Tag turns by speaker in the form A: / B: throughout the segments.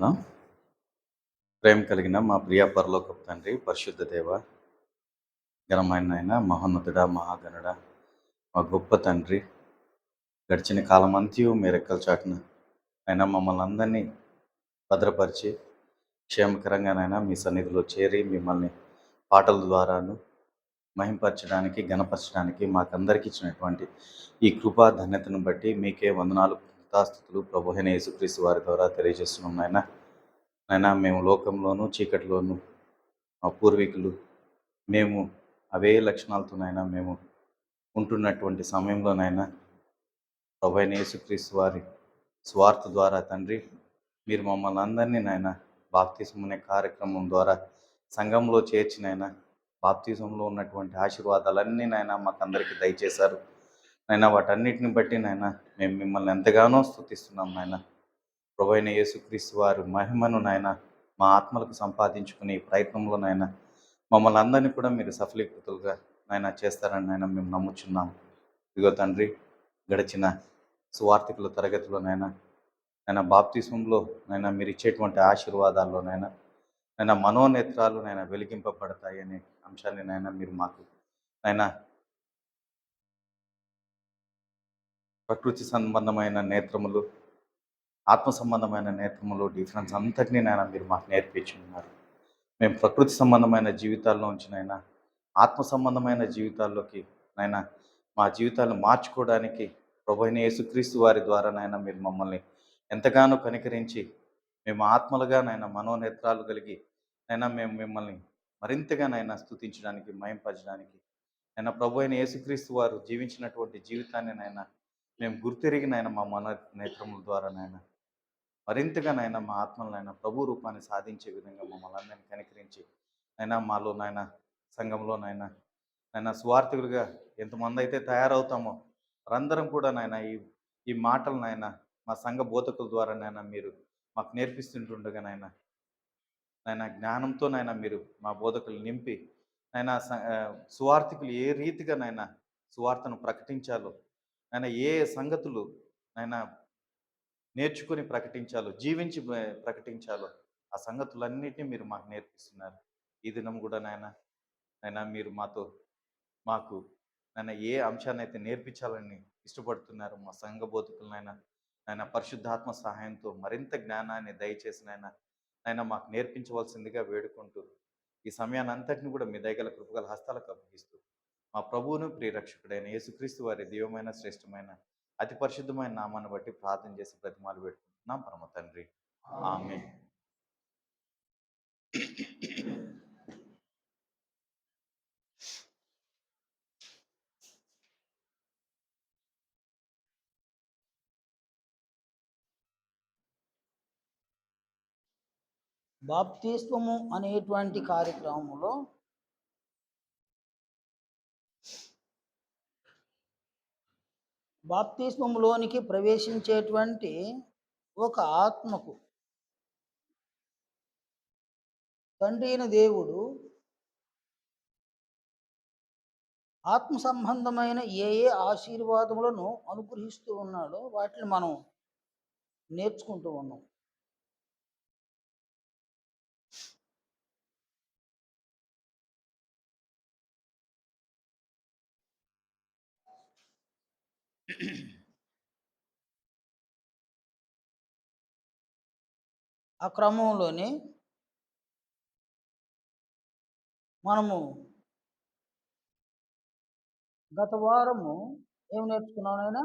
A: నా ప్రేమ కలిగిన మా ప్రియ పరలోకపు తండ్రి, పరిశుద్ధ దేవ, ఘనమైన నాయన, మహోన్నతుడా, మహాగణుడా, మా గొప్ప తండ్రి, గడిచిన కాలమంతయు మీ రెక్కల చాటున అయినా మమ్మల్ని అందరినీ భద్రపరిచి క్షేమకరంగానైనా మీ సన్నిధిలో చేరి మిమ్మల్ని పాటల ద్వారాను మహింపరచడానికి, గణపరచడానికి మాకందరికి ఇచ్చినటువంటి ఈ కృపా ధన్యతను బట్టి మీకే వందనాలు, కృతజ్ఞతాస్తుతులు ప్రభు అయిన యేసుక్రీస్తు వారి ద్వారా తెలియజేస్తున్నాం నాయన. నాయన మేము లోకంలోనూ చీకటిలోనూ మా పూర్వీకులు మేము అవే లక్షణాలతోనైనా మేము ఉంటున్నటువంటి సమయంలోనైనా ప్రభువైన యేసుక్రీస్తు వారి స్వార్థ ద్వారా తండ్రి, మీరు మమ్మల్ని అందరినీ నాయన బాప్తిసం అనే కార్యక్రమం ద్వారా సంఘంలో చేర్చినైనా బాప్తిజంలో ఉన్నటువంటి ఆశీర్వాదాలన్నీ నాయన మాకందరికీ దయచేశారు. నాయన వాటన్నిటిని బట్టి నాయన మేము మిమ్మల్ని ఎంతగానో స్తుతిస్తున్నాం నాయన. ప్రభువైన యేసుక్రీస్తు వారి మహిమను నాయన మా ఆత్మలకు సంపాదించుకునే ప్రయత్నంలో నాయన మమ్మల్ని అందరినీ కూడా మీరు సఫలీకృతులుగా నాయన చేస్తారని నాయన మేము నమ్ముచున్నాం. ఇదిగో తండ్రి, గడిచిన సువార్థికుల తరగతిలోనైనా నాయన బాప్తిస్మంలో నైనా మీరు ఇచ్చేటువంటి ఆశీర్వాదాల్లో నైనా మనోనేత్రాలు నైనా వెలిగింపబడతాయి అనే అంశాన్ని నైనా మీరు మాకు నైనా ప్రకృతి సంబంధమైన నేత్రములు, ఆత్మ సంబంధమైన నేత్రములు డిఫరెన్స్ అంతటినీ నైనా మీరు మాకు నేర్పించున్నారు. మేము ప్రకృతి సంబంధమైన జీవితాల్లో ఉంచినైనా ఆత్మ సంబంధమైన జీవితాల్లోకి నైనా మా జీవితాలను మార్చుకోవడానికి ప్రభువైన యేసుక్రీస్తు వారి ద్వారానైనా మీరు మమ్మల్ని ఎంతగానో కనికరించి మేము ఆత్మలుగా నైనా మనోనేత్రాలు కలిగి నైనా మేము మిమ్మల్ని మరింతగా నైనా స్తుతించడానికి, మహింపరచడానికి నైనా ప్రభువైన యేసుక్రీస్తు వారు జీవించినటువంటి జీవితాన్ని నైనా మేము గుర్తెరిగి నైనా మా మన నేత్రముల ద్వారా నైనా మరింతగా నాయన మా ఆత్మలనైనా ప్రభు రూపాన్ని సాధించే విధంగా మమ్మల్ని అందరినీ కనికరించి అయినా మాలో నాయన సంఘంలో నాయన స్వార్థికులుగా ఎంతమంది అయితే తయారవుతామో వారందరం కూడా నాయన ఈ ఈ మాటలు నాయన మా సంఘ బోధకుల ద్వారా నాయన మీరు మాకు నేర్పిస్తుంటుండగా నాయన జ్ఞానంతో నాయన మీరు మా బోధకులు నింపి నాయన సువార్థికులు ఏ రీతిగా నాయన సువార్తను ప్రకటించాలో నాయన ఏ సంగతులు నాయన నేర్చుకుని ప్రకటించాలో, జీవించి ప్రకటించాలో ఆ సంగతులన్నిటినీ మీరు మాకు నేర్పిస్తున్నారు. ఈ దినం కూడా నాయన మీరు మాకు నాయన ఏ అంశాన్నైతే నేర్పించాలని ఇష్టపడుతున్నారు మా సంఘ నాయన పరిశుద్ధాత్మ సహాయంతో మరింత జ్ఞానాన్ని దయచేసి నాయన మాకు నేర్పించవలసిందిగా వేడుకుంటూ ఈ సమయాన్ని అంతటిని కూడా మీ దయగల కృపగల హస్తాలకు అప్పగిస్తూ మా ప్రభువును ప్రియరక్షకుడైన యేసుక్రీస్తు వారి దివ్యమైన శ్రేష్టమైన అతి పరిశుద్ధమైన నామాన్ని బట్టి ప్రార్థన చేసి ప్రతిమాలు పెట్టుకుంటున్నాం పరమ తండ్రి, ఆమేన్.
B: బాప్తిస్మము అనేటువంటి కార్యక్రమంలో బాప్తిస్మములోనికి ప్రవేశించేటువంటి ఒక ఆత్మకు తండ్రి అయిన దేవుడు ఆత్మ సంబంధమైన ఏ ఏ ఆశీర్వాదములను అనుగ్రహిస్తూ ఉన్నాడో వాటిని మనం నేర్చుకుంటూ ఉన్నాం. ఆ క్రమంలోనే మనము గత వారము ఏం నేర్చుకున్నాం నాయనా?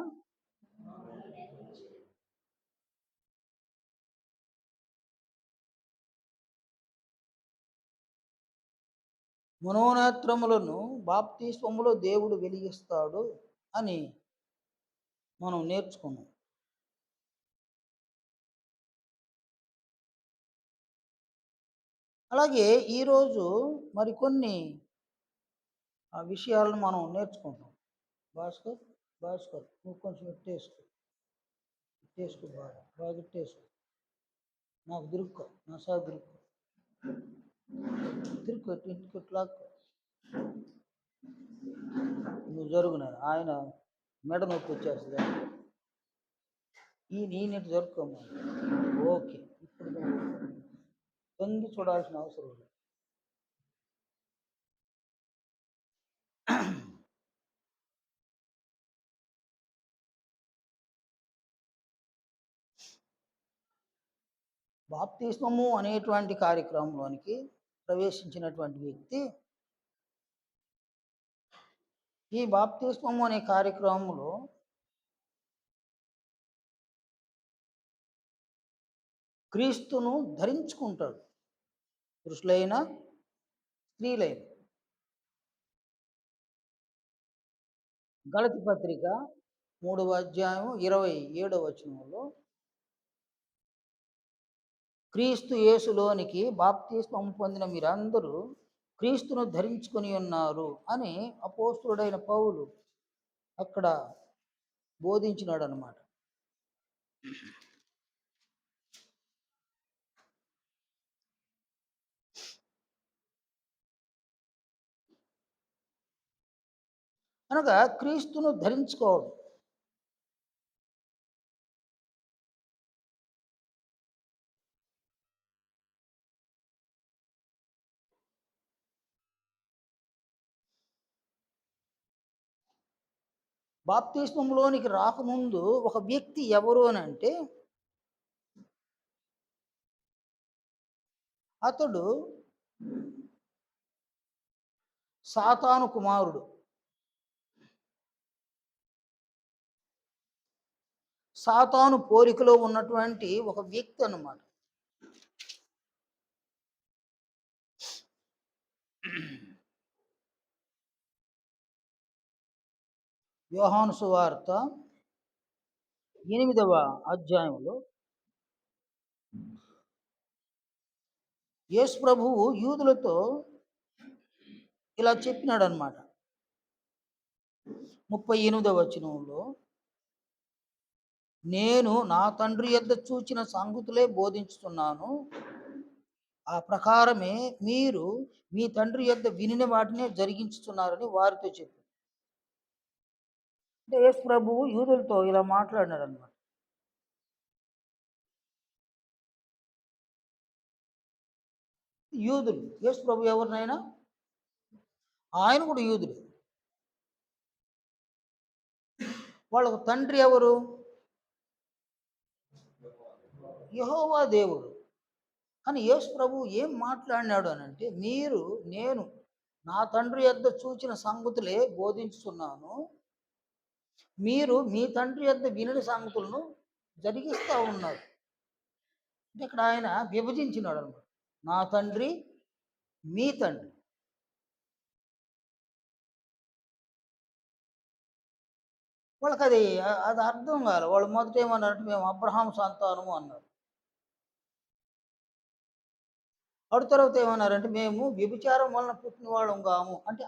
B: మనోనేత్రములను బాప్తిస్మములో దేవుడు వెలిగిస్తాడు అని మనం నేర్చుకున్నాం. అలాగే ఈరోజు మరికొన్ని విషయాలను మనం నేర్చుకుంటాం. భాస్కర్ భాస్కర్ నువ్వు కొంచెం ఎట్టేసుకో బాగా ఎట్టేసుకో, నాకు దిరుక్కో, నా సార్ తిరుక్కో ఇంటికి లాక్కో, నువ్వు జరుగున ఆయన మెడ నొప్పి వచ్చేస్తుంది. ఈ నీటి జరుపుకోమ్మా. ఓకే, ఇప్పుడు తొంగి చూడాల్సిన అవసరం లేదు. బాప్తిస్మము అనేటువంటి కార్యక్రమంలోనికి ప్రవేశించినటువంటి వ్యక్తి ఈ బాప్తిస్మము అనే కార్యక్రమంలో క్రీస్తును ధరించుకుంటాడు. పురుషులైనా స్త్రీలైన. గలతీ పత్రిక 3వ అధ్యాయం 27వ వచనంలో క్రీస్తు యేసులోనికి బాప్తిస్మము పొందిన మీరందరూ క్రీస్తును ధరించుకొని ఉన్నారు అని అపోస్తలుడైన పౌలు అక్కడ బోధించినాడు అన్నమాట. అనగా క్రీస్తును ధరించుకోవడం. బాప్తిస్మంలోనికి రాకముందు ఒక వ్యక్తి ఎవరు అని అంటే అతడు సాతాను కుమారుడు. సాతాను పోలికలో ఉన్నటువంటి ఒక వ్యక్తి అన్నమాట. యోహాను సువార్త 8వ అధ్యాయంలో యేసు ప్రభువు యూదులతో ఇలా చెప్పినాడు అనమాట. 38వ వచనంలో నేను నా తండ్రి యొద్ద చూచిన సంగతులే బోధించుతున్నాను, ఆ ప్రకారమే మీరు మీ తండ్రి యొద్ద వినిన వాటినే జరిగించుతున్నారని వారితో చెప్పి. అంటే యేసు ప్రభువు యూదులతో ఇలా మాట్లాడినాడు అనమాట. యూదులు యేసు ప్రభు ఎవరినైనా ఆయన కూడా యూదుడు. వాళ్ళకు తండ్రి ఎవరు? యెహోవా దేవుడు. కానీ యేసు ప్రభు ఏం మాట్లాడినాడు అని అంటే నేను నా తండ్రి యొద్ద చూచిన సంగతులే బోధించుతున్నాను, మీరు మీ తండ్రి యొద్ద వినని సంగతులను జరిగిస్తూ ఉన్నారు. అంటే ఇక్కడ ఆయన విభజించినాడు అనమాట. నా తండ్రి, మీ తండ్రి. వాళ్ళకి అది అర్థం కాదు. వాళ్ళు మొదట ఏమన్నారంటే మేము అబ్రహాం సంతానము అన్నారు. అటు తర్వాత ఏమన్నారంటే మేము వ్యభిచారం వలన పుట్టిన వాళ్ళం కాము, అంటే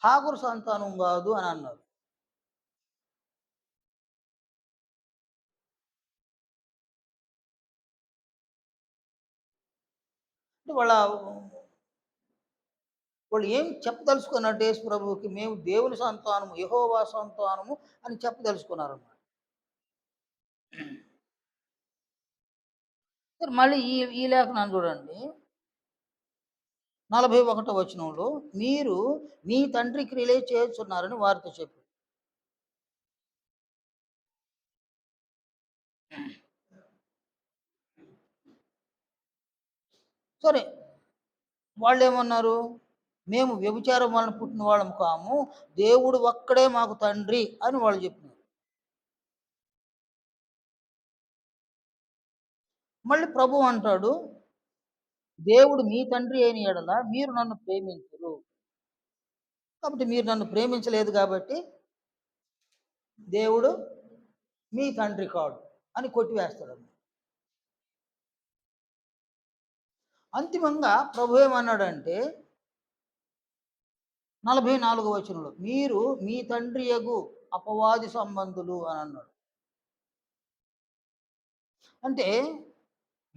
B: హాగురు సంతానం కాదు అని అన్నారు. అంటే వాళ్ళు ఏం చెప్పదలుచుకున్నట్టు యేసు ప్రభువుకి మేము దేవుని సంతానము, యెహోవా సంతానము అని చెప్పదలుచుకున్నారన్నమాట. సరే మళ్ళీ ఈ లేఖనాన్ని చూడండి. 41వ వచనంలో మీరు మీ తండ్రి క్రియలే చేస్తున్నారని వారితో చెప్పు. సరే వాళ్ళు ఏమన్నారు? మేము వ్యభిచారం వలన పుట్టిన వాళ్ళం కాము, దేవుడు ఒక్కడే మాకు తండ్రి అని వాళ్ళు చెప్పినారు. మళ్ళీ ప్రభు అంటాడు, దేవుడు మీ తండ్రి అయిన ఎడల మీరు నన్ను ప్రేమించరు, కాబట్టి మీరు నన్ను ప్రేమించలేదు కాబట్టి దేవుడు మీ తండ్రి కాడు అని కొట్టివేస్తాడు. అంతిమంగా ప్రభు ఏమన్నాడంటే 44వ వచనంలో మీరు మీ తండ్రి యగు అపవాది సంబంధులు అని అన్నాడు. అంటే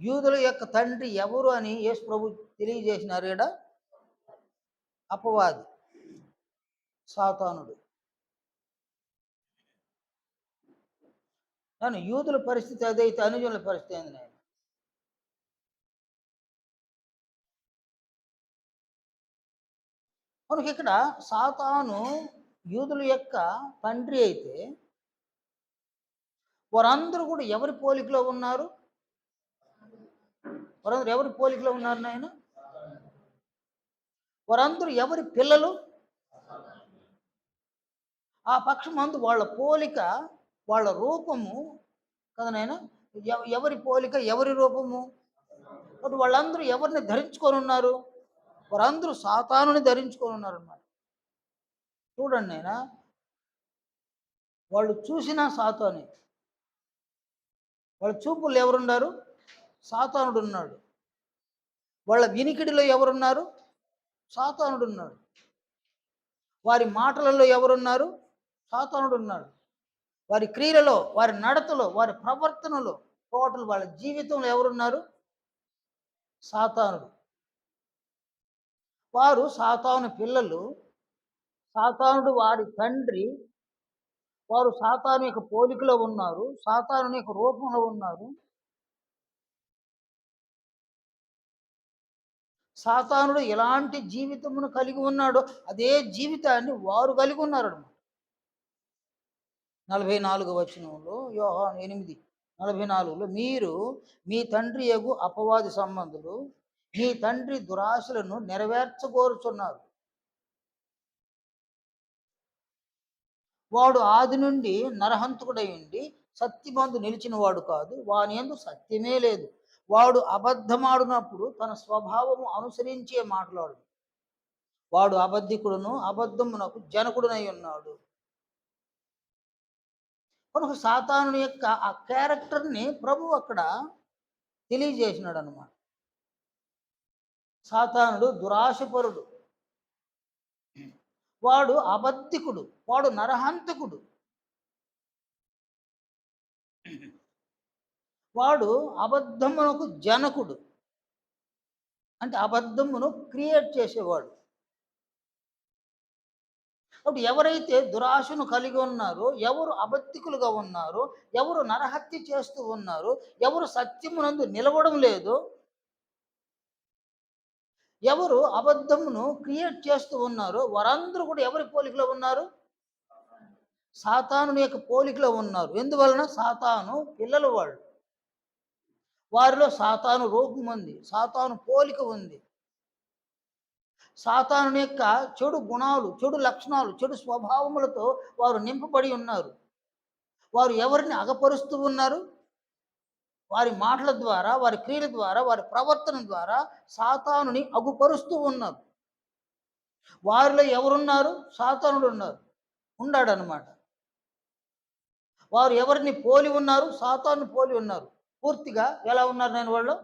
B: యూదుల యొక్క తండ్రి ఎవరు అని యేసు ప్రభు తెలియజేసినారు. ఈడ అపవాది, సాతానుడు. కానీ యూదుల పరిస్థితి అదైతే అనుజనుల పరిస్థితి ఏంది? కనుక ఇక్కడ సాతాను యూదుల యొక్క తండ్రి అయితే వారందరూ కూడా ఎవరి పోలికలో ఉన్నారు? వారందరూ ఎవరి పోలికలో ఉన్నారు నాయన? వారందరూ ఎవరి పిల్లలు? ఆ పక్షమందు వాళ్ళ పోలిక, వాళ్ళ రూపము కదా నాయన? ఎవరి పోలిక, ఎవరి రూపము? కాబట్టి వాళ్ళందరూ ఎవరిని ధరించుకొని ఉన్నారు? వారందరూ సాతానుని ధరించుకొని ఉన్నారన్నమాట. చూడండి నాయన, వాళ్ళు చూసినా సాతానే. వాళ్ళ చూపుల్లో ఎవరున్నారు? సాతానుడు ఉన్నాడు. వాళ్ళ వినికిడిలో ఎవరున్నారు? సాతానుడు ఉన్నాడు. వారి మాటలలో ఎవరున్నారు? సాతానుడు ఉన్నాడు. వారి క్రియలలో, వారి నడతలో, వారి ప్రవర్తనలో, టోటల్ వాళ్ళ జీవితంలో ఎవరున్నారు? సాతానుడు. వారు సాతాను పిల్లలు. సాతానుడు వారి తండ్రి. వారు సాతాను యొక్క పోలికలో ఉన్నారు. సాతాను యొక్క రూపంలో ఉన్నారు. సాతానుడు ఎలాంటి జీవితమును కలిగి ఉన్నాడో అదే జీవితాన్ని వారు కలిగి ఉన్నారన్నమాట. 44 వచనంలో యోహాను 8:44లో మీరు మీ తండ్రి యగు అపవాది సంబంధులు మీ తండ్రి దురాశలను నెరవేర్చగోరుచున్నారు. వాడు ఆది నుండి నరహంతకుడై ఉండి సత్యమందు నిలిచిన వాడు కాదు, వాని యందు సత్యమే లేదు. వాడు అబద్ధమాడినప్పుడు తన స్వభావము అనుసరించే మాట్లాడు. వాడు అబద్ధికుడును అబద్ధమునకు జనకుడునై ఉన్నాడు. కనుక సాతాను యొక్క ఆ క్యారెక్టర్ని ప్రభు అక్కడ తెలియజేసినాడు అనమాట. సాతానుడు దురాశపరుడు, వాడు అబద్ధికుడు, వాడు నరహంతకుడు, వాడు అబద్ధమునకు జనకుడు, అంటే అబద్ధమును క్రియేట్ చేసేవాడు. కాబట్టి ఎవరైతే దురాశను కలిగి ఉన్నారో, ఎవరు అబద్ధికులుగా ఉన్నారో, ఎవరు నరహత్య చేస్తూ ఉన్నారో, ఎవరు సత్యమునందు నిలవడం లేదో, ఎవరు అబద్ధమును క్రియేట్ చేస్తూ ఉన్నారో వారందరూ కూడా ఎవరి పోలికలో ఉన్నారు? సాతాను యొక్క పోలికలో ఉన్నారు. ఎందువలన? సాతాను పిల్లలు వాళ్ళు. వారిలో సాతాను రూపం ఉంది, సాతాను పోలిక ఉంది. సాతాను యొక్క చెడు గుణాలు, చెడు లక్షణాలు, చెడు స్వభావములతో వారు నింపబడి ఉన్నారు. వారు ఎవరిని అగపరుస్తూ ఉన్నారు? వారి మాటల ద్వారా, వారి క్రియల ద్వారా, వారి ప్రవర్తన ద్వారా సాతానుని అగుపరుస్తూ ఉన్నారు. వారిలో ఎవరున్నారు? సాతానుడు ఉన్నాడనమాట. వారు ఎవరిని పోలి ఉన్నారు? సాతాను పోలి ఉన్నారు. పూర్తిగా ఎలా ఉన్నారు నేను వాళ్ళు?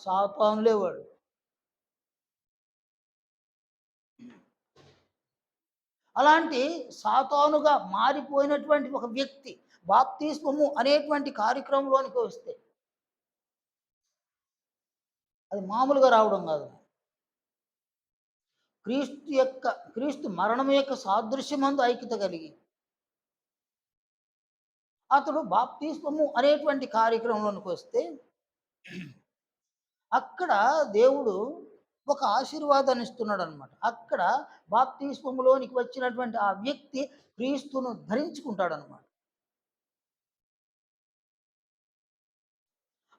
B: సాతానులే వాళ్ళు. అలాంటి సాతానుగా మారిపోయినటువంటి ఒక వ్యక్తి బాప్తిస్మము అనేటువంటి కార్యక్రమంలోనికి వస్తే అది మామూలుగా రావడం కాదు. క్రీస్తు మరణం యొక్క సాదృశ్యమందు ఐక్యత కలిగి అతడు బాప్తిస్మము అనేటువంటి కార్యక్రమంలోనికి వస్తే అక్కడ దేవుడు ఒక ఆశీర్వాదాన్ని ఇస్తున్నాడు అనమాట. అక్కడ బాప్తిస్మములోనికి వచ్చినటువంటి ఆ వ్యక్తి క్రీస్తును ధరించుకుంటాడు అనమాట.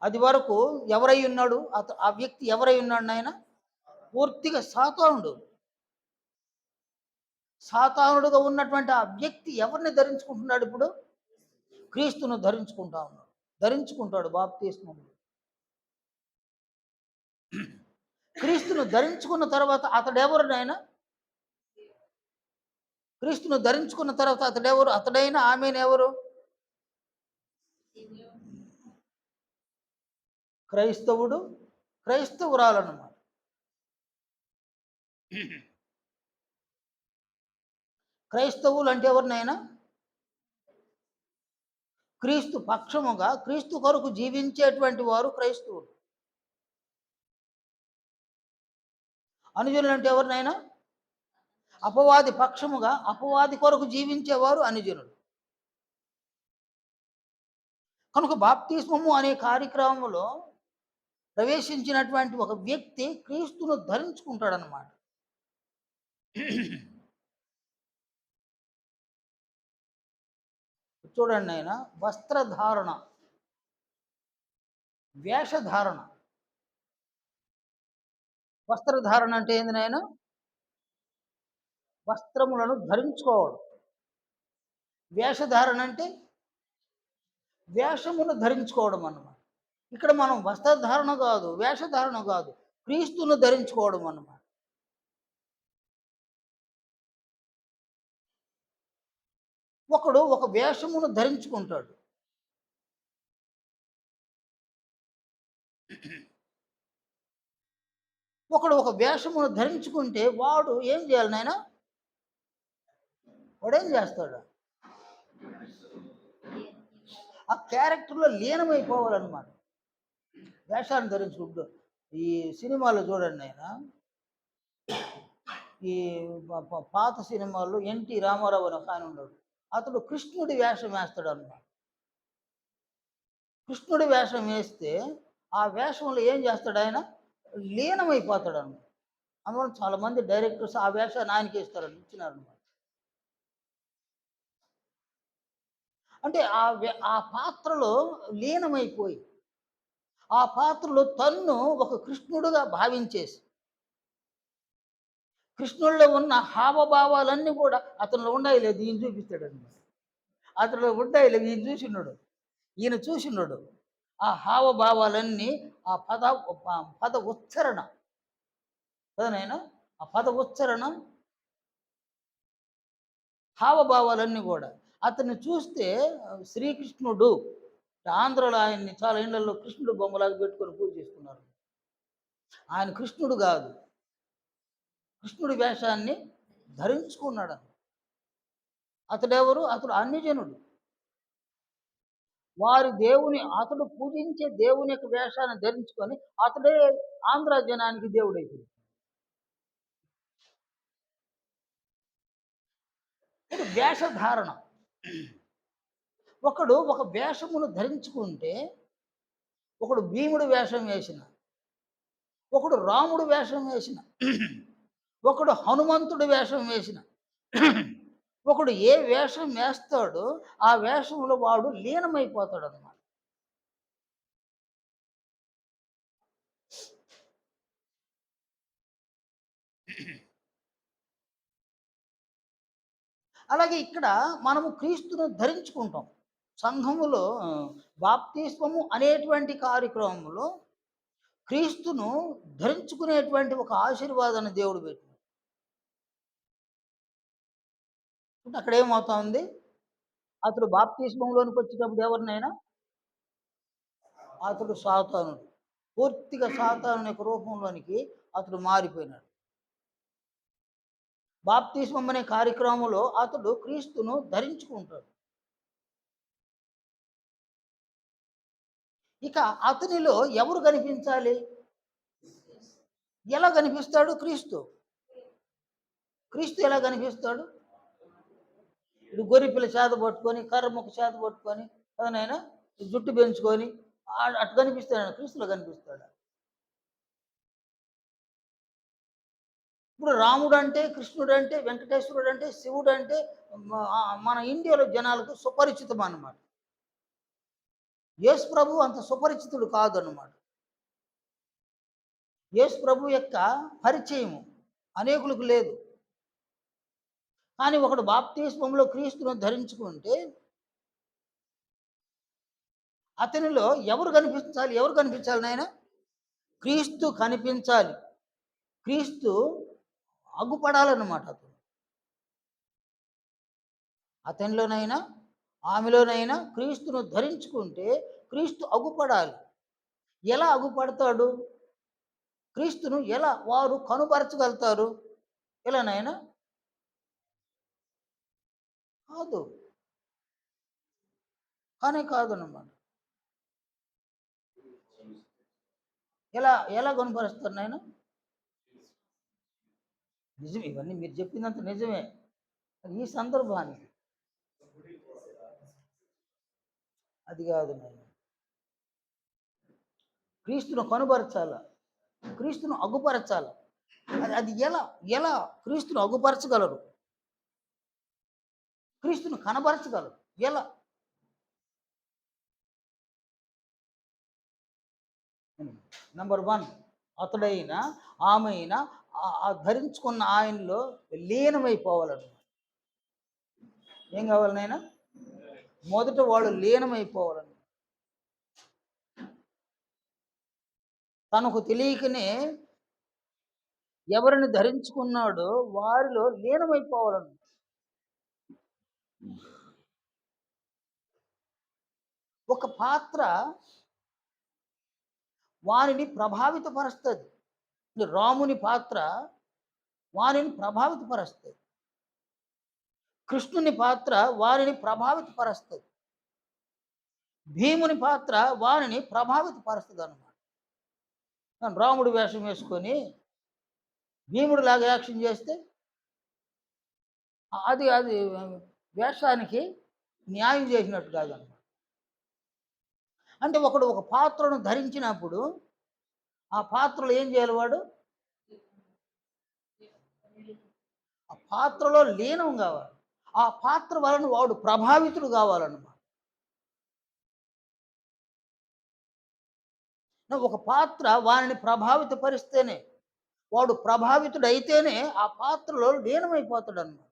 B: అది వరకు ఎవరై ఉన్నాడు? ఆ వ్యక్తి ఎవరై ఉన్నాడు నాయన? పూర్తిగా సాతానుడుగా ఉన్నటువంటి ఆ వ్యక్తి ఎవరిని ధరించుకుంటున్నాడు ఇప్పుడు? క్రీస్తును ధరించుకుంటాడు బాప్తిస్మములో. క్రీస్తును ధరించుకున్న తర్వాత అతడెవరు నాయన? క్రీస్తును ధరించుకున్న తర్వాత అతడెవరు? అతడైనా ఆమెనెవరు? క్రైస్తవురాలన్నమాట. క్రైస్తవులు అంటే ఎవరినైనా క్రీస్తు పక్షముగా క్రీస్తు కొరకు జీవించేటువంటి వారు క్రైస్తవులు. అనుజనులు అంటే ఎవరినైనా అపవాది పక్షముగా అపవాది కొరకు జీవించేవారు అనుజనులు. కనుక బాప్తిస్మము అనే కార్యక్రమంలో ప్రవేశించినటువంటి ఒక వ్యక్తి క్రీస్తును ధరించుకుంటాడనమాట. చూడండి నాయన, వస్త్రధారణ, వేషధారణ. వస్త్రధారణ అంటే ఏంది నాయన? వస్త్రములను ధరించుకోవడం. వేషధారణ అంటే వేషమును ధరించుకోవడం అన్నమాట. ఇక్కడ మనం వస్త్రధారణ కాదు, వేషధారణ కాదు, క్రీస్తును ధరించుకోవడం అన్నమాట. ఒకడు ఒక వేషమును ధరించుకుంటాడు. ఒకడు ఒక వేషమును ధరించుకుంటే వాడు ఏం చేయాలి నాయన? వాడేం చేస్తాడు? ఆ క్యారెక్టర్‌లో లీనమైపోవాలన్నమాట. వేషాన్ని ధరించుకుంటూ ఈ సినిమాలో చూడండి నాయన, ఈ పాత సినిమాల్లో ఎన్టీ రామారావు అని ఒక ఆయన ఉన్నాడు. అతడు కృష్ణుడి వేషం వేస్తాడన్నమాట. కృష్ణుడి వేషం వేస్తే ఆ వేషంలో ఏం చేస్తాడు ఆయన? లీనమైపోతాడన్నమాట. అందువల్ల చాలామంది డైరెక్టర్స్ ఆ వేషాన్ని ఆయనకే ఇచ్చినారన్నమాట. అంటే ఆ పాత్రలో లీనమైపోయి, ఆ పాత్రలో తన్ను ఒక కృష్ణుడుగా భావించేసి, కృష్ణుడిలో ఉన్న హావభావాలన్నీ కూడా అతనిలో ఉండాయి లేదు ఈయన చూపిస్తాడన్నమాట. అతనిలో ఉండాయి లేదు ఈయన చూసినాడు, ఈయన చూసినాడు. ఆ హావభావాలన్నీ ఆ పద ఉచ్చారణ కదనైనా, ఆ పద ఉచ్చారణ, హావభావాలన్నీ కూడా అతన్ని చూస్తే శ్రీకృష్ణుడు. ఆంధ్రలో ఆయన్ని చాలా ఇళ్లలో కృష్ణుడు బొమ్మలాగా పెట్టుకొని పూజ చేస్తున్నారు. ఆయన కృష్ణుడు కాదు, కృష్ణుడి వేషాన్ని ధరించుకున్నాడు. అతడెవరు? అతడు అన్యజనుడు. అతడు పూజించే దేవుని యొక్క వేషాన్ని ధరించుకొని అతడే ఆంధ్ర జనానికి దేవుడైపోయాడు. ఇది వేషధారణ. ఒకడు ఒక వేషమును ధరించుకుంటే, ఒకడు భీముడు వేషం వేసిన, ఒకడు రాముడు వేషం వేసిన, ఒకడు హనుమంతుడి వేషం వేసిన, ఒకడు ఏ వేషం వేస్తాడో ఆ వేషంలో వాడు లీనమైపోతాడు అన్నమాట. అలాగే ఇక్కడ మనము క్రీస్తును ధరించుకుంటాం. సంఘములో బాప్తిస్మము అనేటువంటి కార్యక్రమంలో క్రీస్తును ధరించుకునేటువంటి ఒక ఆశీర్వాదాన్ని దేవుడు పెట్టినాడు. అక్కడ ఏమవుతుంది? అతడు బాప్తిస్మంలోనికి వచ్చేటప్పుడు ఎవరినైనా, అతడు సాతానుడు, పూర్తిగా సాతాను యొక్క రూపంలోనికి అతడు మారిపోయినాడు. బాప్తిస్మం అనే కార్యక్రమంలో అతడు క్రీస్తును ధరించుకుంటాడు. ఇక అతనిలో ఎవరు కనిపించాలి? ఎలా కనిపిస్తాడు క్రీస్తు? క్రీస్తు ఎలా కనిపిస్తాడు? ఇప్పుడు గొర్రెపిల్ల చేత పట్టుకొని, కర్ర ముక్క చేత పట్టుకొని, కదనైనా జుట్టు పెంచుకొని అటు కనిపిస్తాడు, క్రీస్తులో కనిపిస్తాడు. ఇప్పుడు రాముడు అంటే, కృష్ణుడు అంటే, వెంకటేశ్వరుడు అంటే, శివుడు అంటే మన ఇండియాలో జనాలకు సుపరిచితం అన్నమాట. యేసు ప్రభు అంత సుపరిచితుడు కాదు అన్నమాట. యేసు ప్రభు యొక్క పరిచయము అనేకులకు లేదు. కానీ ఒకడు బాప్తిస్మంలో క్రీస్తును ధరించుకుంటే అతనిలో ఎవరు కనిపించాలి? ఎవరు కనిపించాలి నాయన? క్రీస్తు కనిపించాలి. క్రీస్తు అగుపడాలన్నమాట. అతనిలోనైనా ఆమెలోనైనా క్రీస్తును ధరించుకుంటే క్రీస్తు అగుపడాలి. ఎలా అగుపడతాడు? క్రీస్తును ఎలా వారు కనుపరచగలుగుతారు? ఎలానైనా కాదు, కానీ కాదన్నమాట. ఎలా ఎలా కనుపరుస్తారు నాయన? నిజమే, ఇవన్నీ మీరు చెప్పినంత నిజమే. ఈ సందర్భానికి అది కాదు నాయన. క్రీస్తును కనుపరచాల, క్రీస్తును అగుపరచాల. అది అది ఎలా ఎలా క్రీస్తును అగుపరచగలరు? క్రీస్తును కనబరచగలరు. ఎలా? నంబర్ 1 అతడైనా, ఆమె అయినా ధరించుకున్న ఆయనలో లీనమైపోవాలన్నమాట. ఏం కావాలి నాయనా? మొదట వాళ్ళు లీనమైపోవాలని. తనకు తెలియకనే ఎవరిని ధరించుకున్నాడో వారిలో లీనమైపోవాలని. ఒక పాత్ర వారిని ప్రభావితపరుస్తుంది. రాముని పాత్ర వారిని ప్రభావితపరుస్తుంది. కృష్ణుని పాత్ర వారిని ప్రభావితపరుస్తుంది. భీముని పాత్ర వారిని ప్రభావితపరుస్తుంది అన్నమాట. రాముడు వేషం వేసుకొని భీముడు లాగా యాక్షన్ చేస్తే అది అది వేషానికి న్యాయం చేసినట్టు కాదన్నమాట. అంటే ఒకడు ఒక పాత్రను ధరించినప్పుడు ఆ పాత్రలో ఏం చేయాలి వాడు? ఆ పాత్రలో లీనం కావాలి. ఆ పాత్ర వలన వాడు ప్రభావితుడు కావాలన్నమాట. ఒక పాత్ర వారిని ప్రభావితపరిస్తేనే, వాడు ప్రభావితుడైతేనే ఆ పాత్రలో లీనమైపోతాడు అన్నమాట.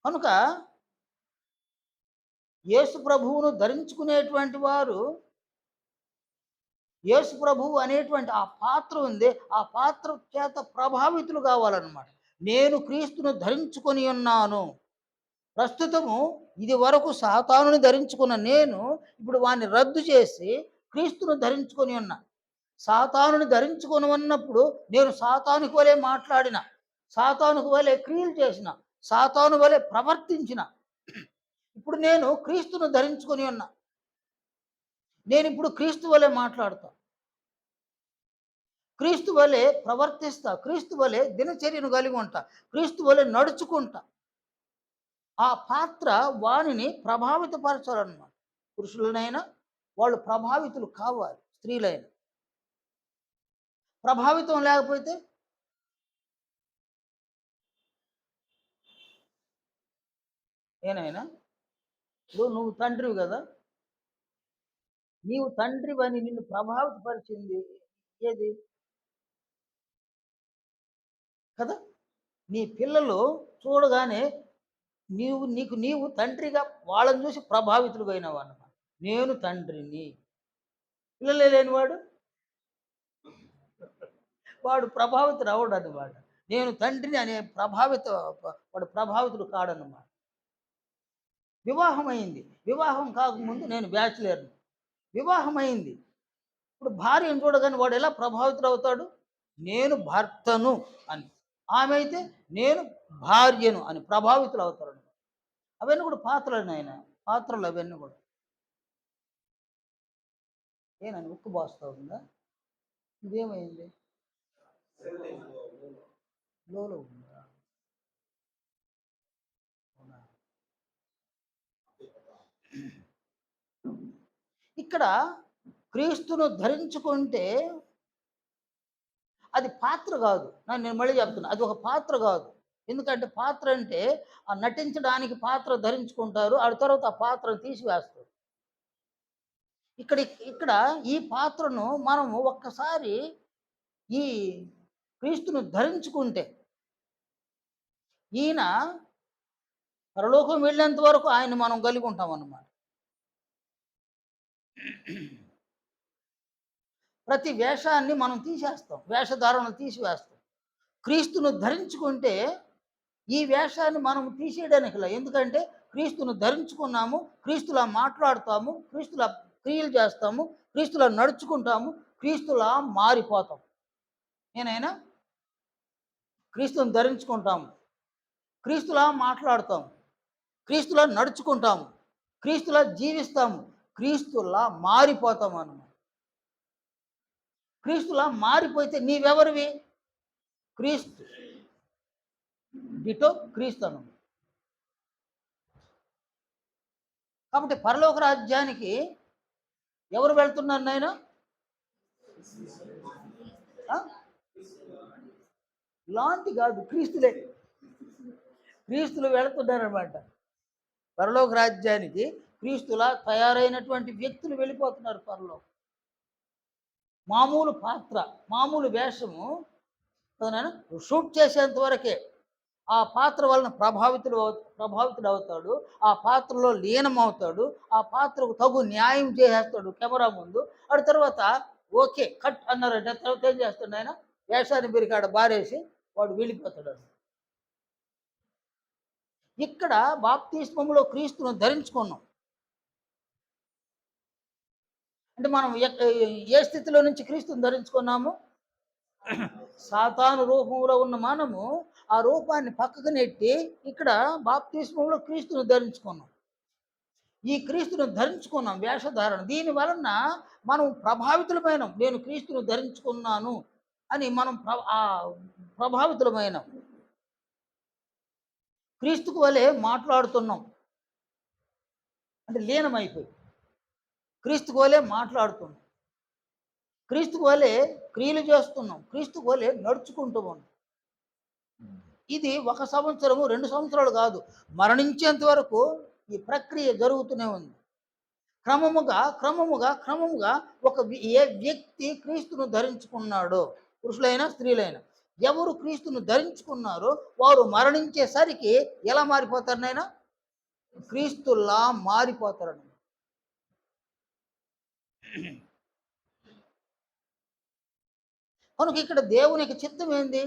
B: కనుక యేసు ప్రభువును ధరించుకునేటువంటి వారు యేసు ప్రభువు అనేటువంటి ఆ పాత్ర ఉంది, ఆ పాత్ర చేత ప్రభావితులు కావాలన్నమాట. నేను క్రీస్తును ధరించుకొని ఉన్నాను. ప్రస్తుతము ఇది వరకు సాతానుని ధరించుకున్న నేను ఇప్పుడు వాడిని రద్దు చేసి క్రీస్తును ధరించుకొని ఉన్నా. సాతానుని ధరించుకొని ఉన్నప్పుడు నేను సాతానుకి వలె మాట్లాడిన, సాతానుకు వలె క్రియలు చేసిన, సాతాను వలె ప్రవర్తించిన. ఇప్పుడు నేను క్రీస్తును ధరించుకొని ఉన్నా. నేను ఇప్పుడు క్రీస్తు వలె మాట్లాడతా, క్రీస్తు వలె ప్రవర్తిస్తా, క్రీస్తు వలె దినచర్యను కలిగి ఉంటా, క్రీస్తు వలె నడుచుకుంటా. ఆ పాత్ర వానిని ప్రభావితపరచాలన్నమాట. పురుషులనైనా వాళ్ళు ప్రభావితులు కావాలి, స్త్రీలైన ప్రభావితం లేకపోతే ఏనైనా ఇప్పుడు నువ్వు తండ్రివి కదా, నీవు తండ్రివని నిన్ను ప్రభావితపరిచింది ఏది కదా? నీ పిల్లలు చూడగానే నీవు తండ్రిగా వాళ్ళని చూసి ప్రభావితుడు అయినావు అన్నమాట. నేను తండ్రిని. పిల్లలే లేనివాడు వాడు ప్రభావితుడు అవడు అన్నమాట. నేను తండ్రిని అనే వాడు ప్రభావితుడు కాడన్నమాట. వివాహం అయింది, వివాహం కాకముందు నేను బ్యాచులర్ని. వివాహం అయింది, ఇప్పుడు భార్యను చూడగానే వాడు ఎలా ప్రభావితుడు అవుతాడు? నేను భర్తను అని, ఆమె అయితే నేను భార్యను అని ప్రభావితులు అవుతాడు. అవన్నీ కూడా పాత్రలు నాయన, పాత్రలు అవన్నీ కూడా. ఏనని ఉక్కు బాస్తా ఉందా? ఇదేమైంది? లోలో ఉందా? అవునా? ఇక్కడ క్రీస్తును ధరించుకుంటే అది పాత్ర కాదు. నేను మళ్ళీ చెప్తున్నా, అది ఒక పాత్ర కాదు. ఎందుకంటే పాత్ర అంటే ఆ నటించడానికి పాత్ర ధరించుకుంటారు, ఆ తర్వాత ఆ పాత్రను తీసివేస్తారు. ఇక్కడ ఇక్కడ ఈ పాత్రను మనము ఒక్కసారి ఈ క్రీస్తును ధరించుకుంటే ఈయన పరలోకం వెళ్ళేంత వరకు ఆయన మనం కలిగి ఉంటాం అన్నమాట. ప్రతి వేషాన్ని మనం తీసేస్తాం, వేషధారణలు తీసివేస్తాం. క్రీస్తును ధరించుకుంటే ఈ వేషాన్ని మనం తీసేయడానికిలా. ఎందుకంటే క్రీస్తును ధరించుకున్నాము, క్రీస్తులా మాట్లాడతాము, క్రీస్తులా క్రియలు చేస్తాము, క్రీస్తులా నడుచుకుంటాము, క్రీస్తులా మారిపోతాం. నేనైనా క్రీస్తుని ధరించుకుంటాము, క్రీస్తులా మాట్లాడతాము, క్రీస్తులా నడుచుకుంటాము, క్రీస్తులా జీవిస్తాము, క్రీస్తులా మారిపోతాము అన్నమాట. క్రీస్తులా మారిపోతే నీవెవరివి? క్రీస్తు డిటో క్రీస్తు అను. కాబట్టి పరలోక రాజ్యానికి ఎవరు వెళ్తున్నారు నాయన? ఆ? లాంటి కాదు, క్రీస్తులే. క్రీస్తులు వెళుతున్నారనమాట పరలోక రాజ్యానికి. క్రీస్తులా తయారైనటువంటి వ్యక్తులు వెళ్ళిపోతున్నారు పరలోకం. మామూలు పాత్ర, మామూలు వేషము అతను షూట్ చేసేంత వరకే. ఆ పాత్ర వలన ప్రభావితుడు అవుతాడు. ఆ పాత్రలో లీనమవుతాడు. ఆ పాత్రకు తగు న్యాయం చేసేస్తాడు కెమెరా ముందు. ఆడి తర్వాత ఓకే కట్ అన్నారంటే తర్వాత ఏం చేస్తాడు ఆయన? వేషాన్ని బిరికాడ బారేసి వాడు వెళ్ళిపోతాడు. ఇక్కడ బాప్తిస్మములో క్రీస్తును ధరించుకున్నాం. అంటే మనం ఏ స్థితిలో నుంచి క్రీస్తుని ధరించుకున్నాము? సాతాను రూపంలో ఉన్న మనము ఆ రూపాన్ని పక్కకు నెట్టి ఇక్కడ బాప్తిస్మంలో క్రీస్తును ధరించుకున్నాం. ఈ క్రీస్తును ధరించుకున్నాం వేషధారణ. దీని వలన మనం ప్రభావితులమైన, నేను క్రీస్తును ధరించుకున్నాను అని మనం ప్రభావితులమైన క్రీస్తుకు వలె మాట్లాడుతున్నాం. అంటే లీనమైపోయి క్రీస్తుకు వలె మాట్లాడుతున్నాం, క్రీస్తుకు వలె క్రియలు చేస్తున్నాం, క్రీస్తుకు వలె నడుచుకుంటూ ఉన్నాం. ఇది 1 సంవత్సరము 2 సంవత్సరాలు కాదు, మరణించేంత వరకు ఈ ప్రక్రియ జరుగుతూనే ఉంది. క్రమముగా ఏ వ్యక్తి క్రీస్తును ధరించుకున్నాడో, పురుషులైనా స్త్రీలైనా ఎవరు క్రీస్తును ధరించుకున్నారో వారు మరణించేసరికి ఎలా మారిపోతారు నాయన? క్రీస్తులా మారిపోతారని. కనుక ఇక్కడ దేవునికి చిత్తం ఏంది?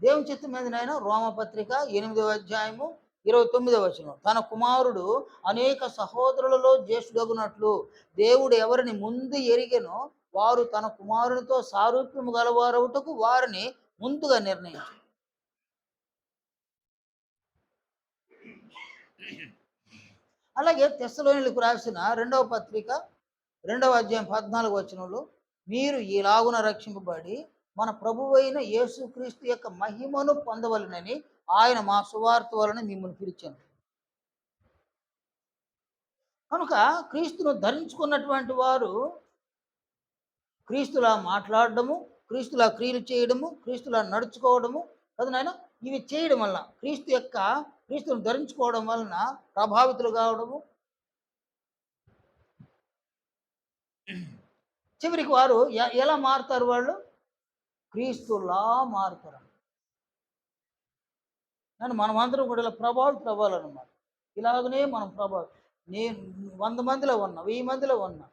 B: దేవుని చిత్తం ఏంది నాయన? రోమపత్రిక 8వ అధ్యాయము 29వ వచనం. తన కుమారుడు అనేక సహోదరులలో జ్యేష్ఠుడగునట్లు దేవుడు ఎవరిని ముందు ఎరిగెనో వారు తన కుమారునితో సారూప్యము గలవారవుటకు వారిని ముందుగా నిర్ణయించారు. అలాగే తెస్సలోనిలకు రాసిన 2వ పత్రిక 2వ అధ్యాయం 14వ వచనంలో, మీరు ఇలాగున రక్షింపబడి మన ప్రభువైన యేసుక్రీస్తు యొక్క మహిమను పొందవలనని ఆయన మా సువార్త వలన మిమ్మల్ని పిలిచాను. కనుక క్రీస్తును ధరించుకున్నటువంటి వారు క్రీస్తులా మాట్లాడడము, క్రీస్తులా క్రియలు చేయడము, క్రీస్తులా నడుచుకోవడము కదా నాయన, ఇవి చేయడం వలన క్రీస్తును ధరించుకోవడం వలన ప్రభావితులు కావడము, చివరికి వారు ఎలా మారుతారు? వాళ్ళు క్రీస్తులా మారుతారు. నన్ను మనమందరం కూడా ఇలా ప్రభావితులు అవ్వాలన్నమాట. ఇలాగనే మనం నేను 100 మందిలో ఉన్నా, 1000 మందిలో ఉన్నా,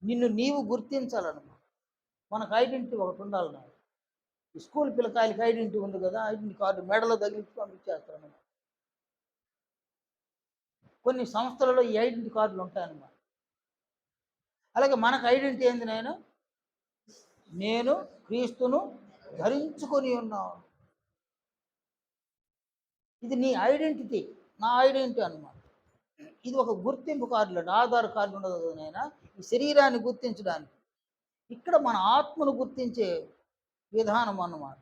B: నిన్ను నీవు గుర్తించాలన్నమాట. మనకు ఐడెంటిటీ ఒకటి ఉండాలి. నాకు ఈ స్కూల్ పిల్లకాయలకి ఐడెంటిటీ ఉంది కదా, ఐడెంటిటీ కార్డు మెడలో తగిలించి పంపించేస్తారన్నమాట. కొన్ని సంస్థలలో ఈ ఐడెంటిటీ కార్డులు ఉంటాయన్నమాట. అలాగే మనకు ఐడెంటిటీ ఏంది నాయన? నేను క్రీస్తును ధరించుకొని ఉన్నాను. ఇది నీ ఐడెంటిటీ, నా ఐడెంటిటీ అన్నమాట. ఇది ఒక గుర్తింపు కార్డులు, ఆధార్ కార్డు ఉండదు కదా నాయన, ఈ శరీరాన్ని గుర్తించడానికి. ఇక్కడ మన ఆత్మను గుర్తించే విధానం అన్నమాట.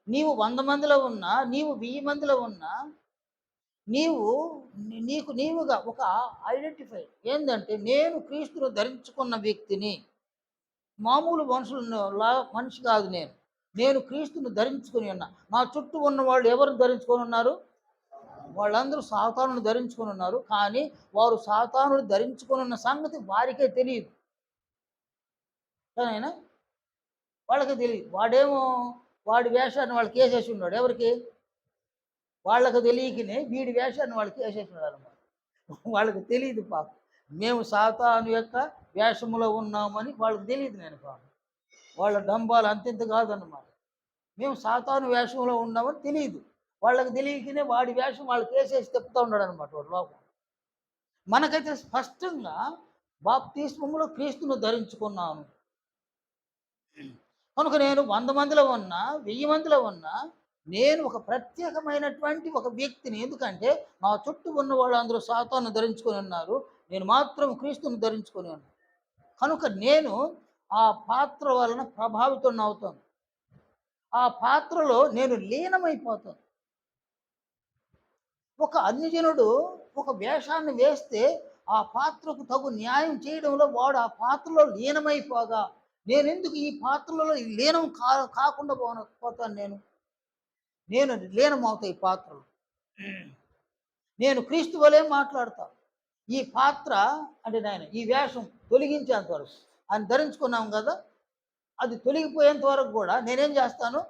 B: నీవు 100 మందిలో ఉన్నా, నీవు 1000 మందిలో ఉన్నా, నీవుగా ఒక ఐడెంటిఫై ఏంటంటే, నేను క్రీస్తును ధరించుకున్న వ్యక్తిని. మామూలు మనిషి కాదు నేను క్రీస్తును ధరించుకొని ఉన్నా. నా చుట్టూ ఉన్న వాళ్ళు ఎవరు ధరించుకొని ఉన్నారు? వాళ్ళందరూ సాతానుని ధరించుకొని ఉన్నారు. కానీ వారు సాతానుని ధరించుకొని ఉన్న సంగతి వారికే తెలియదు. కానీ వాళ్ళకి తెలియదు. వాడి వేషాన్ని వాళ్ళకి వేసేసి ఉన్నాడు. ఎవరికి? వాళ్ళకు తెలియకనే వీడి వేషాన్ని వాళ్ళకి వేసేసి ఉన్నాడు అనమాట. వాళ్ళకి తెలియదు పాపం, మేము సాతాను యొక్క వేషములో ఉన్నామని వాళ్ళకి తెలియదు. పాపం వాళ్ళ డంబాలు అంతింత కాదన్నమాట. మేము సాతాను వేషంలో ఉన్నామని తెలియదు. వాళ్ళకి తెలియకనే వాడి వేషం వాళ్ళకి వేసేసి తిప్పుతూ ఉన్నాడు అనమాట వాడు లోపం. మనకైతే స్పష్టంగా బాప్తిస్మములో క్రీస్తును ధరించుకున్నాను. కనుక నేను 100 మందిలో ఉన్నా, 1000 మందిలో ఉన్నా, నేను ఒక ప్రత్యేకమైనటువంటి ఒక వ్యక్తిని. ఎందుకంటే నా చుట్టూ ఉన్న వాళ్ళందరూ సాతాను ధరించుకొని ఉన్నారు, నేను మాత్రం క్రీస్తును ధరించుకొని ఉన్నాను. కనుక నేను ఆ పాత్ర వలన ప్రభావితం అవుతాను. ఆ పాత్రలో నేను లీనమైపోతాను. ఒక అన్యజనుడు ఒక వేషాన్ని వేస్తే ఆ పాత్రకు తగు న్యాయం చేయడంలో వాడు ఆ పాత్రలో లీనమైపోగా నేనెందుకు ఈ పాత్రలో లీనం కాకుండా పోతాను నేను లీనమవుతా ఈ పాత్రలో. నేను క్రీస్తు వలే మాట్లాడతా. ఈ పాత్ర అంటే నాయన ఈ వేషం తొలగించేంత వరకు ఆయన ధరించుకున్నాం కదా, అది తొలగిపోయేంత వరకు కూడా నేనేం చేస్తాను,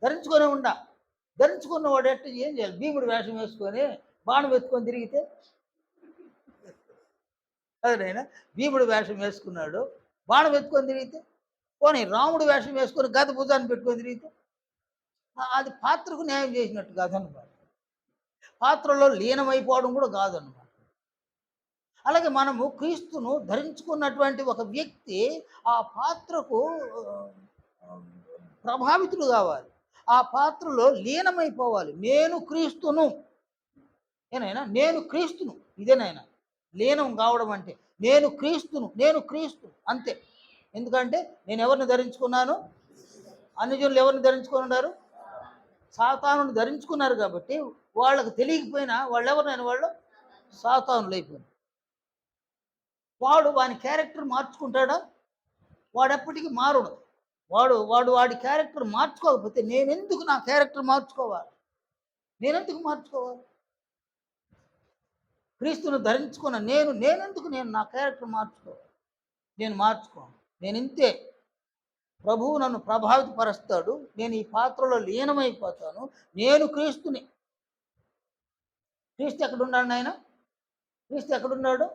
B: ధరించుకొనే ఉండా. ధరించుకున్న వాడు ఏం చేయాలి, భీముడు వేషం వేసుకొని బాణం ఎత్తుకొని తిరిగితే, అదేనైనా భీముడు వేషం వేసుకున్నాడు బాణం ఎత్తుకొని తిరిగితే, పోనీ రాముడు వేషం వేసుకొని గద భుజాన్ని పెట్టుకొని తిరిగితే, అది పాత్రకు న్యాయం చేసినట్టు కాదన్నమాట. పాత్రలో లీనమైపోవడం కూడా కాదన్నమాట. అలాగే మనము క్రీస్తును ధరించుకున్నటువంటి ఒక వ్యక్తి ఆ పాత్రకు ప్రభావితుడు కావాలి, ఆ పాత్రలో లీనమైపోవాలి. నేను క్రీస్తును ఏనైనా, నేను క్రీస్తును, ఇదేనైనా లీనం కావడం అంటే నేను క్రీస్తు అంతే. ఎందుకంటే నేను ఎవరిని ధరించుకున్నాను, అన్యజనులు ఎవరిని ధరించుకొని ఉన్నారు, సాతానుని ధరించుకున్నారు. కాబట్టి వాళ్ళకు తెలియకపోయినా వాళ్ళు ఎవరినైనా వాళ్ళు సాతానులు అయిపోయినారు. వాడు వాని క్యారెక్టర్ మార్చుకుంటాడా, వాడు ఎప్పటికీ మారుడు. వాడి క్యారెక్టర్ మార్చుకోకపోతే నేనెందుకు నా క్యారెక్టర్ మార్చుకోవాలి, నేనెందుకు మార్చుకోవాలి? క్రీస్తును ధరించుకున్న నేనెందుకు నా క్యారెక్టర్ మార్చుకోవాలి? నేను మార్చుకోను. నేను ఇంతే. ప్రభువు నన్ను ప్రభావితపరుస్తాడు, నేను ఈ పాత్రలో లీనమైపోతాను. నేను క్రీస్తుని. క్రీస్తు ఎక్కడున్నాడు ఆయన? క్రీస్తు ఎక్కడున్నాడు?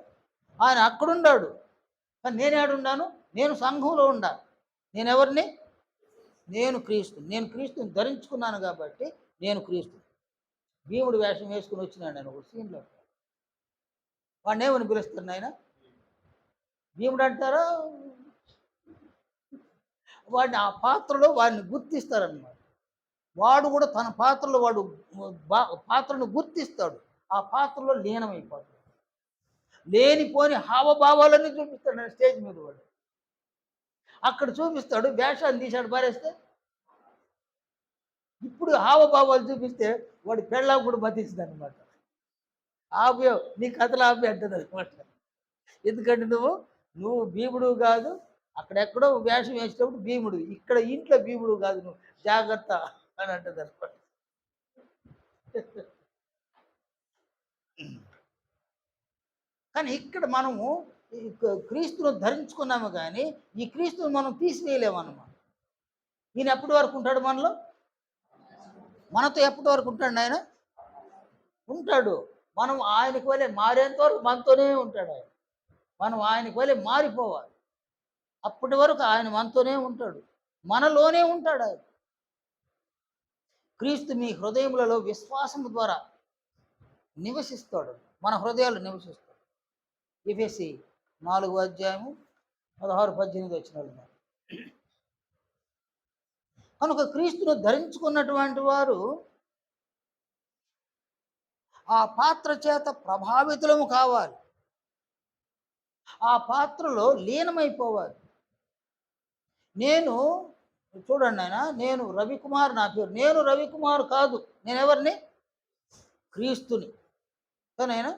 B: ఆయన అక్కడున్నాడు. కానీ నేను ఏడున్నాను? నేను సంఘంలో ఉండాలి. నేను ఎవరిని? నేను క్రీస్తుని ధరించుకున్నాను కాబట్టి నేను క్రీస్తు. భీముడు వేషం వేసుకుని వచ్చినాడు నేను ఒక సీన్లో. వాడిని ఏమని పిలుస్తాను ఆయన? భీముడు అంటారా? వాడిని ఆ పాత్రలో వాడిని గుర్తిస్తారన్నమాట. వాడు కూడా తన పాత్రలో పాత్రను గుర్తిస్తాడు, ఆ పాత్రలో లీనమైపోతాడు. లేనిపోని హావభావాలన్నీ చూపిస్తాడు స్టేజ్ మీద. వాడు అక్కడ చూపిస్తాడు, వేషాన్ని తీశాడు పారేస్తే. ఇప్పుడు హావభావాలు చూపిస్తే వాడి పెళ్ళాం కూడా మతిస్తుంది అనమాట. ఆపే నీ కథలు ఆపే అంటుంది అనమాట. ఎందుకంటే నువ్వు భీముడు కాదు, అక్కడెక్కడో వేషం వేసేటప్పుడు భీముడు, ఇక్కడ ఇంట్లో భీముడు కాదు, నువ్వు జాగ్రత్త అని అంటుంది అనమాట. కానీ ఇక్కడ మనము క్రీస్తును ధరించుకున్నాము, కానీ ఈ క్రీస్తును మనం తీసివేయలేమన్నమాట. ఈయన ఎప్పటి వరకు ఉంటాడు మనలో? మనతో ఎప్పటి వరకు ఉంటాడు ఆయన? ఉంటాడు. మనం ఆయనకు వలె మారేంత వరకు మనతోనే ఉంటాడు ఆయన. మనం ఆయనకు వలె మారిపోవాలి. అప్పటి వరకు ఆయన మనతోనే ఉంటాడు, మనలోనే ఉంటాడు ఆయన. క్రీస్తు మీ హృదయములలో విశ్వాసము ద్వారా నివసిస్తాడు, మన హృదయాలు నివసిస్తాడు. ఎఫెసీ 4:16-18 కనుక క్రీస్తును ధరించుకున్నటువంటి వారు ఆ పాత్ర చేత ప్రభావితులము కావాలి, ఆ పాత్రలో లీనమైపోవాలి. చూడండి ఆయన, నేను రవికుమార్ నా పేరు. నేను రవికుమార్ కాదు, నేను ఎవరిని? క్రీస్తుని. కానైనా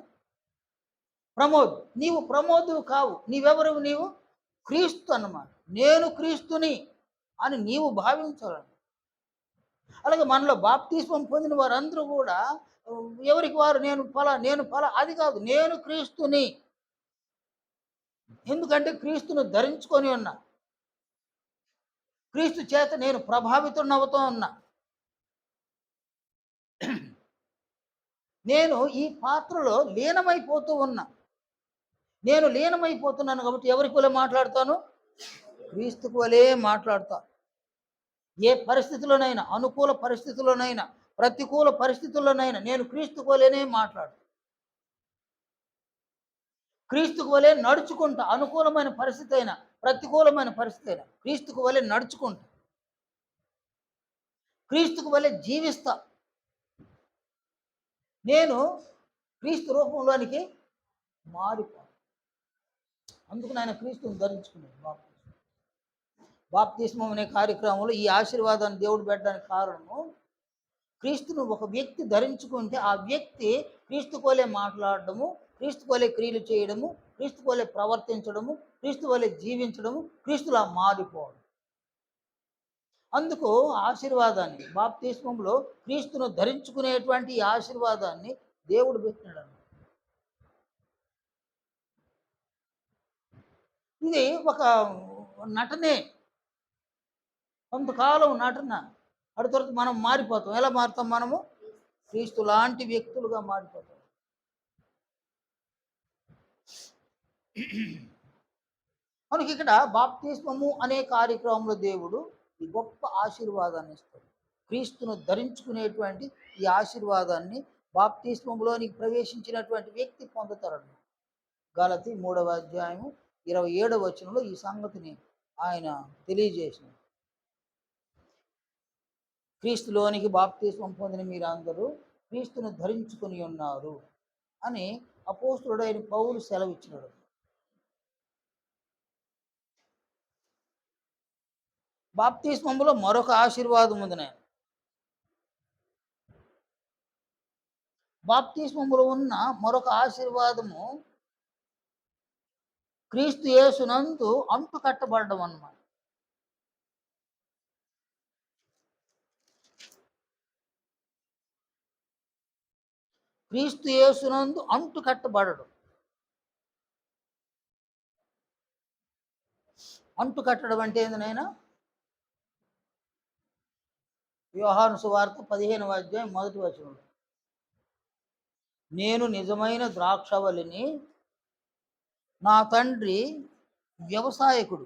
B: ప్రమోద్, నీవు ప్రమోదు కావు, నీవెవరు? నీవు క్రీస్తు అన్నమాట. నేను క్రీస్తుని అని నీవు భావించాలని. అలాగే మనలో బాప్తిస్మం పొందిన వారందరూ కూడా ఎవరికి వారు నేను ఫలా అది కాదు, నేను క్రీస్తుని. ఎందుకంటే క్రీస్తును ధరించుకొని ఉన్నా, క్రీస్తు చేత నేను ప్రభావితున్నవుతూ ఉన్నా. నేను ఈ పాత్రలో లీనమైపోతూ ఉన్నా. నేను లీనమైపోతున్నాను కాబట్టి ఎవరికి వలె మాట్లాడతాను? క్రీస్తుకు వలె మాట్లాడతాను. ఏ పరిస్థితిలోనైనా, అనుకూల పరిస్థితుల్లోనైనా, ప్రతికూల పరిస్థితుల్లోనైనా నేను క్రీస్తుకు వలెనే మాట్లాడతాను. క్రీస్తుకు వలె నడుచుకుంటా. అనుకూలమైన పరిస్థితి అయినా, ప్రతికూలమైన పరిస్థితి అయినా క్రీస్తుకు వలె నడుచుకుంటా, క్రీస్తుకు వలె జీవిస్తా. నేను క్రీస్తు రూపంలోనికి మారిపో. అందుకు ఆయన క్రీస్తుని ధరించుకున్నాడు. బాప్తిస్మం అనే కార్యక్రమంలో ఈ ఆశీర్వాదాన్ని దేవుడు పెట్టడానికి కారణము, క్రీస్తును ఒక వ్యక్తి ధరించుకుంటే ఆ వ్యక్తి క్రీస్తు కోలే మాట్లాడడము, క్రీస్తు వలె క్రియలు చేయడము, క్రీస్తు వలె ప్రవర్తించడము, క్రీస్తు వలె జీవించడము, క్రీస్తులా మారిపోవడం. అందుకు ఆశీర్వాదాన్ని బాప్తిస్మంలో క్రీస్తును ధరించుకునేటువంటి ఈ ఆశీర్వాదాన్ని దేవుడు పెట్టినాడు. ఇది ఒక నటనే, కొంతకాలం నటన. అటు తర్వాత మనం మారిపోతాం. ఎలా మారుతాం మనము? క్రీస్తు లాంటి వ్యక్తులుగా మారిపోతాం. మనకి ఇక్కడ బాప్తిస్మము అనే కార్యక్రమంలో దేవుడు ఈ గొప్ప ఆశీర్వాదాన్ని ఇస్తాడు. క్రీస్తును ధరించుకునేటువంటి ఈ ఆశీర్వాదాన్ని బాప్తిస్మంలోనికి ప్రవేశించినటువంటి వ్యక్తి పొందుతారన్నమాట. గలతీ 3వ అధ్యాయము 27వ వచనంలో ఈ సంగతిని ఆయన తెలియజేసినాడు. క్రీస్తులోనికి బాప్తిస్మం పొందిన మీరందరూ క్రీస్తును ధరించుకుని ఉన్నారు అని అపోస్తులుడైన పౌలు సెలవిచ్చినాడు. బాప్తిస్మంలో మరొక ఆశీర్వాదం ఉంది. నేను బాప్తిస్మంలో ఉన్న మరొక ఆశీర్వాదము క్రీస్తు యేసునందు అంటు కట్టబడడం అన్నమాట. క్రీస్తు యేసునందు అంటు కట్టబడడం. అంటు కట్టడం అంటే ఏంది నాయనా? యోహాను సువార్త 15వ అధ్యాయం 1వ వచనం, నేను నిజమైన ద్రాక్షవల్లిని, నా తండ్రి వ్యవసాయకుడు,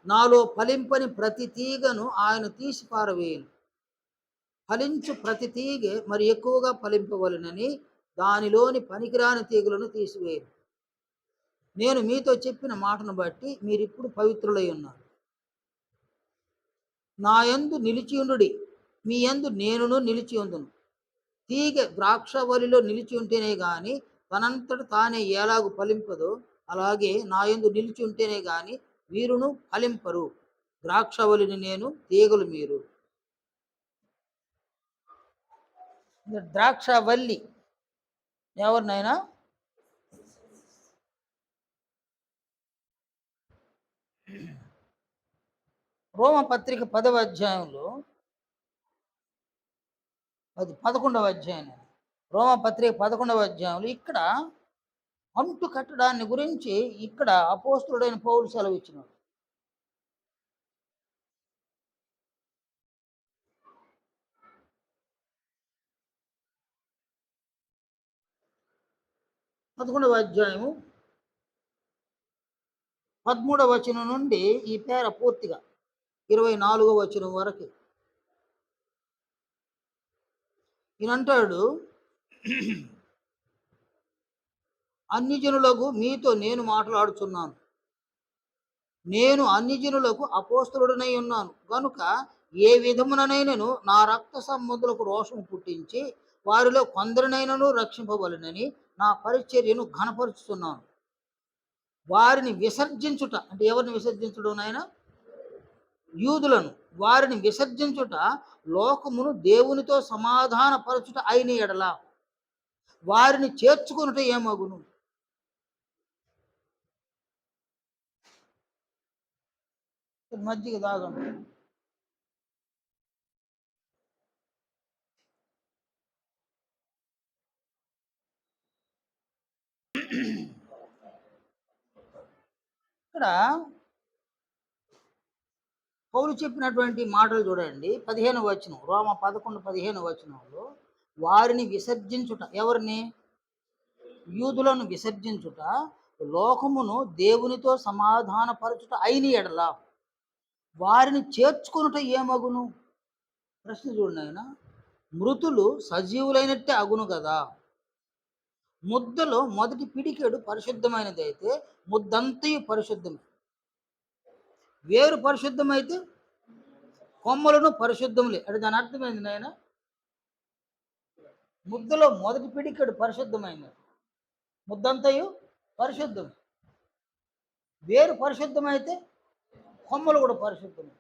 B: నాలో ఫలింపని ప్రతి తీగను ఆయన తీసి పారవేయను, ఫలించు ప్రతి తీగె మరి ఎక్కువగా ఫలింపవలెనని దానిలోని పనికిరాని తీగలను తీసివేయను. నేను మీతో చెప్పిన మాటను బట్టి మీరిప్పుడు పవిత్రులై ఉన్నారు. నా యందు నిలిచియుండుడి, మీ యందు నేనును నిలిచి ఉందును. తీగ ద్రాక్షవల్లిలో నిలిచి ఉంటేనే గాని తనంతట తానే ఎలాగు ఫలింపదో, అలాగే నా యందు నిలిచి ఉంటేనే గాని మీరును ఫలింపరు. ద్రాక్షవల్లిని నేను, తీగలు మీరు. ద్రాక్షవల్లి ఎవరినైనా రోమపత్రిక 10వ అధ్యాయంలో 11వ అధ్యాయం, రోమపత్రిక 11వ అధ్యాయంలో ఇక్కడ అంటు కట్టడాన్ని గురించి ఇక్కడ అపోస్తులుడైన పౌలు సెలవిచ్చినాడు. పదకొండవ అధ్యాయము 13వ వచనం నుండి ఈ పేర పూర్తిగా 24వ వచనం వరకు ఈయనంటాడు, అన్ని జనులకు మీతో నేను మాట్లాడుచున్నాను. నేను అన్ని జనులకు అపోస్తలుడనై ఉన్నాను గనుక ఏ విధముననైనను నా రక్త సంబంధులకు రోషము పుట్టించి వారిలో కొందరినైనను రక్షింపవలనని నా పరిచర్యను ఘనపరుచుతున్నాను. వారిని విసర్జించుట అంటే ఎవరిని విసర్జించడం నాయన? యూదులను. వారిని విసర్జించుట లోకమును దేవునితో సమాధాన పరచుట అయిన ఎడల వారిని చేర్చుకునుట ఏమగును? మజ్జిగ తాగండి. ఇక్కడ పౌలు చెప్పినటువంటి మాటలు చూడండి. 15వ వచనం, రోమ 11:15 వచనంలో వారిని విసర్జించుట, ఎవరిని? యూదులను విసర్జించుట లోకమును దేవునితో సమాధానపరచుట అయిన ఎడల వారిని చేర్చుకొనుట ఏమగును? ప్రశ్న చూడండి ఆయన. మృతులు సజీవులైనట్టే అగును కదా. ముద్దలో మొదటి పిడికెడు పరిశుద్ధమైనది అయితే ముద్దంతయు పరిశుద్ధమే. వేరు పరిశుద్ధమైతే కొమ్మలను పరిశుద్ధములే. అంటే దాని అర్థమైంది నాయన. ముద్దలో మొదటి పిడికెడు పరిశుద్ధమైనది, ముద్దంతయు పరిశుద్ధం. వేరు పరిశుద్ధమైతే కొమ్మలు కూడా పరిశుద్ధమే.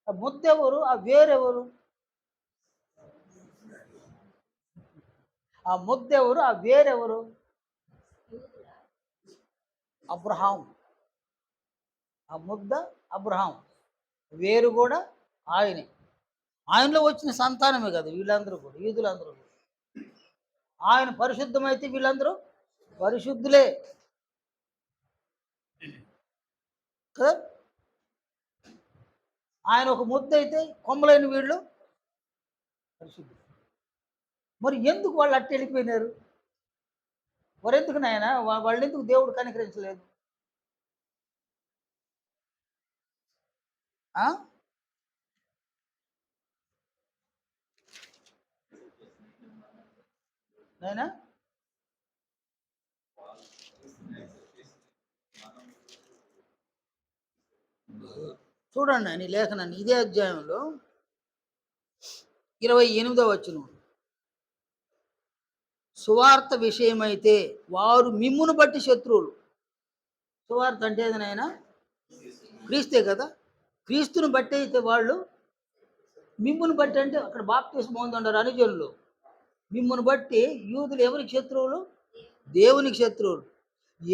B: ఆ ముద్ద ఎవరు? ఆ వేరెవరు? ఆ ముద్ద ఎవరు? ఆ వేరెవరు? అబ్రహాం. ఆ ముద్ద అబ్రహాం, వేరు కూడా ఆయనే. ఆయనలో వచ్చిన సంతానమే కదా వీళ్ళందరూ కూడా, యూదులందరూ కూడా. ఆయన పరిశుద్ధమైతే వీళ్ళందరూ పరిశుద్ధులే కదా. ఆయన ఒక ముద్ద అయితే కొమ్మలైన వీళ్ళు పరిశుద్ధులు. మరి ఎందుకు వాళ్ళు అట్ట వెళ్ళిపోయినారు? మరెందుకు నాయన వాళ్ళెందుకు దేవుడు కనికరించలేదు? ఆ? నాయనా చూడండి అని లేఖనాన్ని ఇదే అధ్యాయంలో 28వ వచనం. సువార్త విషయమైతే వారు మిమ్మును బట్టి శత్రువులు. సువార్త అంటే ఏది నాయన? క్రీస్తే కదా. క్రీస్తుని బట్టి అయితే వాళ్ళు, మిమ్మును బట్టి అంటే అక్కడ బాప్తిస్మం పొందుండారు అనుజనులు. మిమ్మును బట్టి యూదులు ఎవరికి శత్రువులు? దేవునికి శత్రువులు.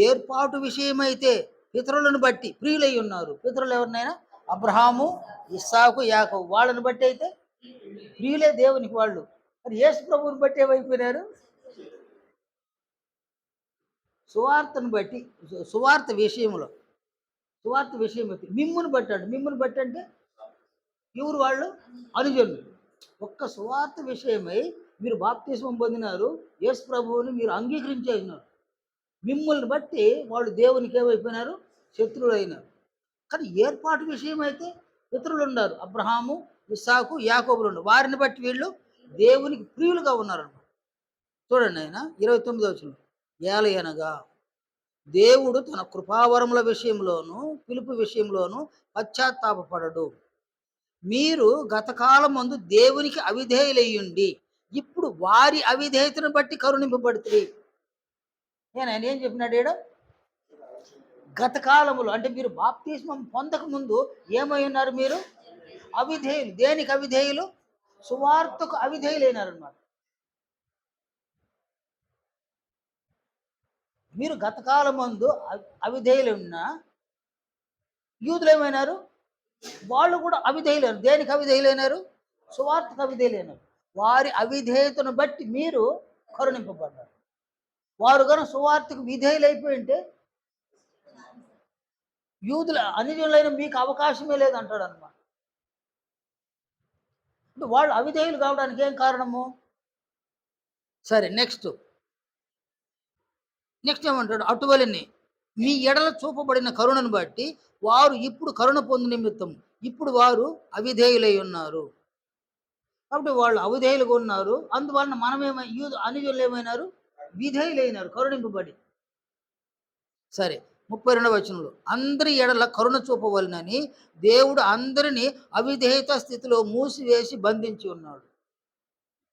B: ఏర్పాటు విషయమైతే పితరులను బట్టి ప్రియులై ఉన్నారు. పితరులు ఎవరినైనా? అబ్రహాము, ఇస్సాకు, యాకోబు. వాళ్ళని బట్టి అయితే ప్రియులే దేవునికి వాళ్ళు. మరి యేసు ప్రభువుని బట్టి ఏమైపోయినారు? సువార్తను బట్టి, సువార్త విషయంలో, సువార్త విషయం బట్టి మిమ్మును బట్టాడు. మిమ్మును బట్టి అంటే ఎవరు వాళ్ళు? అనుజనులు. ఒక్క సువార్త విషయమై మీరు బాప్తిస్మం పొందినారు, యేసు ప్రభువుని మీరు అంగీకరించేసినారు. మిమ్మల్ని బట్టి వాళ్ళు దేవునికి ఏమైపోయినారు? శత్రువులు అయినారు. కానీ ఏర్పాటు విషయం అయితే పితరులు ఉన్నారు. అబ్రహాము, ఇస్సాకు, యాకోబులు ఉన్నారు. వారిని బట్టి వీళ్ళు దేవునికి ప్రియులుగా ఉన్నారన్నమాట. చూడండి ఆయన 29వ వచనం. ఏలయనగా దేవుడు తన కృపావరముల విషయంలోను పిలుపు విషయంలోను పశ్చాత్తాపపడడు. మీరు గతకాలం ముందు దేవునికి అవిధేయులయ్యుండి ఇప్పుడు వారి అవిధేయతను బట్టి కరుణింపబడుతుంది. ఆయన ఏం చెప్పినాడు ఈడ? గతకాలములు అంటే మీరు బాప్తిస్మం పొందక ముందు ఏమై ఉన్నారు? మీరు అవిధేయులు. దేనికి అవిధేయులు? సువార్తకు అవిధేయులైనారనమాట. మీరు గతకాలం ముందు అవిధేయులు ఉన్న యూదులు ఏమైనారు? వాళ్ళు కూడా అవిధేయులైనారు. దేనికి అవిధేయులైనారు? సువార్తకు అవిధేయులైనారు. వారి అవిధేయతను బట్టి మీరు కరుణింపబడ్డారు. వారు కనుక సువార్తకు విధేయులైపోయి ఉంటే యూదుల అనుజనులైన మీకు అవకాశమే లేదంటాడు అనమాట. అంటే వాళ్ళు అవిధేయులు కావడానికి ఏం కారణము? సరే, నెక్స్ట్ ఏమంటాడు? అటువలనే మీ ఎడల చూపబడిన కరుణను బట్టి వారు ఇప్పుడు కరుణ పొందు నిమిత్తం ఇప్పుడు వారు అవిధేయులై ఉన్నారు. కాబట్టి వాళ్ళు అవిధేయులుగా ఉన్నారు. అందువలన మనమేమై అనుజనులు ఏమైనారు? విధేయులైనారు, కరుణింపబడి. సరే, 32వ వచనంలో అందరి ఎడల కరుణ చూపవలనని దేవుడు అందరినీ అవిధేయత స్థితిలో మూసివేసి బంధించి ఉన్నాడు.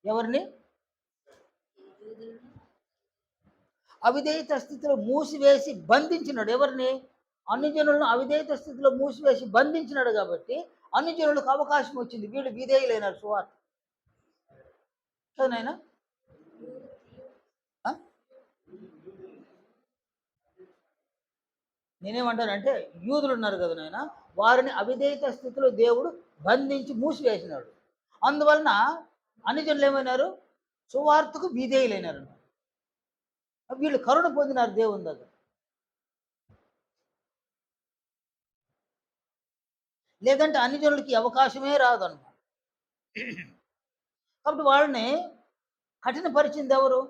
B: ఎవరిని? అవిధేయత స్థితిలో మూసివేసి బంధించినాడు. ఎవరిని? అనుజనులను అవిధేయత స్థితిలో మూసివేసి బంధించినాడు. కాబట్టి అనుజనులకు అవకాశం వచ్చింది. వీళ్ళు విధేయులైనారు సువార్త. చదువునైనా నేనేమంటానంటే యూదులు ఉన్నారు కదా నాయన, వారిని అవిధేయత స్థితిలో దేవుడు బంధించి మూసివేసినాడు. అందువలన అనుజనులు ఏమైనారు? సువార్తకు విధేయులైనారు. వీళ్ళు కరుణ పొందినారు దేవుని దగ్గర. లేదంటే అన్యజనులకి అవకాశమే రాదన్నమాట. కాబట్టి వాళ్ళని కఠినపరిచింది ఎవరు?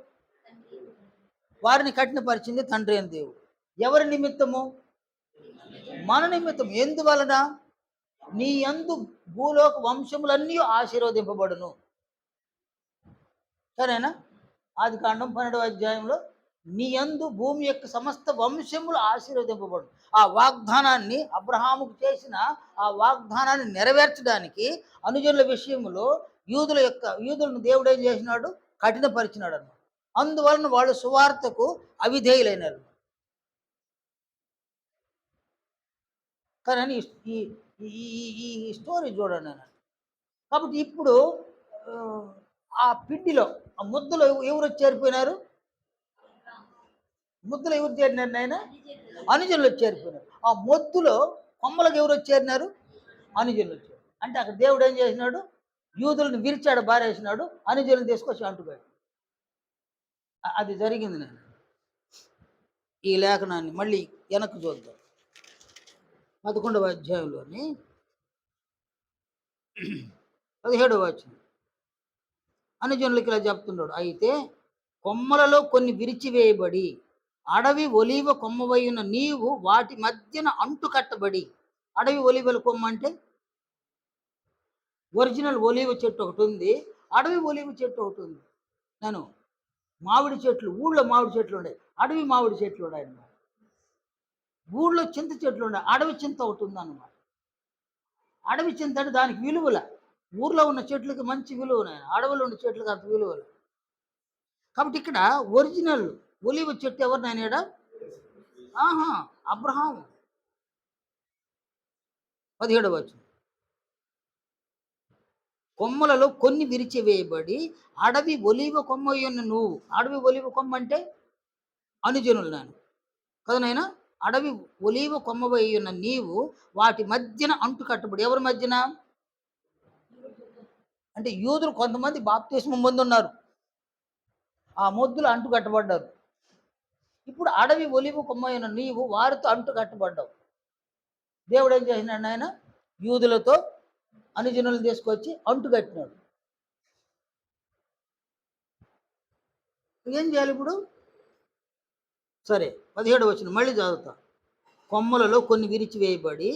B: వారిని కఠినపరిచింది తండ్రి అయిన దేవుడు. ఎవరి నిమిత్తము? మన నిమిత్తం. ఎందువలన? నీ యందు భూలోక వంశములన్నీ ఆశీర్వదింపబడును. సరేనా? ఆదికాండం 12వ అధ్యాయంలో నీ యందు భూమి యొక్క సమస్త వంశములు ఆశీర్వదింపబడు. ఆ వాగ్దానాన్ని, అబ్రహాముకు చేసిన ఆ వాగ్దానాన్ని నెరవేర్చడానికి అనుజనుల విషయంలో యూదులను దేవుడు ఏం చేసినాడు? కఠినపరిచినాడు అన్నమాట. అందువలన వాళ్ళు సువార్తకు అవిధేయులైనారు. కానీ ఈ ఈ స్టోరీ చూడండి. కాబట్టి ఇప్పుడు ఆ పిండిలో, ఆ ముద్దలో ఎవరు వచ్చి చేరిపోయినారు? ముద్దలో ఎవరు చేరినారు నాయన? అనుజనులు వచ్చి చేరిపోయినారు. ఆ మొద్దులో కొమ్మలకు ఎవరు వచ్చి చేరినారు? అనుజనులు వచ్చారు. అంటే అక్కడ దేవుడు ఏం చేసినాడు? యూదులను విరిచాడు, బారేసినాడు, అనుజనులను తీసుకొచ్చి అంటుగాడు. అది జరిగింది నేను. ఈ లేఖనాన్ని మళ్ళీ వెనక్కి చూద్దాం. 11వ అధ్యాయంలోని 17వ వచనం. అనుజనులకి ఇలా చెప్తున్నాడు, అయితే కొమ్మలలో కొన్ని విరిచివేయబడి అడవి ఒలీవ కొమ్మవైన నీవు వాటి మధ్యన అంటు కట్టబడి. అడవి ఒలీవల కొమ్మ అంటే ఒరిజినల్ ఒలీవ చెట్టు ఒకటి ఉంది, అడవి ఒలీవ చెట్టు ఒకటి ఉంది. నేను మామిడి చెట్లు, ఊళ్ళో మామిడి చెట్లు ఉన్నాయి, అడవి మామిడి చెట్లు ఉన్నాయి అన్నమాట. ఊళ్ళో చింత చెట్లు ఉన్నాయి, అడవి చింత ఒకటి ఉందన్నమాట. అడవి చింత అంటే దానికి విలువల, ఊర్లో ఉన్న చెట్లకి మంచి విలువ, అడవిలో ఉన్న చెట్లకి అంత విలువలు. కాబట్టి ఇక్కడ ఒరిజినల్ ఒలివ చెట్టు ఎవరు నాయన? ఆహా, అబ్రహాం. 17వ వచనం. కొమ్మలలో కొన్ని విరిచివేయబడి అడవి ఒలివ కొమ్మ ఉన్న నువ్వు. అడవి ఒలివ కొమ్మ అంటే అనుజనులు నాను కదా నాయన. అడవి ఒలివ కొమ్మవై ఉన్న నీవు వాటి మధ్యన అంటు కట్టబడి. ఎవరి మధ్యన? అంటే యూదులు కొంతమంది బాప్తిస్మం పొంది ఉన్నారు, ఆ మొద్దులు అంటు కట్టబడ్డారు. ఇప్పుడు అడవి ఒలివ కొమ్మయిన నీవు వారితో అంటు కట్టబడ్డావు. దేవుడు ఏం చేసినాడు ఆయన? యూదులతో అనుజనులను తీసుకొచ్చి అంటు కట్టినాడు. ఏం చేయాలి ఇప్పుడు? సరే, 17వ వచనం మళ్ళీ చదువుతా. కొమ్మలలో కొన్ని విరిచివేయబడి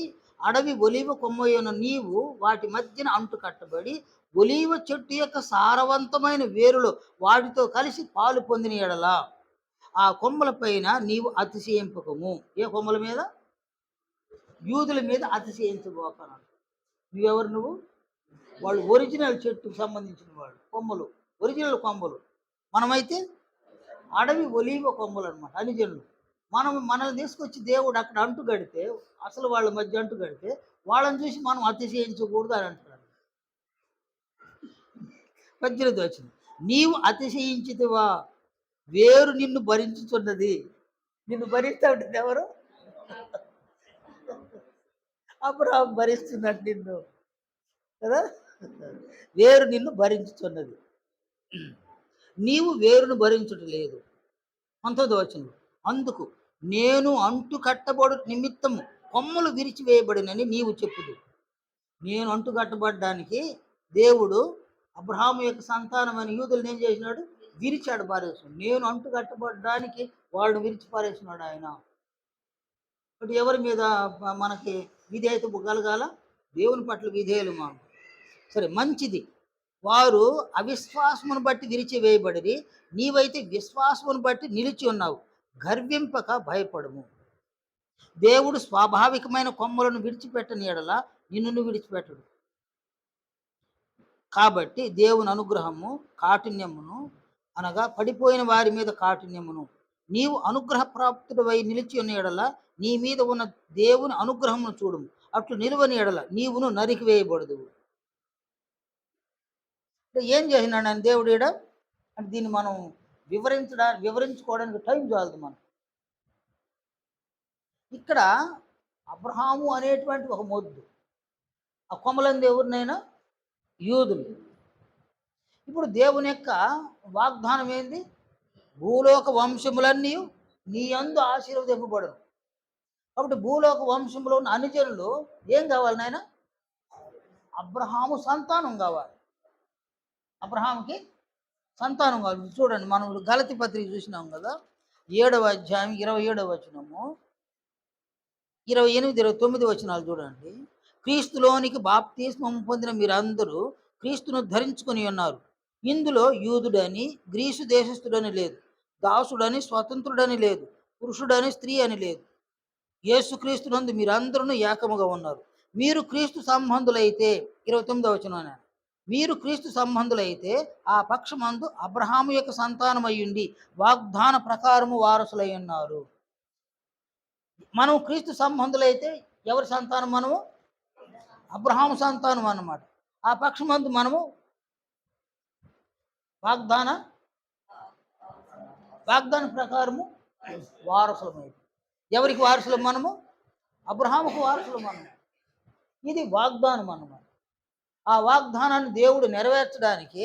B: అడవి ఒలివ కొమ్మయిన నీవు వాటి మధ్యన అంటు కట్టబడి ఒలీవ చెట్టు యొక్క సారవంతమైన వేరులో వాటితో కలిసి పాలు పొందిన ఎడలా ఆ కొమ్మల పైన నీవు అతిశయింపకము. ఏ కొమ్మల మీద? యూదుల మీద అతిశయించబోకన్నాడు. నువ్వెవరు? నువ్వు వాళ్ళు ఒరిజినల్ చెట్టుకు సంబంధించిన వాళ్ళు, కొమ్మలు, ఒరిజినల్ కొమ్మలు. మనమైతే అడవి ఒలీవ కొమ్మలు అనమాట, అనుజనులు. మనల్ని తీసుకొచ్చి దేవుడు అక్కడ అంటు కడితే, అసలు వాళ్ళ మధ్య అంటు కడితే వాళ్ళని చూసి మనం అతిశయించకూడదు అని అంటున్నాడు. 18వ వచనం. నీవు అతిశయించితివా, వేరు నిన్ను భరించుతున్నది. నిన్ను భరిస్తూ ఉంటుంది ఎవరు? అబ్రహాము భరిస్తున్నట్టు నిన్ను కదా. వేరు నిన్ను భరించుతున్నది, నీవు వేరును భరించుట లేదు. 19వ వచనం. అందుకు నేను అంటు కట్టబడు నిమిత్తము కొమ్మలు విరిచివేయబడినని నీవు చెప్పుదు. నేను అంటు కట్టబడడానికి దేవుడు అబ్రహాము యొక్క సంతానమైన యూదులను ఏం చేసినాడు? విరిచాడు, పారేసినాడు. నేను అంటు కట్టబడడానికి వాళ్ళు విరిచి పారేసినాడు ఆయన. ఇప్పుడు ఎవరి మీద మనకి విధేయత కలగాల? దేవుని పట్ల విధేయులు మనం. సరే, మంచిది. వారు అవిశ్వాసమును బట్టి విరిచివేయబడి, నీవైతే విశ్వాసమును బట్టి నిలిచి ఉన్నావు. గర్వింపక భయపడము. దేవుడు స్వాభావికమైన కొమ్మలను విడిచిపెట్టని ఎడల నిన్ను విడిచిపెట్టడు. కాబట్టి దేవుని అనుగ్రహము కాఠిన్యమును, అనగా పడిపోయిన వారి మీద కాఠిన్యమును, నీవు అనుగ్రహ ప్రాప్తుడవై నిలిచి ఉన్న ఎడల నీ మీద ఉన్న దేవుని అనుగ్రహమును చూడము. అట్లు నిలువని ఎడల నీవును నరికి వేయబడదు. ఏం చేసినాడు ఆయన దేవుడు ఈడ అంటే? దీన్ని మనం వివరించుకోవడానికి టైం చాలదు మనం. ఇక్కడ అబ్రహాము అనేటువంటి ఒక మొద్దు, ఆ కొమ్మలంది ఎవరినైనా? యూదులు. ఇప్పుడు దేవుని యొక్క వాగ్దానం ఏంది? భూలోక వంశములన్నీ నీ యందు ఆశీర్వదింపబడను. కాబట్టి భూలోక వంశంలో ఉన్న అనుజనులు ఏం కావాలి నాయన? అబ్రహాము సంతానం కావాలి. అబ్రహాముకి సంతానం కావాలి. చూడండి, మనం గలతీ పత్రిక చూసినాం కదా, 7వ అధ్యాయం 27వ వచనము, 28, 29 వచనాలు చూడండి. క్రీస్తులోనికి బాప్తిస్మం పొందిన మీరందరూ క్రీస్తును ధరించుకొని ఉన్నారు. ఇందులో యూదుడని గ్రీసు దేశస్థుడని లేదు, దాసుడని స్వతంత్రుడని లేదు, పురుషుడని స్త్రీ అని లేదు. యేసుక్రీస్తునందు మీరందరూ ఏకముగా ఉన్నారు. మీరు క్రీస్తు సంబంధులైతే, 29వ వచనం, మీరు క్రీస్తు సంబంధులైతే ఆ పక్షమందు అబ్రహాము యొక్క సంతానం అయ్యుండి వాగ్దాన ప్రకారము వారసులై ఉన్నారు. మనం క్రీస్తు సంబంధులైతే ఎవరి సంతానం? మనము అబ్రహాము సంతానం అన్నమాట. ఆ పక్షమందు మనము వాగ్దాన వాగ్దానం ప్రకారము వారసులమై. ఎవరికి వారసులం మనము? అబ్రహాముకు వారసులు మనము. ఇది వాగ్దానం అన్నమాట. ఆ వాగ్దానాన్ని దేవుడు నెరవేర్చడానికి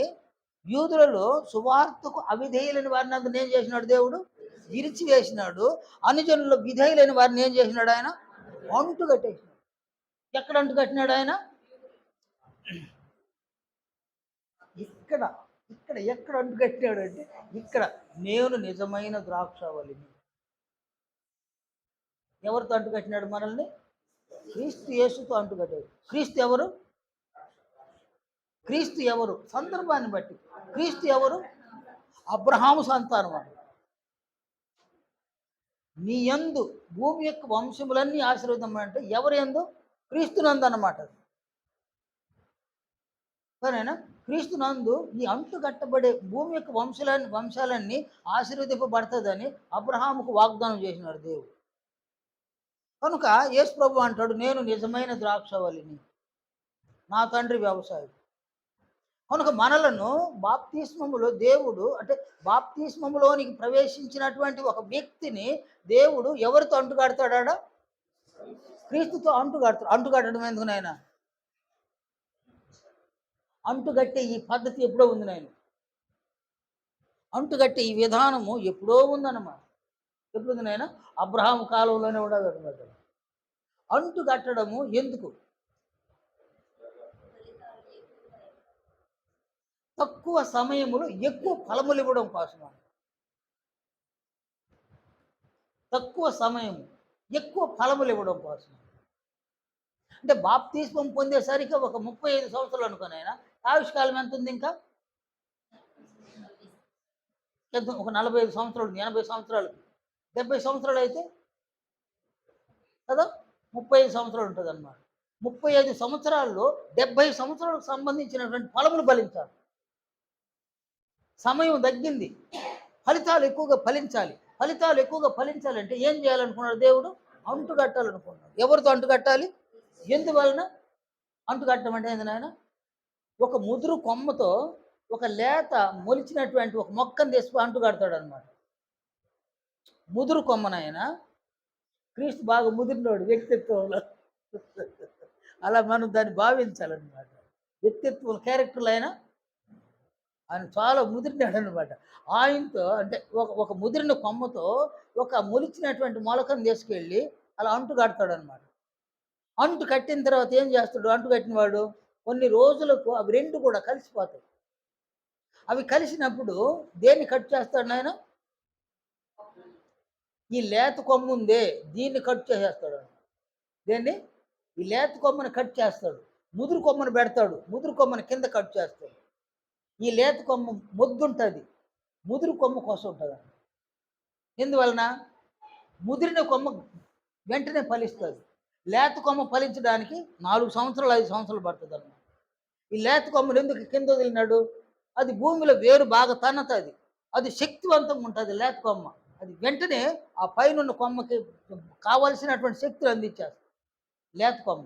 B: యూదులలో సువార్తకు అవిధేయులైన వారిని అంతా ఏం చేసినాడు దేవుడు? విరిచివేసినాడు. అనుజనుల్లో విధేయులైన వారిని ఏం చేసినాడు ఆయన? అంటు కట్టేసినాడు. ఎక్కడ అంటు కట్టినాడు ఆయన? ఇక్కడ ఇక్కడ ఎక్కడ అంటు కట్టినాడు అంటే ఇక్కడ, నేను నిజమైన ద్రాక్షావళిని. ఎవరితో అంటు కట్టినాడు మనల్ని? క్రీస్తు యేసుతో అంటు కట్టాడు. క్రీస్తు ఎవరు? క్రీస్తు ఎవరు? సందర్భాన్ని బట్టి. క్రీస్తు ఎవరు? అబ్రహాము సంతానం అని. నీ యందు భూమి యొక్క వంశములన్నీ ఆశీర్వదం అంటే ఎవరు యందు? క్రీస్తునందు అన్నమాట. సరేనా? క్రీస్తునందు ఈ అంటు కట్టబడే భూమి యొక్క వంశాలన్నీ ఆశీర్వదింపబడుతుందని అబ్రహాముకు వాగ్దానం చేసినాడు దేవుడు. కనుక యేసు ప్రభు అంటాడు, నేను నిజమైన ద్రాక్షవల్లిని, నా తండ్రి వ్యవసాయం. కనుక మనలను బాప్తిస్మములో దేవుడు, అంటే బాప్తిస్మములోనికి ప్రవేశించినటువంటి ఒక వ్యక్తిని దేవుడు ఎవరితో అంటుకడతాడా? క్రీస్తుతో అంటుకడతాడు. అంటుకట్టడం ఎందుకు నాయన? అంటుగట్టే ఈ పద్ధతి ఎప్పుడో ఉంది నాయన. అంటుగట్టే ఈ విధానము ఎప్పుడో ఉందన్నమాట. ఎప్పుడు ఉంది నాయన? అబ్రహాం కాలంలోనే ఉండదు అనమాట. అంటు కట్టడము ఎందుకు? తక్కువ సమయములో ఎక్కువ ఫలములు ఇవ్వడం కోసం. తక్కువ సమయము ఎక్కువ ఫలములు ఇవ్వడం కోసం. అంటే బాప్తిస్మం పొందేసరికి ఒక 35 సంవత్సరాలు అనుకోనైనా, ఆయుష్కాలం ఎంత ఉంది? ఇంకా ఒక 45 సంవత్సరాలు, 80 సంవత్సరాలు, 70 సంవత్సరాలు అయితే కదా 35 సంవత్సరాలు ఉంటుంది అన్నమాట. 35 సంవత్సరాల్లో 70 సంవత్సరాలకు సంబంధించినటువంటి ఫలములు ఫలించాలి. సమయం తగ్గింది, ఫలితాలు ఎక్కువగా ఫలించాలి. ఫలితాలు ఎక్కువగా ఫలించాలంటే ఏం చేయాలనుకున్నాడు దేవుడు? అంటు కట్టాలనుకున్నాడు. ఎవరితో అంటు కట్టాలి? ఎందువలన అంటు కట్టడం అంటే ఏంది నాయన? ఒక ముదురు కొమ్మతో ఒక లేత మొలిచినటువంటి ఒక మొక్కను తీసుకు అంటు కడతాడు అనమాట. ముదురు కొమ్మనైనా క్రీస్తు బాగా ముదిరినోడు వ్యక్తిత్వంలో. అలా మనం దాన్ని భావించాలన్నమాట. వ్యక్తిత్వం, క్యారెక్టర్లు అయినా ఆయన చాలా ముదిరినాడు అనమాట. ఆయనతో అంటే ఒక ముదిరిన కొమ్మతో ఒక మొలిచినటువంటి మొలకను తీసుకెళ్ళి అలా అంటు కడతాడు అనమాట. అంటు కట్టిన తర్వాత ఏం చేస్తాడు? అంటు కట్టినవాడు కొన్ని రోజులకు అవి రెండు కూడా కలిసిపోతాయి. అవి కలిసినప్పుడు దేన్ని కట్ చేస్తాడు ఆయన? ఈ లేత కొమ్ము ఉందే దీన్ని కట్ చేసేస్తాడు. దేన్ని? ఈ లేత కొమ్మని కట్ చేస్తాడు. ముదురు కొమ్మను పెడతాడు, ముదురు కొమ్మని కింద కట్ చేస్తాడు. ఈ లేత కొమ్మ మొద్దుంటుంది, ముదురు కొమ్మ కోసం ఉంటుంది. ఎందువలన? ముదిరిన కొమ్మ వెంటనే ఫలిస్తుంది. లేత కొమ్మ ఫలించడానికి 4 సంవత్సరాలు 5 సంవత్సరాలు పడుతుంది అన్నమాట. ఈ లేత కొమ్మను ఎందుకు కింద వదిలినాడు? అది భూమిలో వేరు బాగా తన్నుతుంది, అది శక్తివంతంగా ఉంటుంది లేత కొమ్మ. అది వెంటనే ఆ పైన కొమ్మకి కావలసినటువంటి శక్తులు అందించేస్తుంది లేత కొమ్మ.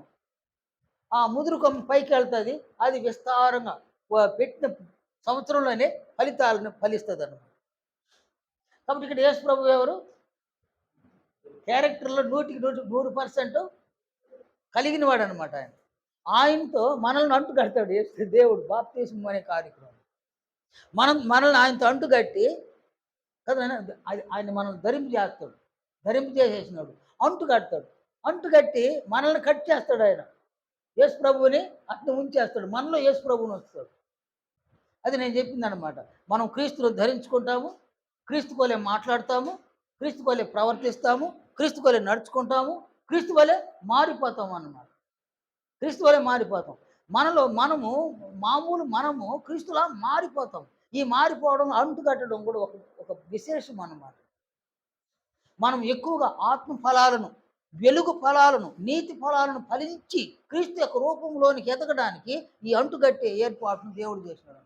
B: ఆ ముదురు కొమ్మ పైకి వెళ్తుంది, అది విస్తారంగా పెట్టిన సంవత్సరంలోనే ఫలితాలను ఫలిస్తుంది అన్నమాట. కాబట్టి ఇక్కడ యేసు ప్రభు ఎవరు? క్యారెక్టర్లో 100% కలిగిన వాడు అనమాట ఆయన. ఆయనతో మనల్ని అంటు కడతాడు దేవుడు బాప్తిస్మం అనే కార్యక్రమం. మనల్ని ఆయనతో అంటు కట్టి కదా, ఆయన మనల్ని ధరింపు చేసేసినాడు. అంటు కడతాడు. అంటు కట్టి మనల్ని కట్ చేస్తాడు ఆయన. యేసు ప్రభువుని అట్లా ఉంచేస్తాడు, మనలో యేసు ప్రభువుని వస్తాడు. అది నేను చెప్పింది అనమాట. మనం క్రీస్తును ధరించుకుంటాము, క్రీస్తు వలె మాట్లాడతాము, క్రీస్తు వలె ప్రవర్తిస్తాము, క్రీస్తు వలె నడుచుకుంటాము, క్రీస్తు వలె మారిపోతాము అన్నమాట. క్రీస్తు వలె మారిపోతాం. మనము క్రీస్తులా మారిపోతాం. ఈ మారిపోవడం, అంటు కట్టడం కూడా ఒక విశేషం అన్నమాట. మనం ఎక్కువగా ఆత్మ ఫలాలను, వెలుగు ఫలాలను, నీతి ఫలాలను ఫలించి క్రీస్తు యొక్క రూపంలోనికి ఎదగడానికి ఈ అంటుకట్టే ఏర్పాటును దేవుడు చేసినాడు.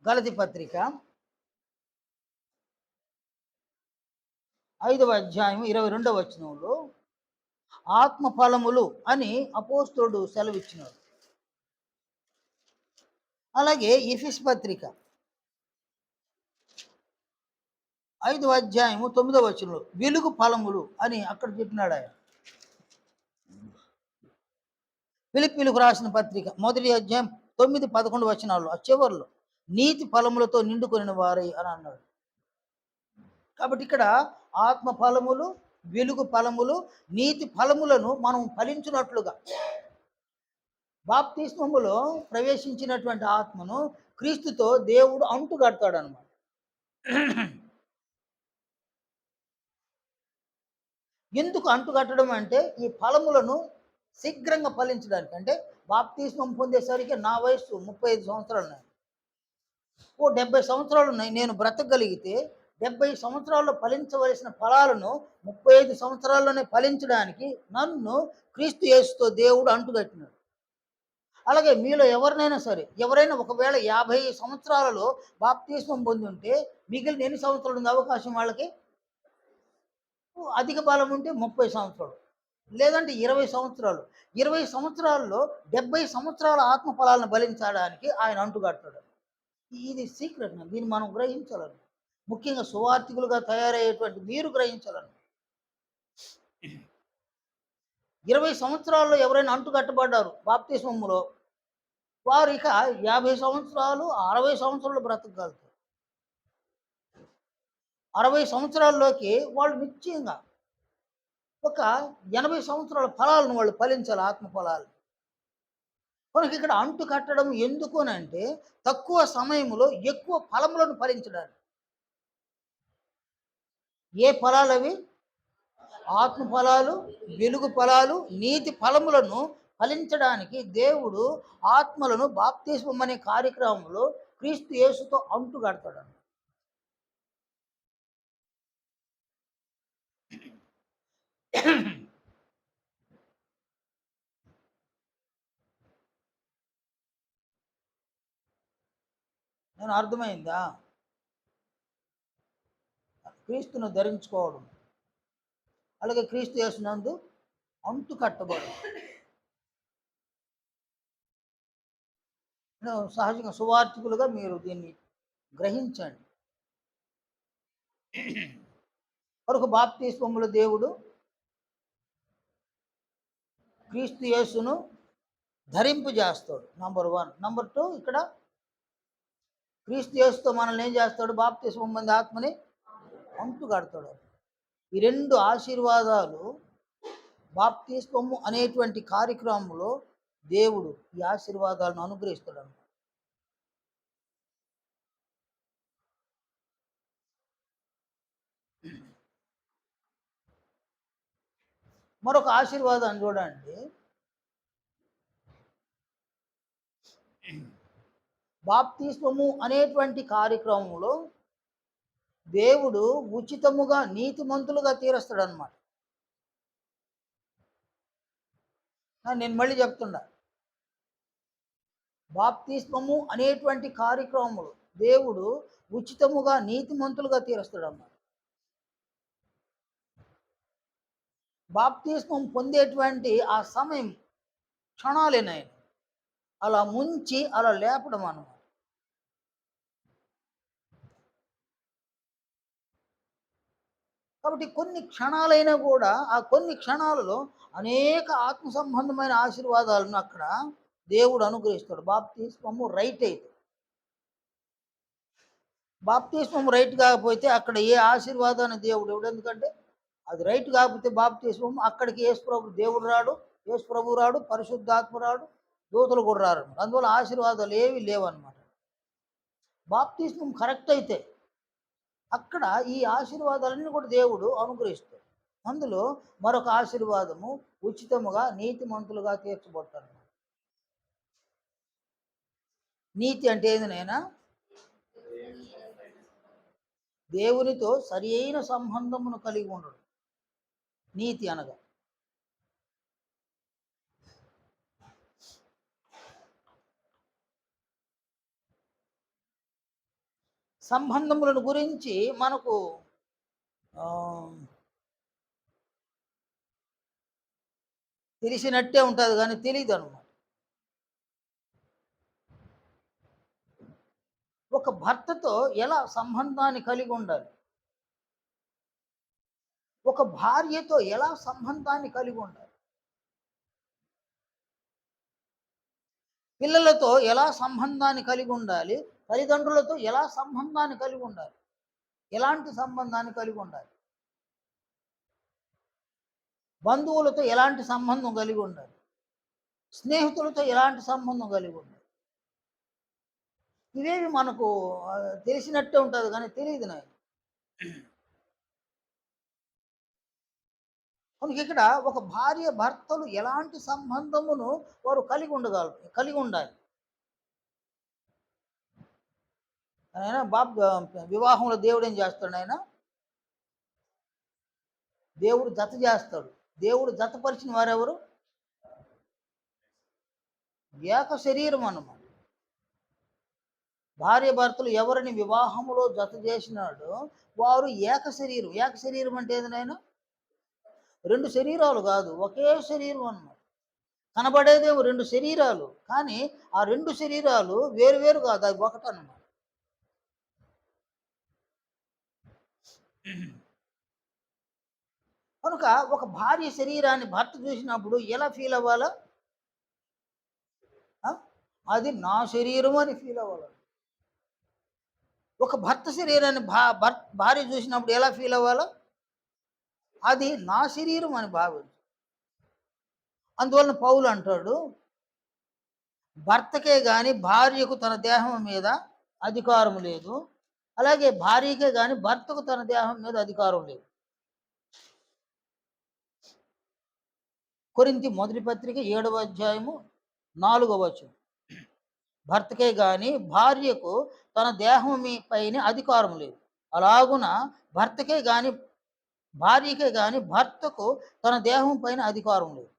B: గలతీ పత్రిక 5వ అధ్యాయం 22వ వచనంలో ఆత్మ ఫలములు అని అపోస్తలుడు సెలవిచ్చినాడు. అలాగే ఎఫెసు పత్రిక 5వ అధ్యాయము 9వ వచనంలో వెలుగు ఫలములు అని అక్కడ చెప్పినాడు ఆయన. ఫిలిప్పీలకు రాసిన పత్రిక 1వ అధ్యాయం 9, 11 వచనాల్లో ఆ చివర్లో నీతి ఫలములతో నిండుకొనిన వారై అని అన్నాడు. కాబట్టి ఇక్కడ ఆత్మ ఫలములు, వెలుగు ఫలములు, నీతి ఫలములను మనం ఫలించినట్లుగా బాప్తిస్మములో ప్రవేశించినటువంటి ఆత్మను క్రీస్తుతో దేవుడు అంటుకడతాడు అనమాట. ఎందుకు అంటుకట్టడం అంటే ఈ ఫలములను శీఘ్రంగా ఫలించడానికి. అంటే బాప్తిస్మం పొందేసరికి నా వయసు 35 సంవత్సరాలు ఉన్నాయి. 70 సంవత్సరాలు ఉన్నాయి. నేను బ్రతకగలిగితే 70 సంవత్సరాల్లో ఫలించవలసిన ఫలాలను 35 సంవత్సరాల్లోనే ఫలించడానికి నన్ను క్రీస్తు యేసుతో దేవుడు అంటుకట్టినాడు. అలాగే మీలో ఎవరినైనా సరే, ఎవరైనా ఒకవేళ 50 సంవత్సరాలలో బాప్తిస్మం పొంది ఉంటే మిగిలిన ఎన్ని సంవత్సరాలు ఉంది అవకాశం వాళ్ళకి? అధిక బలం ఉంటే 30 సంవత్సరాలు, లేదంటే 20 సంవత్సరాలు. 20 సంవత్సరాల్లో 70 సంవత్సరాల ఆత్మ ఫలాలను ఫలించడానికి ఆయన అంటుకట్టాడు. ఇది సీక్రెట్. దీన్ని మనం గ్రహించాలని, ముఖ్యంగా సువార్థికులుగా తయారయ్యేటువంటి మీరు గ్రహించాలని. 20 సంవత్సరాల్లో ఎవరైనా అంటుకట్టబడ్డారు బాప్తిస్మములో, వారు ఇక 50 సంవత్సరాలు, 60 సంవత్సరాలు బ్రతకగలుగుతారు. 60 సంవత్సరాల్లోకి వాళ్ళు నిశ్చయంగా ఒక 80 సంవత్సరాల ఫలాలను వాళ్ళు ఫలించాలి, ఆత్మ ఫలాలు. మనకి ఇక్కడ అంటు కట్టడం ఎందుకు అంటే తక్కువ సమయంలో ఎక్కువ ఫలములను ఫలించడానికి. ఏ ఫలాలు అవి? ఆత్మ ఫలాలు, వెలుగు ఫలాలు, నీతి ఫలములను ఫలించడానికి దేవుడు ఆత్మలను బాప్తిస్మం అనే కార్యక్రమంలో క్రీస్తు యేసుతో అంటు కడతాడు. నేను అర్థమైందా? క్రీస్తును ధరించుకోవడం, అలాగే క్రీస్తు యేసునందు అంటు కట్టబడడం. సహజంగా సువార్థికులుగా మీరు దీన్ని గ్రహించండి. కొరకు బాప్తిస్మములో దేవుడు క్రీస్తు యేసును ధరింపు చేస్తాడు, నంబర్ 1. నంబర్ 2, ఇక్కడ క్రీస్తు యేసుతో మనల్ని ఏం చేస్తాడు? బాప్తిస్మం పొందే ఆత్మని అంటు కడతాడు. ఈ 2 ఆశీర్వాదాలు బాప్తిస్మము అనేటువంటి కార్యక్రమంలో దేవుడు ఈ ఆశీర్వాదాలను అనుగ్రహిస్తాడు. మరొక ఆశీర్వాదాన్ని చూడండి. బాప్తిస్మము అనేటువంటి కార్యక్రమంలో దేవుడు ఉచితముగా నీతిమంతులుగా తీరుస్తాడు అనమాట. నేను మళ్ళీ చెప్తున్నా, బాప్తిస్మము అనేటువంటి కార్యక్రమంలో దేవుడు ఉచితముగా నీతిమంతులుగా తీరుస్తాడు అన్నమాట. బాప్తిస్మం పొందేటువంటి ఆ సమయం క్షణాలేనాయి, అలా ముంచి అలా లేపడం అన్నమాట. కాబట్టి కొన్ని క్షణాలైనా కూడా ఆ కొన్ని క్షణాలలో అనేక ఆత్మ సంబంధమైన ఆశీర్వాదాలను అక్కడ దేవుడు అనుగ్రహిస్తాడు. బాప్తిస్మము రైట్ అయితే, బాప్తిస్మం రైట్ కాకపోతే అక్కడ ఏ ఆశీర్వాదాన్ని దేవుడు ఇవ్వడు. ఎందుకంటే అది రైట్ కాకపోతే బాప్తిస్మం అక్కడికి యేసుప్రభు దేవుడు రాడు, యేసుప్రభు రాడు, పరిశుద్ధాత్మ రాడు, దూతలు కూడా రారు. అందువల్ల ఆశీర్వాదాలు ఏవి లేవన్నమాట. బాప్తిస్మం కరెక్ట్ అయితే అక్కడ ఈ ఆశీర్వాదాలన్నీ కూడా దేవుడు అనుగ్రహిస్తాడు. అందులో మరొక ఆశీర్వాదము ఉచితముగా నీతిమంతులుగా తీర్చబడతారు. నీతి అంటే ఏంది నైనా? దేవునితో సరి అయిన సంబంధమును కలిగి ఉండడు నీతి అనగా. సంబంధములను గురించి మనకు తెలిసినట్టే ఉంటుంది కానీ తెలియదు అనమాట. ఒక భర్తతో ఎలా సంబంధాన్ని కలిగి ఉండాలి, ఒక భార్యతో ఎలా సంబంధాన్ని కలిగి ఉండాలి, పిల్లలతో ఎలా సంబంధాన్ని కలిగి ఉండాలి, తల్లిదండ్రులతో ఎలా సంబంధాన్ని కలిగి ఉండాలి, ఎలాంటి సంబంధాన్ని కలిగి ఉండాలి, బంధువులతో ఎలాంటి సంబంధం కలిగి ఉండాలి, స్నేహితులతో ఎలాంటి సంబంధం కలిగి ఉండాలి. ఇవేవి మనకు తెలిసినట్టే ఉంటుంది కానీ తెలియదు నాకు. కనుక ఇక్కడ ఒక భార్య భర్తలు ఎలాంటి సంబంధమును వారు కలిగి ఉండాలి. ఆయన వివాహంలో దేవుడు ఏం చేస్తాడు? ఆయన దేవుడు జత చేస్తాడు. దేవుడు జతపరిచిన వారెవరు? ఏక శరీరం అన్నమాట. భార్య భర్తలు ఎవరిని వివాహములో జత చేసినాడో వారు ఏక శరీరం. ఏక శరీరం అంటే ఏది నాయన? రెండు శరీరాలు కాదు, ఒకే శరీరం అన్నమాట. కనబడేదేమో రెండు శరీరాలు, కానీ ఆ రెండు శరీరాలు వేరు వేరు కాదు, అది ఒకటన్నమాట. కనుక ఒక భార్య శరీరాన్ని భర్త చూసినప్పుడు ఎలా ఫీల్ అవ్వాలా? అది నా శరీరం అని ఫీల్ అవ్వాలి. ఒక భర్త శరీరాన్ని భార్య చూసినప్పుడు ఎలా ఫీల్ అవ్వాలో? అది నా శరీరం అని భావించు. అందువలన పౌలు అంటాడు, భర్తకే కానీ భార్యకు తన దేహం మీద అధికారం లేదు, అలాగే భార్యకే కానీ భర్తకు తన దేహం మీద అధికారం లేదు. కొరింథీ మొదటి పత్రిక 7వ అధ్యాయము 4వ వచనం. భర్తకే కానీ భార్యకు తన దేహం పైన అధికారం లేదు, అలాగున భర్తకే కానీ భార్యకే కానీ భర్తకు తన దేహం పైన అధికారం లేదు.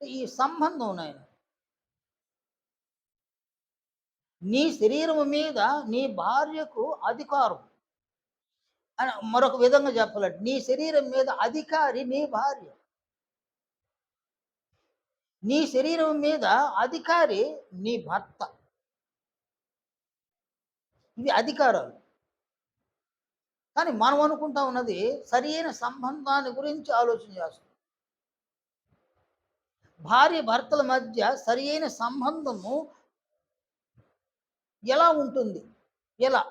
B: ఈ సంబంధం నాయన, నీ శరీరం మీద నీ భార్యకు అధికారం అని మరొక విధంగా చెప్పాలంటే, నీ శరీరం మీద అధికారి నీ భార్య, నీ శరీరం మీద అధికారి నీ భర్త. ఇవి అధికారాలు. కానీ మనం అనుకుంటా ఉన్నది సరైన సంబంధాన్ని గురించి ఆలోచన చేస్తాం. భార్య భర్తల మధ్య సరియైన సంబంధము ఎలా ఉంటుంది? ఎలా?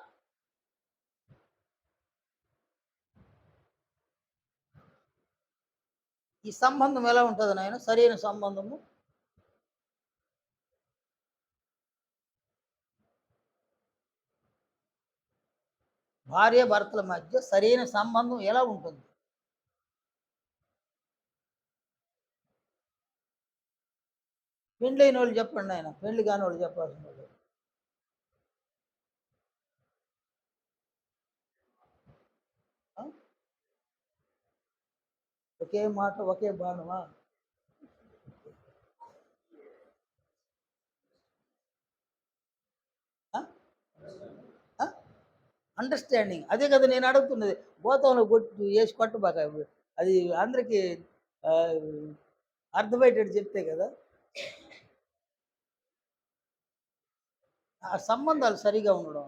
B: ఈ సంబంధం ఎలా ఉంటుంది నాయన? సరైన సంబంధము భార్య భర్తల మధ్య సరైన సంబంధం ఎలా ఉంటుంది? పెళ్ళైన వాళ్ళు చెప్పండి ఆయన, పెళ్లి కాని వాళ్ళు చెప్పాల్సిన వాళ్ళు. ఒకే మాట ఒకే బాణమా? అండర్స్టాండింగ్ అదే కదా నేను అడుగుతున్నది. గోతంలో కొట్టు వేసి కొట్టబాక, అది అందరికీ అర్థమయ్యేటట్టు చెప్తే కదా. ఆ సంబంధాలు సరిగా ఉండడం.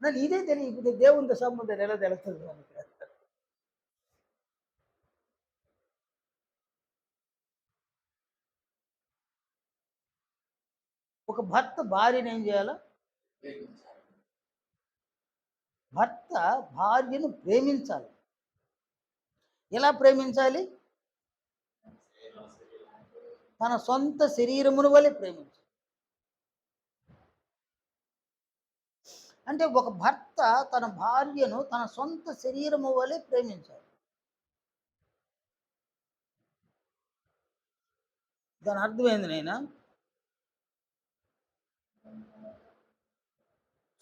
B: నాకు ఇదే తెలియదు, దేవునితో సంబంధం ఎలా తెలుస్తుంది మనకి? ఒక భర్త భార్యను ఏం చేయాలా? భర్త భార్యను ప్రేమించాలి. ఎలా ప్రేమించాలి? తన సొంత శరీరమును వలె ప్రేమించాలి. అంటే ఒక భర్త తన భార్యను తన సొంత శరీరము వలె ప్రేమించాలి. దాని అర్థమైంది నైనా?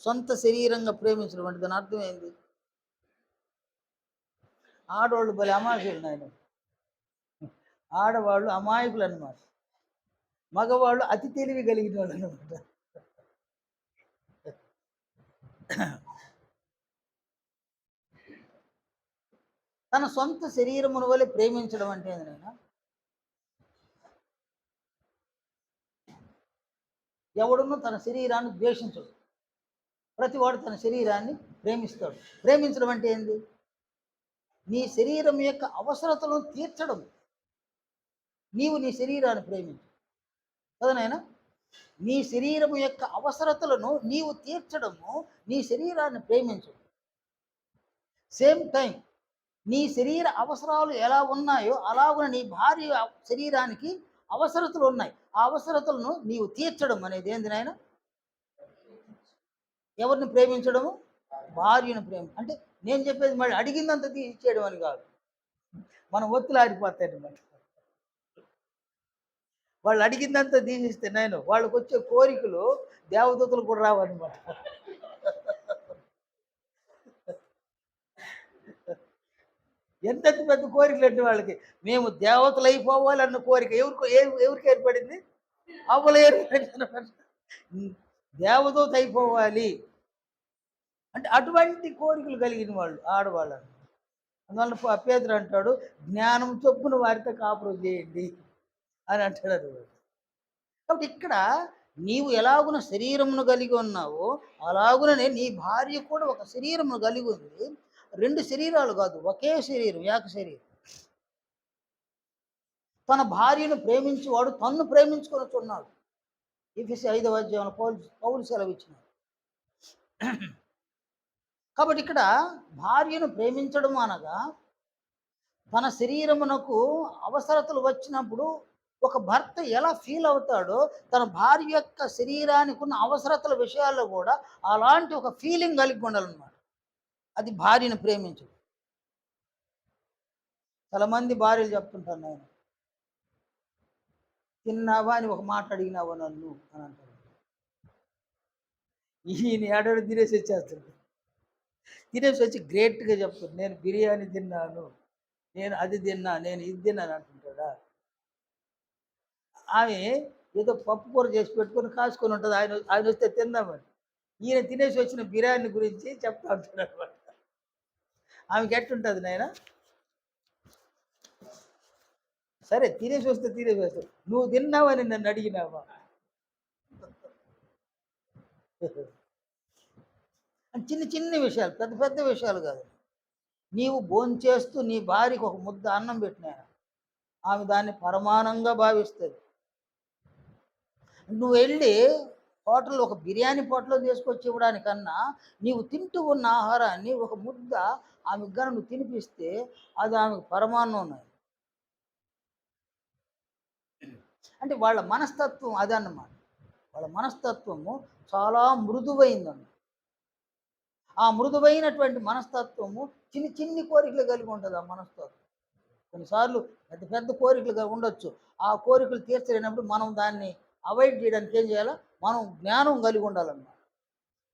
B: సొంత శరీరంగా ప్రేమించడం అంటే దాని అర్థమైంది. ఆడవాళ్ళు భలే అమాయకులు నాయన. ఆడవాళ్ళు అమాయకులు అన్నమాట, మగవాళ్ళు అతి తెలివి కలిగిన వాళ్ళు అనమాట. తన సొంత శరీరమును వలె ప్రేమించడం అంటే ఏంటైనా, ఎవడును తన శరీరాన్ని ద్వేషించడు. ప్రతివాడు తన శరీరాన్ని ప్రేమిస్తాడు. ప్రేమించడం అంటే ఏంది? నీ శరీరం యొక్క అవసరతలను తీర్చడం. నీవు నీ శరీరాన్ని ప్రేమించు కదా నాయన. నీ శరీరం యొక్క అవసరతలను నీవు తీర్చడము, నీ శరీరాన్ని ప్రేమించు. సేమ్ టైం నీ శరీర అవసరాలు ఎలా ఉన్నాయో అలాగున నీ భార్య శరీరానికి అవసరతలు ఉన్నాయి. ఆ అవసరతలను నీవు తీర్చడం అనేది ఏంది నాయన? ఎవరిని ప్రేమించడము? భార్యను అంటే నేను చెప్పేది మళ్ళీ అడిగిందంత తీర్చేయడం అని కాదు. మనం ఒత్తులాడిపోతాయన్నమాట. వాళ్ళు అడిగిందంతా తీసిస్తే నేను వాళ్ళకి వచ్చే కోరికలు దేవదూతలు కూడా రావన్నమాట. ఎంత పెద్ద కోరికలు అంటే వాళ్ళకి, మేము దేవతలు అయిపోవాలన్న కోరిక ఎవరికి ఏర్పడింది? అవ్వలు ఏర్పడింది. దేవదూత అయిపోవాలి అంటే అటువంటి కోరికలు కలిగిన వాళ్ళు ఆడవాళ్ళు. అందువల్ల పేతురు అంటాడు, జ్ఞానం చొప్పున వారితో కాపురం చేయండి అని అంటాడు. అది కాబట్టి ఇక్కడ నీవు ఎలాగున శరీరమును కలిగి ఉన్నావో అలాగుననే నీ భార్య కూడా ఒక శరీరమును కలిగి ఉంది. 2 శరీరాలు కాదు, ఒకే శరీరం, ఏక శరీరం. తన భార్యను ప్రేమించేవాడు తన్ను ప్రేమించుకొనుచున్నాడు. ఎఫెసీ 5వ అధ్యాయంలో పౌలు సెలవిచ్చినాడు. కాబట్టి ఇక్కడ భార్యను ప్రేమించడం అనగా తన శరీరమునకు అవసరతలు వచ్చినప్పుడు ఒక భర్త ఎలా ఫీల్ అవుతాడో తన భార్య యొక్క శరీరానికి ఉన్న అవసరతల విషయాల్లో కూడా అలాంటి ఒక ఫీలింగ్ కలిగి ఉండాలన్నమాట. అది భార్యను ప్రేమించడం. చాలామంది భార్యలు చెప్తుంటాను, నేను తిన్నావా అని ఒక మాట అడిగినావా నన్ను అని అంటాడు. ఈయన ఏడాడు తినేసి వచ్చేస్తాడు. తినేసి వచ్చి గ్రేట్గా చెప్తాడు, నేను బిర్యానీ తిన్నాను, నేను అది తిన్నా, నేను ఇది తిన్నాను అంటుంటాడా. ఆమె ఏదో పప్పు కూర చేసి పెట్టుకొని కాసుకొని ఉంటుంది, ఆయన ఆయన వస్తే తిందామని. ఈయన తినేసి వచ్చిన బిర్యానీ గురించి చెప్తా ఉంటాడు అనమాట. ఆమెకి ఎట్టుంటుంది నాయన? సరే తినేసి వస్తే తినేసి వస్తావు, నువ్వు తిన్నావని నన్ను అడిగినావా? చిన్న చిన్న విషయాలు, పెద్ద పెద్ద విషయాలు కాదు. నీవు భోంచేస్తూ నీ భార్యకు ఒక ముద్ద అన్నం పెట్టినా ఆమె దాన్ని పరమానంగా భావిస్తుంది. నువ్వు వెళ్ళి హోటల్లో ఒక బిర్యానీ పొట్టలో తీసుకొచ్చి ఇవ్వడానికన్నా నీవు తింటూ ఉన్న ఆహారాన్ని ఒక ముద్ద ఆమెకు గన నువ్వు తినిపిస్తే అది ఆమెకు పరమాన్నం ఉన్నాయి. అంటే వాళ్ళ మనస్తత్వం అదన్నమాట. వాళ్ళ మనస్తత్వము చాలా మృదువైందన్న. ఆ మృదువైనటువంటి మనస్తత్వము చిన్ని చిన్ని కోరికలు కలిగి ఉంటుంది. ఆ మనస్తత్వం కొన్నిసార్లు పెద్ద పెద్ద కోరికలుగా ఉండొచ్చు. ఆ కోరికలు తీర్చలేనప్పుడు మనం దాన్ని అవాయిడ్ చేయడానికి ఏం చేయాలో, మనం జ్ఞానం కలిగి ఉండాలన్నమాట.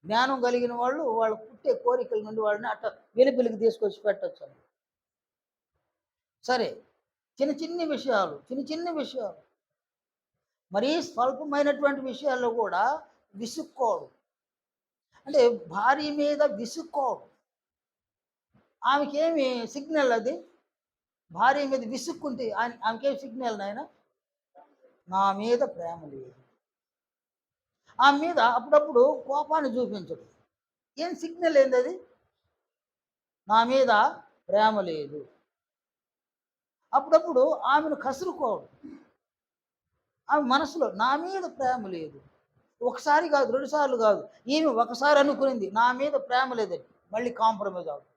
B: జ్ఞానం కలిగిన వాళ్ళు వాళ్ళ పుట్టే కోరికల నుండి వాళ్ళని అట్లా వెలుపలికి తీసుకొచ్చి పెట్టచ్చు అని. సరే, చిన్న చిన్ని విషయాలు, చిన్న చిన్న విషయాలు, మరీ స్వల్పమైనటువంటి విషయాల్లో కూడా విసుక్కోడు. అంటే భార్య మీద విసుక్కోడు. ఆమెకేమి సిగ్నల్ అది? భార్య మీద విసుక్కుంటే ఆమెకేం సిగ్నల్ నాయన? నా మీద ప్రేమ లేదు. ఆమె మీద అప్పుడప్పుడు కోపాన్ని చూపించడు. ఏం సిగ్నల్ ఏంది అది? నా మీద ప్రేమ లేదు. అప్పుడప్పుడు ఆమెను కసురుకోడు. ఆమె మనసులో నా మీద ప్రేమ లేదు. ఒకసారి కాదు, 2 సార్లు కాదు. ఈమె ఒకసారి అనుకునింది నా మీద ప్రేమ లేదని, మళ్ళీ కాంప్రమైజ్ అవుతుంది.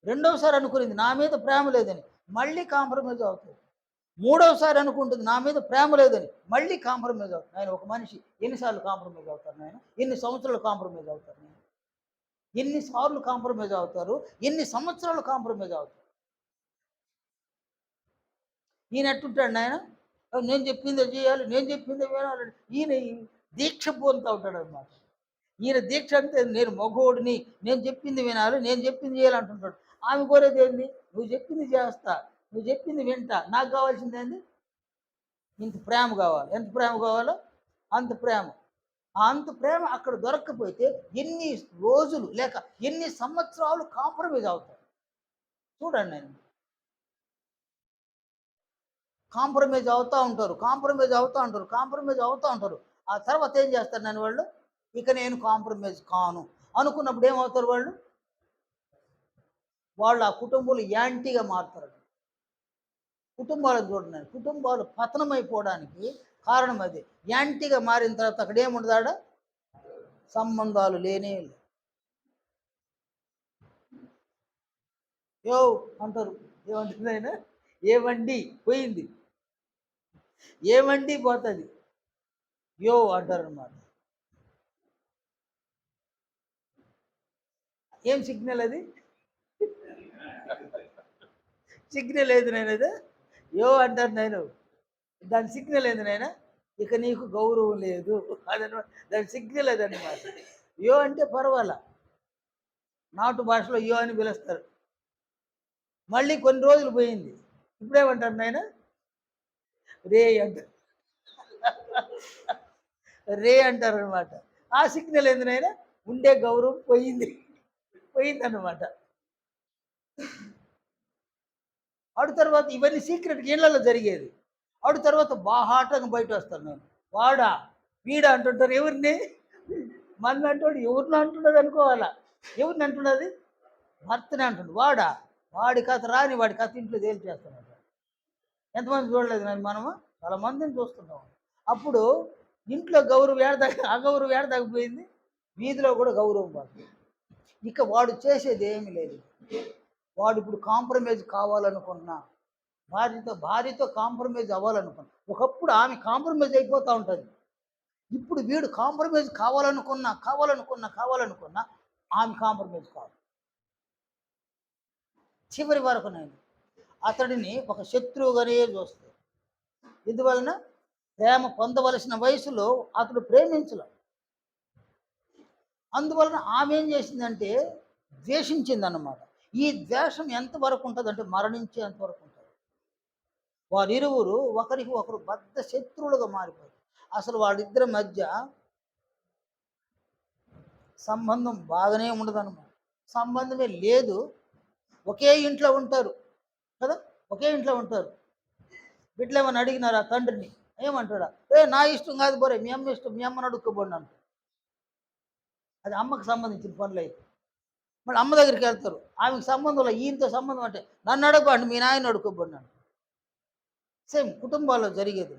B: రెండవసారి అనుకునింది నా మీద ప్రేమ లేదని, మళ్ళీ కాంప్రమైజ్ అవుతుంది. మూడవసారి అనుకుంటుంది నా మీద ప్రేమ లేదని, మళ్ళీ కాంప్రమైజ్ అవుతుంది. ఆయన ఒక మనిషి ఎన్నిసార్లు కాంప్రమైజ్ అవుతారు నాయన? ఎన్ని సంవత్సరాలు కాంప్రమైజ్ అవుతారు నాయన? ఎన్నిసార్లు కాంప్రమైజ్ అవుతారు? ఎన్ని సంవత్సరాలు కాంప్రమైజ్ అవుతారు? ఈయన ఎట్టుంటాడు నాయన? నేను చెప్పిందే చేయాలి, నేను చెప్పిందే వినాలి. ఈయన దీక్ష పొందుతూ ఉంటాడు అనమాట. ఈయన దీక్ష అంటే నేను మగోడిని, నేను చెప్పింది వినాలి, నేను చెప్పింది చేయాలంటుంటాడు. ఆమె కోరేది ఏంది? నువ్వు చెప్పింది చేస్తా, నువ్వు చెప్పింది వింటా, నాకు కావాల్సింది ఏంది? ఇంత ప్రేమ కావాలి. ఎంత ప్రేమ కావాలో అంత ప్రేమ. అంత ప్రేమ అక్కడ దొరక్కపోతే ఎన్ని రోజులు లేక ఎన్ని సంవత్సరాలు కాంప్రమైజ్ అవుతాయి. చూడండి, నేను కాంప్రమైజ్ అవుతూ ఉంటారు, కాంప్రమైజ్ అవుతూ ఉంటారు, కాంప్రమైజ్ అవుతూ ఉంటారు. ఆ తర్వాత ఏం చేస్తారు నేను వాళ్ళు? ఇక నేను కాంప్రమైజ్ కాను, అనుకున్నప్పుడు ఏమవుతారు వాళ్ళు? వాళ్ళు ఆ కుటుంబంలో యాంటీగా మారుతారు. కుటుంబాలను చూడండి, కుటుంబాలు పతనమైపోవడానికి కారణం అది. యాంటీగా మారిన తర్వాత అక్కడ ఏముండదు, ఆడ సంబంధాలు లేనే లేవు. యో అంటారు, ఏమంటుంది ఆయన? ఏమండి పోయింది, ఏమండి పోతుంది, యో అంటారు అనమాట. ఏం సిగ్నల్ అది? సిగ్నల్ ఏది నేను అది? యో అంటారు నేను, దాని సిగ్నల్ ఏంది నాయన? ఇక నీకు గౌరవం లేదు అదనమాట. దాని సిగ్నల్ అదనమాట. యో అంటే పర్వాలా, నాటు భాషలో యో అని పిలుస్తారు. మళ్ళీ కొన్ని రోజులు పోయింది, ఇప్పుడేమంటారు నాయన? రే అంటారు. రే అంటారు అనమాట. ఆ సిగ్నల్ ఏంది నాయన? ఉండే గౌరవం పోయింది, పోయిందన్నమాట. ఆడు తర్వాత ఇవన్నీ సీక్రెట్ ఇళ్లలో జరిగేది. ఆడు తర్వాత బాహాటంగా బయట వస్తాను నేను, వాడా వీడా అంటుంటారు. ఎవరిని? మన అంటాడు, ఎవరిని అంటున్నది అనుకోవాలా. ఎవరిని అంటున్నది? భర్తనే అంటుండు. వాడా, వాడి కథ రాని వాడి కథ ఇంట్లో తేల్చేస్తున్నాడు. ఎంతమంది చూడలేదు నేను, మనము చాలా మందిని చూస్తున్నాం. అప్పుడు ఇంట్లో గౌరవం ఏడదాకా, అగౌరవం ఏడదాకపోయింది, వీధిలో కూడా గౌరవం పోతుంది. ఇక వాడు చేసేది ఏమీ లేదు. వాడు ఇప్పుడు కాంప్రమైజ్ కావాలనుకున్నా, భార్యతో కాంప్రమైజ్ అవ్వాలనుకున్నా, ఒకప్పుడు ఆమె కాంప్రమైజ్ అయిపోతూ ఉంటుంది. ఇప్పుడు వీడు కాంప్రమైజ్ కావాలనుకున్నా ఆమె కాంప్రమైజ్ కాదు. చివరి వరకు నేను అతడిని ఒక శత్రువుగానే చూస్తాడు. ఇందువలన ప్రేమ పొందవలసిన వయసులో అతడు ప్రేమించలే. అందువలన ఆమె ఏం చేసిందంటే ద్వేషించిందన్నమాట. ఈ ద్వేషం ఎంతవరకు ఉంటుందంటే మరణించేంత వరకు ఉంటుంది. వారిరువురు ఒకరికి ఒకరు బద్ధ శత్రువులుగా మారిపోయారు. అసలు వాళ్ళిద్దరి మధ్య సంబంధం బాగానే ఉండదన్నమాట. సంబంధమే లేదు. ఒకే ఇంట్లో ఉంటారు కదా, ఒకే ఇంట్లో ఉంటారు. బిడ్డలు ఏమని అడిగినారు ఆ తండ్రిని, ఏమంటాడా? నా ఇష్టం కాదు బోరే, మీ అమ్మ ఇష్టం, మీ అమ్మని అడుక్కోబడి అంట. అది అమ్మకి సంబంధించిన పనులు అయితే. మళ్ళీ అమ్మ దగ్గరికి వెళ్తారు, ఆమెకు సంబంధంలో ఈయనతో సంబంధం అంటే నన్ను అడగండి, మీ నాయన అడుక్కోబడినాను. సేమ్ కుటుంబాల్లో జరిగేది.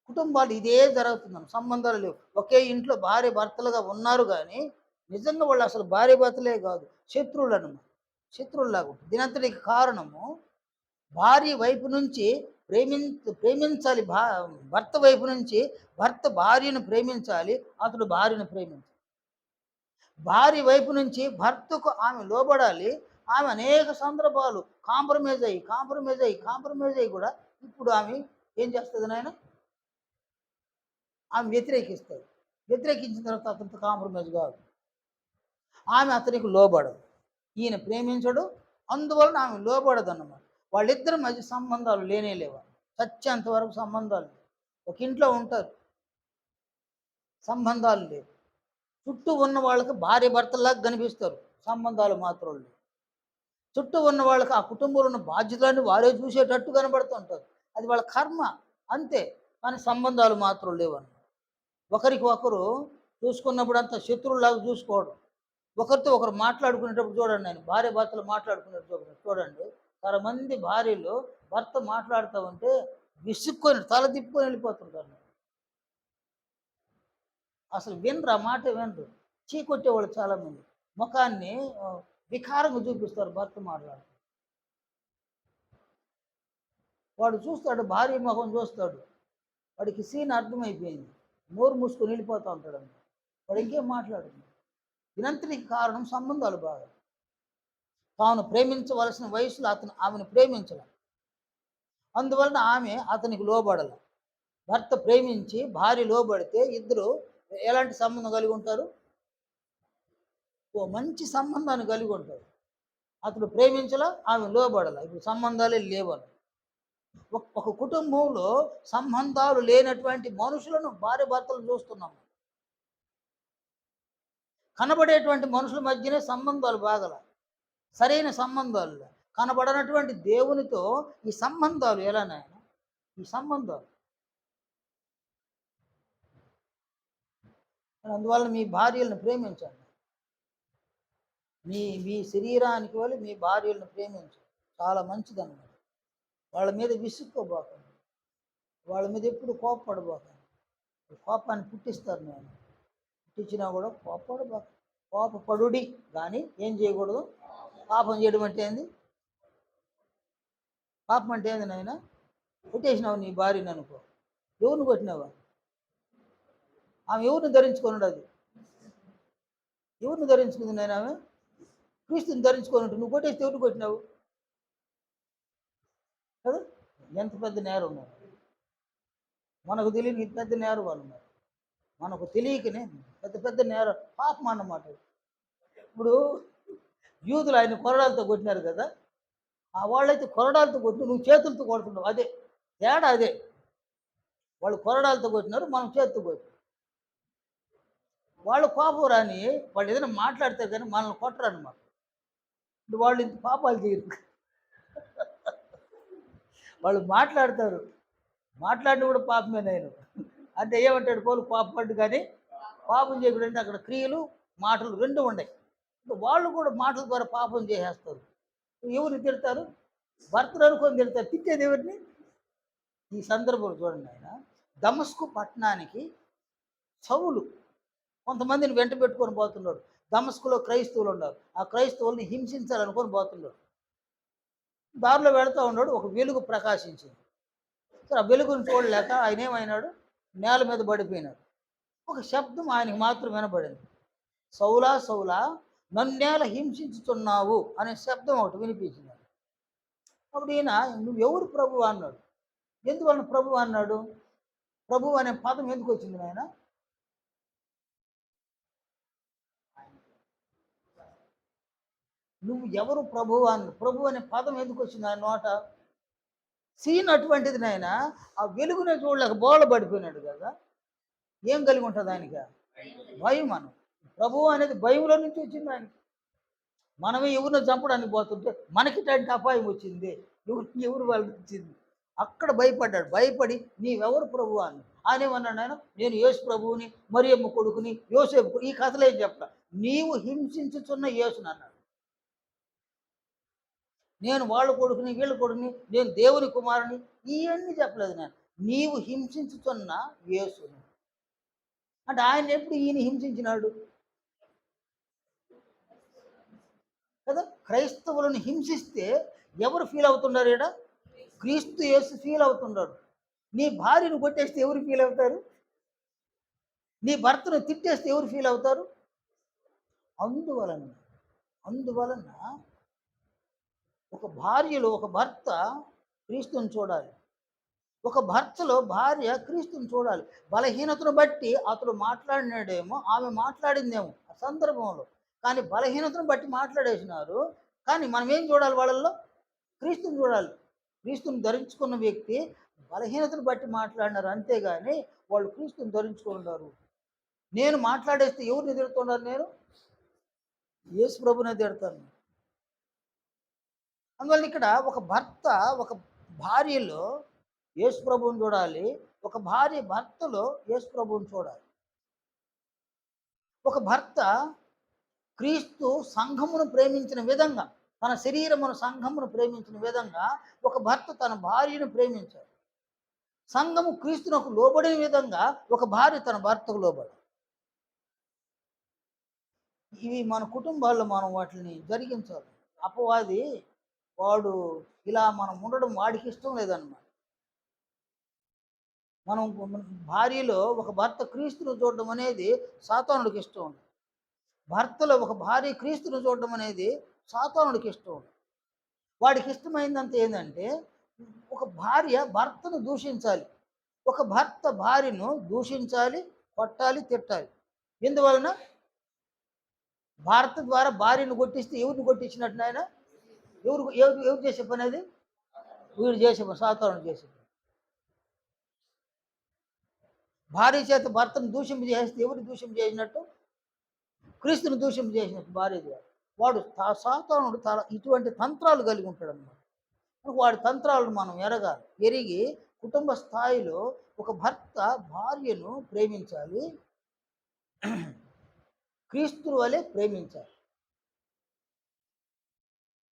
B: కుటుంబాలు ఇదే జరుగుతుందని, సంబంధాలు లేవు. ఒకే ఇంట్లో భార్య భర్తలుగా ఉన్నారు కానీ నిజంగా వాళ్ళు అసలు భార్య భర్తలే కాదు, శత్రువులు అన్నమాట. శత్రువులాగా ఉంటుంది. దీనంతటికి కారణము భార్య వైపు నుంచి ప్రేమించాలి, భర్త వైపు నుంచి భర్త భార్యను ప్రేమించాలి, అతడు భార్యను ప్రేమించాలి. భార్య వైపు నుంచి భర్తకు ఆమె లోబడాలి. ఆమె అనేక సందర్భాలు కాంప్రమైజ్ అయ్యి కూడా ఇప్పుడు ఆమె ఏం చేస్తుంది నాయన? ఆమె వ్యతిరేకిస్తుంది. వ్యతిరేకించిన తర్వాత అతనితో కాంప్రమైజ్ కాదు. ఆమె అతనికి లోబడదు, ఈయన ప్రేమించడు, అందువలన ఆమె లోబడదు అన్నమాట. వాళ్ళిద్దరి మధ్య సంబంధాలు లేనే లేవు, చచ్చేంత వరకు సంబంధాలు లేవు. ఒక ఇంట్లో ఉంటారు, సంబంధాలు లేవు. చుట్టూ ఉన్న వాళ్ళకి భార్య భర్తలాగా కనిపిస్తారు, సంబంధాలు మాత్రం లేవు. చుట్టూ ఉన్న వాళ్ళకి ఆ కుటుంబంలో ఉన్న బాధ్యతలన్నీ వారే చూసేటట్టు కనబడుతుంటారు. అది వాళ్ళ కర్మ అంతే, కానీ సంబంధాలు మాత్రం లేవన్న. ఒకరికి ఒకరు చూసుకున్నప్పుడు అంతా శత్రువులాగా చూసుకోవడం. ఒకరితో ఒకరు మాట్లాడుకునేటప్పుడు చూడండి, నేను భార్య భర్తలు మాట్లాడుకునేటప్పుడు చూడండి, చాలా మంది భార్యలు భర్త మాట్లాడుతూ ఉంటే విసుక్కొని తల తిప్పుకొని వెళ్ళిపోతుంటారు. అసలు వినరు, ఆ మాట వినరు. చీకొట్టేవాళ్ళు చాలామంది ముఖాన్ని వికారంగా చూపిస్తారు భర్త మాట్లాడు. వాడు చూస్తాడు, భార్య ముఖం చూస్తాడు, వాడికి సీన్ అర్థమైపోయింది, నోరు మూసుకొని వెళ్ళిపోతూ ఉంటాడు అంట. వాడు ఇంకేం మాట్లాడు. దీనంతటికి కారణం సంబంధాలు బాగా. తాను ప్రేమించవలసిన వయసులో ఆమెను ప్రేమించాల, అందువలన ఆమె అతనికి లోబడాల. భర్త ప్రేమించి భార్య లోబడితే ఇద్దరు ఎలాంటి సంబంధం కలిగి ఉంటారు? ఓ మంచి సంబంధాన్ని కలిగి ఉంటారు. అతడు ప్రేమించలా, ఆమె లోబడాల, ఇప్పుడు సంబంధాలే లేవని. ఒక కుటుంబంలో సంబంధాలు లేనటువంటి మనుషులను భార్య భర్తలు చూస్తున్నాము. కనబడేటువంటి మనుషుల మధ్యనే సంబంధాలు బాగల, సరైన సంబంధాలు. కనబడనటువంటి దేవునితో ఈ సంబంధాలు ఎలానైనా, ఈ సంబంధాలు. అందువల్ల మీ భార్యలను ప్రేమించండి. మీ మీ శరీరానికి వల్ల మీ భార్యలను ప్రేమించు, చాలా మంచిదన్నమాట. వాళ్ళ మీద విసుక్కోబోకండి, వాళ్ళ మీద ఎప్పుడు కోపపడబోకండి. కోపాన్ని పుట్టిస్తారు. నేను పుట్టించినా కూడా కోపపడబోకండి. కోపపడుడి కానీ ఏం చేయకూడదు, పాపం చేయడం అంటే ఏంది? పాపం అంటే ఏంది నాయన? కొట్టేసినావు నీ భార్యని అనుకో, ఎవరిని కొట్టినావా? ఆమె ఎవరిని ధరించుకున్నాడు? అది ఎవరిని ధరించుకుంది నేను? ఆమె క్రీస్తుని ధరించుకున్నట్టు నువ్వు కొట్టేస్తే ఎవరిని కొట్టినావు కదా? ఎంత పెద్ద నేరం ఉన్నారు మనకు తెలియని ఇంత పెద్ద నేరం వాళ్ళు ఉన్నారు. మనకు తెలియకనే పెద్ద పెద్ద నేరం, పాపం అన్నమాట. ఇప్పుడు యూదులు ఆయన కొరడాలతో కొట్టినారు కదా, ఆ వాళ్ళైతే కొరడాలతో కొట్టి నువ్వు చేతులతో కొడుతున్నావు. అదే తేడా, అదే. వాళ్ళు కొరడాలతో కొట్టినారు, మనం చేతితో కొట్టి. వాళ్ళు కోపం రాని వాళ్ళు ఏదైనా మాట్లాడతారు కానీ మనల్ని కొట్టరు అనమాట. వాళ్ళు ఇంత పాపాలు చేయరు. వాళ్ళు మాట్లాడతారు, మాట్లాడిన కూడా పాపమే. నేను అంటే ఏమంటాడు పోలు, పాపపడ్డు కానీ పాపం చేయకూడదు. అక్కడ క్రియలు మాటలు రెండు ఉన్నాయి. వాళ్ళు కూడా మాటల ద్వారా పాపం చేసేస్తారు. ఎవరిని తిడతారు? భర్తను అనుకొని తిడతారు. తిట్టేది ఎవరిని? ఈ సందర్భంలో చూడండి, ఆయన దమస్కు పట్టణానికి సౌలు కొంతమందిని వెంట పెట్టుకొని పోతున్నాడు. దమస్కులో క్రైస్తవులు ఉన్నారు. ఆ క్రైస్తవుల్ని హింసించాలనుకొని పోతున్నాడు. దారిలో వెళుతూ ఉన్నాడు, ఒక వెలుగు ప్రకాశించింది. ఆ వెలుగును చూడలేక ఆయన ఏమైనాడు, నేల మీద పడిపోయినాడు. ఒక శబ్దం ఆయనకి మాత్రం వినపడింది, సౌలా సౌలా నన్నేల హింసించుతున్నావు అనే శబ్దం ఒకటి వినిపించింది. అప్పుడు ఈయన నువ్వెవరు ప్రభు అన్నాడు. ఎందువలన ప్రభు అన్నాడు? ప్రభు అనే పదం ఎందుకు వచ్చింది నాయన? నువ్వు ఎవరు ప్రభు అన్న ప్రభు అనే పదం ఎందుకు వచ్చింది ఆయన నోట? సీన్ అటువంటిది నాయన. ఆ వెలుగునే చూడలేక బోళ పడిపోయినాడు కదా. ఏం కలిగి ఉంటుంది ఆయనకి? భయం. మనం ప్రభు అనేది భయంలో నుంచి వచ్చింది ఆయనకి. మనమే ఎవరినో చంపడానికి పోతుంటే మనకి ఇట్లాంటి అపాయం వచ్చింది, ఎవరు వాళ్ళకి వచ్చింది. అక్కడ భయపడ్డాడు. భయపడి నీవెవరు ప్రభు అని. ఆయన ఏమన్నాడు? ఆయన నేను యేసు ప్రభువుని, మరియమ్మ కొడుకుని, యోసేపు. ఈ కథలే చెప్తా. నీవు హింసించుచున్న యేసుని అన్నాడు. నేను వాళ్ళ కొడుకుని, వీళ్ళ కొడుకుని, నేను దేవుని కుమారుని, ఇవన్నీ చెప్పలేదు. నేను నీవు హింసించుతున్న యేసుని అంటే ఆయన ఎప్పుడు ఈయన హింసించినాడు కదా? క్రైస్తవులను హింసిస్తే ఎవరు ఫీల్ అవుతున్నారు? ఇక్కడ క్రీస్తు యేసు ఫీల్ అవుతున్నాడు. నీ భార్యను కొట్టేస్తే ఎవరు ఫీల్ అవుతారు? నీ భర్తను తిట్టేస్తే ఎవరు ఫీల్ అవుతారు? అందువలన అందువలన ఒక భార్యలో ఒక భర్త క్రీస్తుని చూడాలి, ఒక భర్తలో భార్య క్రీస్తుని చూడాలి. బలహీనతను బట్టి అతడు మాట్లాడినాడేమో, ఆమె మాట్లాడిందేమో ఆ సందర్భంలో, కానీ బలహీనతను బట్టి మాట్లాడేసినారు. కానీ మనం ఏం చూడాలి? వాళ్ళల్లో క్రీస్తుని చూడాలి. క్రీస్తుని ధరించుకున్న వ్యక్తి బలహీనతను బట్టి మాట్లాడినారు, అంతేగాని వాళ్ళు క్రీస్తుని ధరించుకున్నారు. నేను మాట్లాడేస్తే ఎవరిని తిడుతున్నారు? నేను యేసు ప్రభునే తిడతాను. అందువల్ల ఇక్కడ ఒక భర్త ఒక భార్యలో యేసు ప్రభువుని చూడాలి, ఒక భార్య భర్తలో యేసు ప్రభువుని చూడాలి. ఒక భర్త క్రీస్తు సంఘమును ప్రేమించిన విధంగా, తన శరీరమును సంఘమును ప్రేమించిన విధంగా ఒక భర్త తన భార్యను ప్రేమించాడు. సంఘము క్రీస్తునకు లోబడిన విధంగా ఒక భార్య తన భర్తకు లోబడి. ఇవి మన కుటుంబాల్లో మనం వాటిని జరిగించాలి. అపవాది వాడు ఇలా మనం ఉండడం వాడికి ఇష్టం లేదన్నమాట. మనం భార్యలో ఒక భర్త క్రీస్తును చూడడం అనేది సాతానుడికి ఇష్టం ఉంది. భర్తలో ఒక భార్య క్రీస్తును చూడడం అనేది సాతానుడికి ఇష్టం ఉంది. వాడికి ఇష్టమైందంత ఏంటంటే ఒక భార్య భర్తను దూషించాలి, ఒక భర్త భార్యను దూషించాలి, కొట్టాలి, తిట్టాలి. ఎందువలన? భర్త ద్వారా భార్యను కొట్టిస్తే ఎవరిని కొట్టించినట్టు ఆయన? ఎవరు ఎవరు ఎవరు చేసే పని అది? వీడు చేసే పని, సాతానుడు చేసే పని. భార్య చేత భర్తను దూషింపు చేస్తే ఎవరిని దూషింపు చేసినట్టు? క్రీస్తుని దూషింపు చేసినట్టు భార్య ద్వారా. వాడు సాతానుడు ఇటువంటి తంత్రాలు కలిగి ఉంటాడు అన్నమాట. వాడి తంత్రాలను మనం ఎరగాలి. ఎరిగి కుటుంబ స్థాయిలో ఒక భర్త భార్యను ప్రేమించాలి, క్రీస్తు వలె ప్రేమించాలి.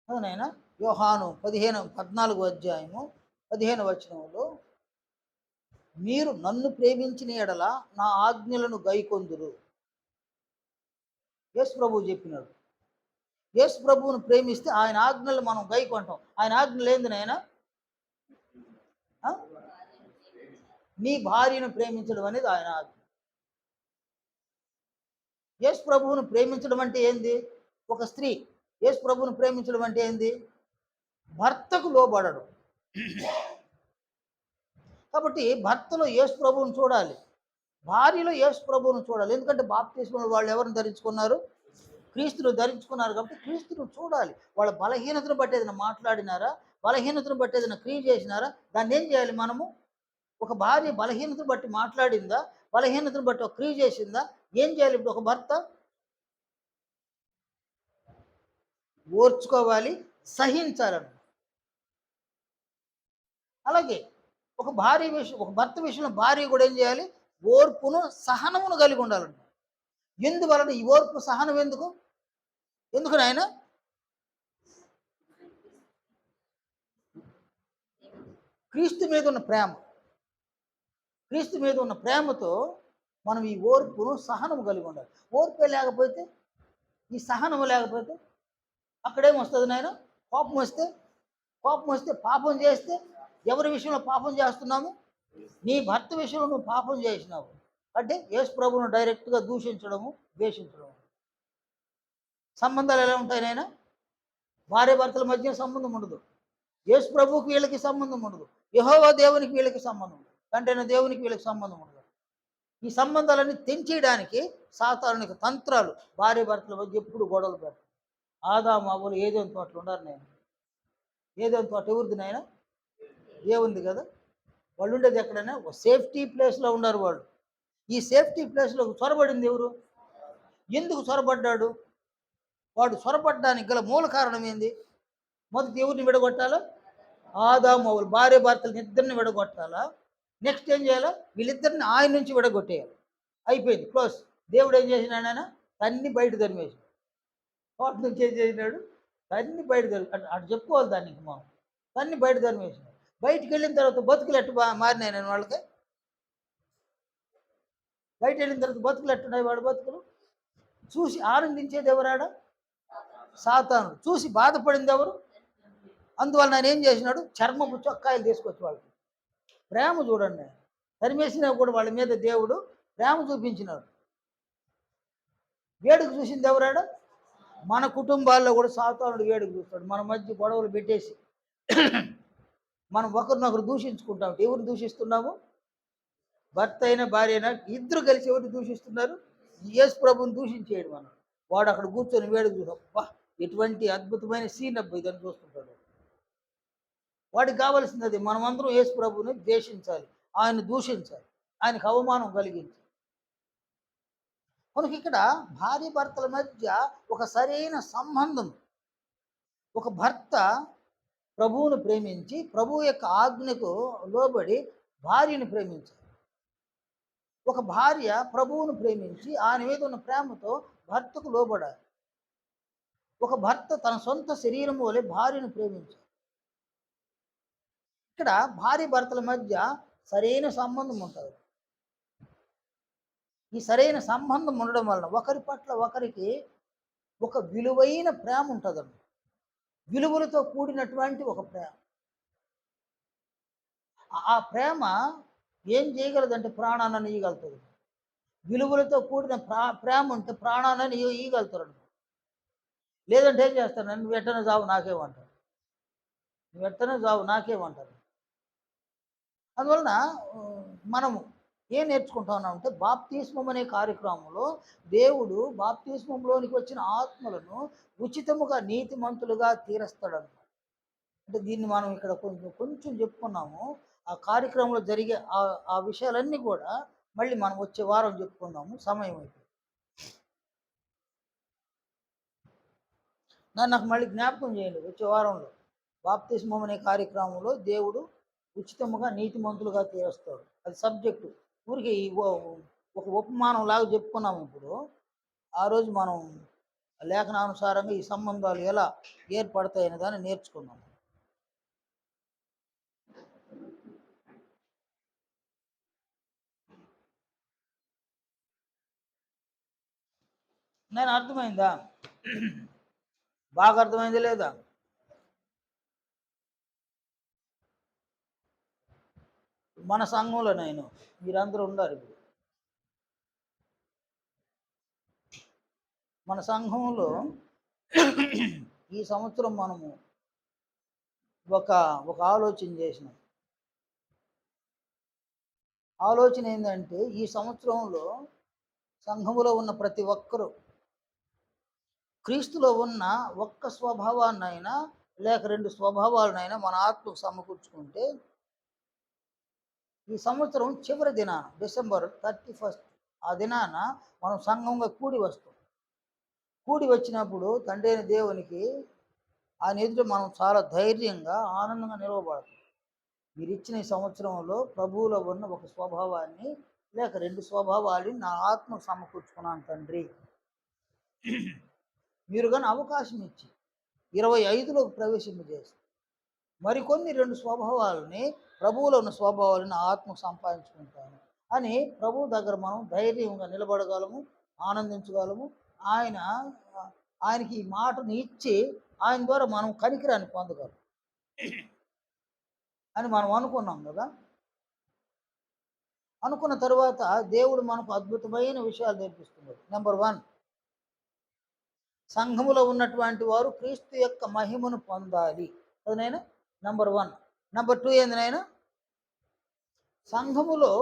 B: అవునైనా యోహాను 14 అధ్యాయము 15 వచనంలో మీరు నన్ను ప్రేమించిన ఎడల నా ఆజ్ఞలను గైకొందురు. యేసు ప్రభువు చెప్పినాడు. యేసు ప్రభువును ప్రేమిస్తే ఆయన ఆజ్ఞలు మనం గైకొంటాం. ఆయన ఆజ్ఞలు ఏంది నాయన? ఆ? మీ భార్యను ప్రేమించడం అనేది ఆయన ఆజ్ఞ. యేసు ప్రభువును ప్రేమించడం అంటే ఏంది? ఒక స్త్రీ యేసు ప్రభువును ప్రేమించడం అంటే ఏంది? భర్తకు లోబడడం. కాబట్టి భర్తలో యేసు ప్రభువును చూడాలి, భార్యలో యేసు ప్రభువును చూడాలి. ఎందుకంటే బాప్తిస్మలో వాళ్ళు ఎవరిని ధరించుకున్నారు? క్రీస్తును ధరించుకున్నారు. కాబట్టి క్రీస్తును చూడాలి. వాళ్ళ బలహీనతను బట్టి ఏదైనా మాట్లాడినారా, బలహీనతను బట్టి ఏదైనా క్రియ చేసినారా, దాన్ని ఏం చేయాలి మనము? ఒక భార్య బలహీనతను బట్టి మాట్లాడిందా, బలహీనతను బట్టి ఒక క్రియ చేసిందా, ఏం చేయాలి? ఇప్పుడు ఒక భర్త ఓర్చుకోవాలి, సహించాలను. అలాగే ఒక భార్య విషయం, ఒక భర్త విషయంలో భార్య కూడా ఏం చేయాలి? ఓర్పును సహనమును కలిగి ఉండాలంట. ఎందువలన ఈ ఓర్పు సహనం ఎందుకు? ఎందుకు నాయన? క్రీస్తు మీద ఉన్న ప్రేమ, క్రీస్తు మీద ఉన్న ప్రేమతో మనం ఈ ఓర్పును సహనము కలిగి ఉండాలి. ఓర్పే లేకపోతే, ఈ సహనము లేకపోతే అక్కడేమొస్తుంది నాయన? కోపం వస్తే, కోపం వస్తే పాపం చేస్తే, ఎవరి విషయంలో పాపం చేస్తున్నాము? నీ భర్త విషయంలో నువ్వు పాపం చేసినావు అంటే యేసు ప్రభువును డైరెక్ట్గా దూషించడము, ద్వేషించడము. సంబంధాలు ఎలా ఉంటాయి నాయన? భార్య భర్తల మధ్య సంబంధం ఉండదు. యేసు ప్రభువుకి వీళ్ళకి సంబంధం ఉండదు. యెహోవా దేవునికి వీళ్ళకి సంబంధం ఉండదు. కంటైన దేవునికి వీళ్ళకి సంబంధం ఉండదు. ఈ సంబంధాలన్నీ తెంచేయడానికి సాతానునికి తంత్రాలు. భార్య భర్తల మధ్య ఎప్పుడు గొడవలు పెడతారు. ఆదాము అవ్వలు ఏదేని తోటలు ఉన్నారు నాయన. ఏదేని తోట ఎవరిది నాయన? దేవుంది కదా. వాళ్ళు ఉండేది ఎక్కడైనా ఒక సేఫ్టీ ప్లేస్లో ఉన్నారు వాళ్ళు. ఈ సేఫ్టీ ప్లేస్లో చొరబడింది ఎవరు? ఎందుకు చొరబడ్డాడు? వాడు చొరబడ్డానికి గల మూల కారణం ఏంది? మొదటి ఎవరిని విడగొట్టాలా? ఆదాము అవ్వలు భార్య భర్తలను ఇద్దరిని విడగొట్టాలా. నెక్స్ట్ ఏం చేయాలా? వీళ్ళిద్దరిని ఆయన నుంచి విడగొట్టేయాలి. అయిపోయింది, క్లోజ్. దేవుడు ఏం చేసినాడు ఆయన? తన్ని బయట తరిమేసి, తోట నుంచి ఏం చేసినాడు? తన్ని బయట తరి అటు చెప్పుకోవాలి దాన్ని. మనం తన్ని బయట తరిమేసినాడు. బయటికి వెళ్ళిన తర్వాత బతుకులు ఎట్టు మారినాయి నేను వాళ్ళకి? బయట వెళ్ళిన తర్వాత బతుకులు ఎట్టున్నాయి? వాడు బతుకులు చూసి ఆనందించేది ఎవరాడ? సాతానుడు. చూసి బాధపడింది ఎవరు? అందువల్ల ఆయన ఏం చేసినాడు? చర్మపు చొక్కాయలు తీసుకొచ్చి వాళ్ళకి ప్రేమ చూడండి. తరిమేసినా కూడా వాళ్ళ మీద దేవుడు ప్రేమ చూపించినాడు. వేడుక చూసింది ఎవరాడ? మన కుటుంబాల్లో కూడా సాతానుడు వేడుక చూస్తాడు. మన మధ్య గొడవలు పెట్టేసి మనం ఒకరినొకరు దూషించుకుంటాం. ఎవరిని దూషిస్తున్నాము? భర్త అయినా భార్య అయినా ఇద్దరు కలిసి ఎవరిని దూషిస్తున్నారు? యేసు ప్రభువుని దూషించేయడు. మనం వాడు అక్కడ కూర్చొని వేడుక చూసాం. వా, ఎటువంటి అద్భుతమైన సీన్ అబ్బా ఇదని చూస్తుంటాడు. వాడికి కావాల్సింది అది. మనమందరం యేసు ప్రభువుని ద్వేషించాలి, ఆయన దూషించాలి, ఆయనకు అవమానం కలిగించాలి. కనుక ఇక్కడ భార్య భర్తల మధ్య ఒక సరైన సంబంధం. ఒక భర్త ప్రభువును ప్రేమించి ప్రభువు యొక్క ఆజ్ఞకు లోబడి భార్యను ప్రేమించాలి. ఒక భార్య ప్రభువును ప్రేమించి ఆయన మీద ఉన్న ప్రేమతో భర్తకు లోబడాలి. ఒక భర్త తన సొంత శరీరం వలె భార్యను ప్రేమించాలి. ఇక్కడ భార్య భర్తల మధ్య సరైన సంబంధం ఉంటుంది. ఈ సరైన సంబంధం ఉండడం వలన ఒకరి పట్ల ఒకరికి ఒక విలువైన ప్రేమ ఉంటుందండి. విలువలతో కూడినటువంటి ఒక ప్రేమ. ఆ ప్రేమ ఏం చేయగలదంటే ప్రాణాన్ని ఇయ్యగలుగుతుంది. విలువలతో కూడిన ప్రేమ ఉంటే ప్రాణాన్ని ఇయ్యగలుగుతాడు. లేదంటే ఏం చేస్తాను? నువ్వు ఎట్టనే చావు నాకేమంటారు, నువ్వు ఎట్టనే చావు నాకేమంటారు. అందువలన మనము ఏం నేర్చుకుంటా ఉన్నామంటే బాప్తిస్మం అనే కార్యక్రమంలో దేవుడు బాప్తిస్మంలోనికి వచ్చిన ఆత్మలను ఉచితముగా నీతిమంతులుగా తీరుస్తాడన్నమాట. అంటే దీన్ని మనం ఇక్కడ కొంచెం చెప్పుకున్నాము. ఆ కార్యక్రమంలో జరిగే ఆ విషయాలన్నీ కూడా మళ్ళీ మనం వచ్చే వారం చెప్పుకుందాము. సమయం అయిపోయింది. నాకు మళ్ళీ జ్ఞాపకం చేయండి వచ్చే వారంలో. బాప్తిస్మం అనే కార్యక్రమంలో దేవుడు ఉచితముగా నీతిమంతులుగా తీరుస్తాడు. అది సబ్జెక్టు. ఊరికి ఒక ఉపమానం లాగా చెప్పుకున్నాము. ఇప్పుడు ఆ రోజు మనం లేఖనానుసారంగా ఈ సంబంధాలు ఎలా ఏర్పడతాయనే దాన్ని నేర్చుకున్నాం. నేను అర్థమైందా? బాగా అర్థమైంది లేదా? మన సంఘంలో మీరందరూ ఉన్నారు ఇప్పుడు. మన సంఘంలో ఈ సంవత్సరం మనము ఒక ఒక ఆలోచన చేసినాం. ఆలోచన ఏంటంటే ఈ సంవత్సరంలో సంఘములో ఉన్న ప్రతి ఒక్కరూ క్రీస్తులో ఉన్న ఒక్క స్వభావాన్నైనా లేక 2 స్వభావాలనైనా మన ఆత్మకు సమకూర్చుకుంటే ఈ సంవత్సరం చివరి దినాన డిసెంబర్ 31 ఆ దినాన మనం సంఘంగా కూడి వస్తాం. కూడి వచ్చినప్పుడు తండ్రి అయిన దేవునికి ఆయన ఎదుట మనం చాలా ధైర్యంగా ఆనందంగా నిలవబడతాం. మీరు ఇచ్చిన ఈ సంవత్సరంలో ప్రభువులో ఉన్న ఒక స్వభావాన్ని లేక 2 స్వభావాలని నా ఆత్మకు సమకూర్చుకున్నాను తండ్రి. మీరు కానీ అవకాశం ఇచ్చి 25లోకి ప్రవేశింపజేసి మరికొన్ని 2 స్వభావాలని ప్రభువులో ఉన్న స్వభావాలను నా ఆత్మకు సంపాదించుకుంటాను అని ప్రభువు దగ్గర మనం ధైర్యంగా నిలబడగలము, ఆనందించగలము. ఆయనకి ఈ మాటను ఇచ్చి ఆయన ద్వారా మనం కనికరాన్ని పొందగలం అని మనం అనుకున్నాం కదా. అనుకున్న తర్వాత దేవుడు మనకు అద్భుతమైన విషయాలు నేర్పిస్తున్నాడు. నెంబర్ 1, సంఘములో ఉన్నటువంటి వారు క్రీస్తు యొక్క మహిమను పొందాలి. అదనైనా నెంబర్ 1. నెంబర్ 2 ఏందినైనా? సంఘములో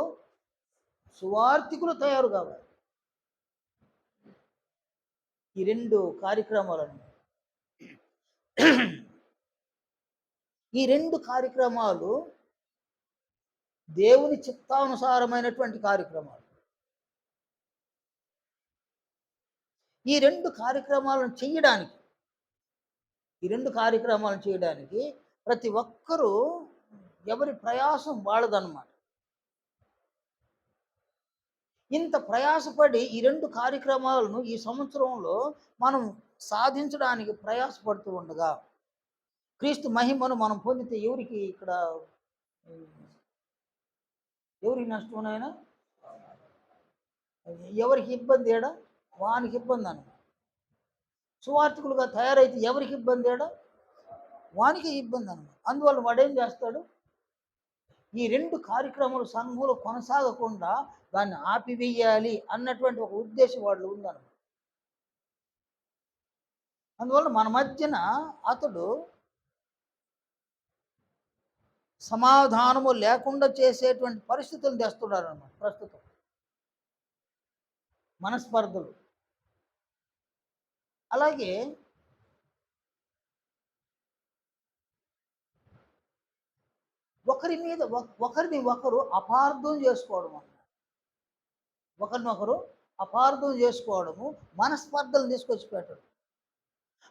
B: సువార్థికులు తయారు కావాలి. ఈ 2 కార్యక్రమాలను ఈ 2 కార్యక్రమాలు దేవుని చిత్తానుసారమైనటువంటి కార్యక్రమాలు. ఈ 2 కార్యక్రమాలను చేయడానికి ప్రతి ఒక్కరూ ఎవరి ప్రయాసం వాళ్ళదన్నమాట. ఇంత ప్రయాసపడి ఈ 2 కార్యక్రమాలను ఈ సంవత్సరంలో మనం సాధించడానికి ప్రయాసపడుతూ ఉండగా క్రీస్తు మహిమను మనం పొందితే ఎవరికి నష్టమైనా ఎవరికి ఇబ్బంది ఏడా? వానికి ఇబ్బంది అన్న. సువార్థికులుగా తయారైతే ఎవరికి ఇబ్బంది ఏడా? వానికి ఇబ్బంది అన్నమాట. అందువల్ల వాడేం చేస్తాడు? ఈ 2 కార్యక్రమాలు సంఘంలో కొనసాగకుండా దాన్ని ఆపివేయాలి అన్నటువంటి ఒక ఉద్దేశం వాళ్ళు ఉందన్నమాట. అందువల్ల మన మధ్యన అతడు సమాధానము లేకుండా చేసేటువంటి పరిస్థితులు తెస్తున్నారు అన్నమాట. ప్రస్తుతం మనస్పర్ధలు, అలాగే ఒకరిని ఒకరు అపార్థం చేసుకోవడం అన్నమాట. ఒకరినొకరు అపార్థం చేసుకోవడము మనస్పర్ధలు తీసుకొచ్చి పెట్టడం.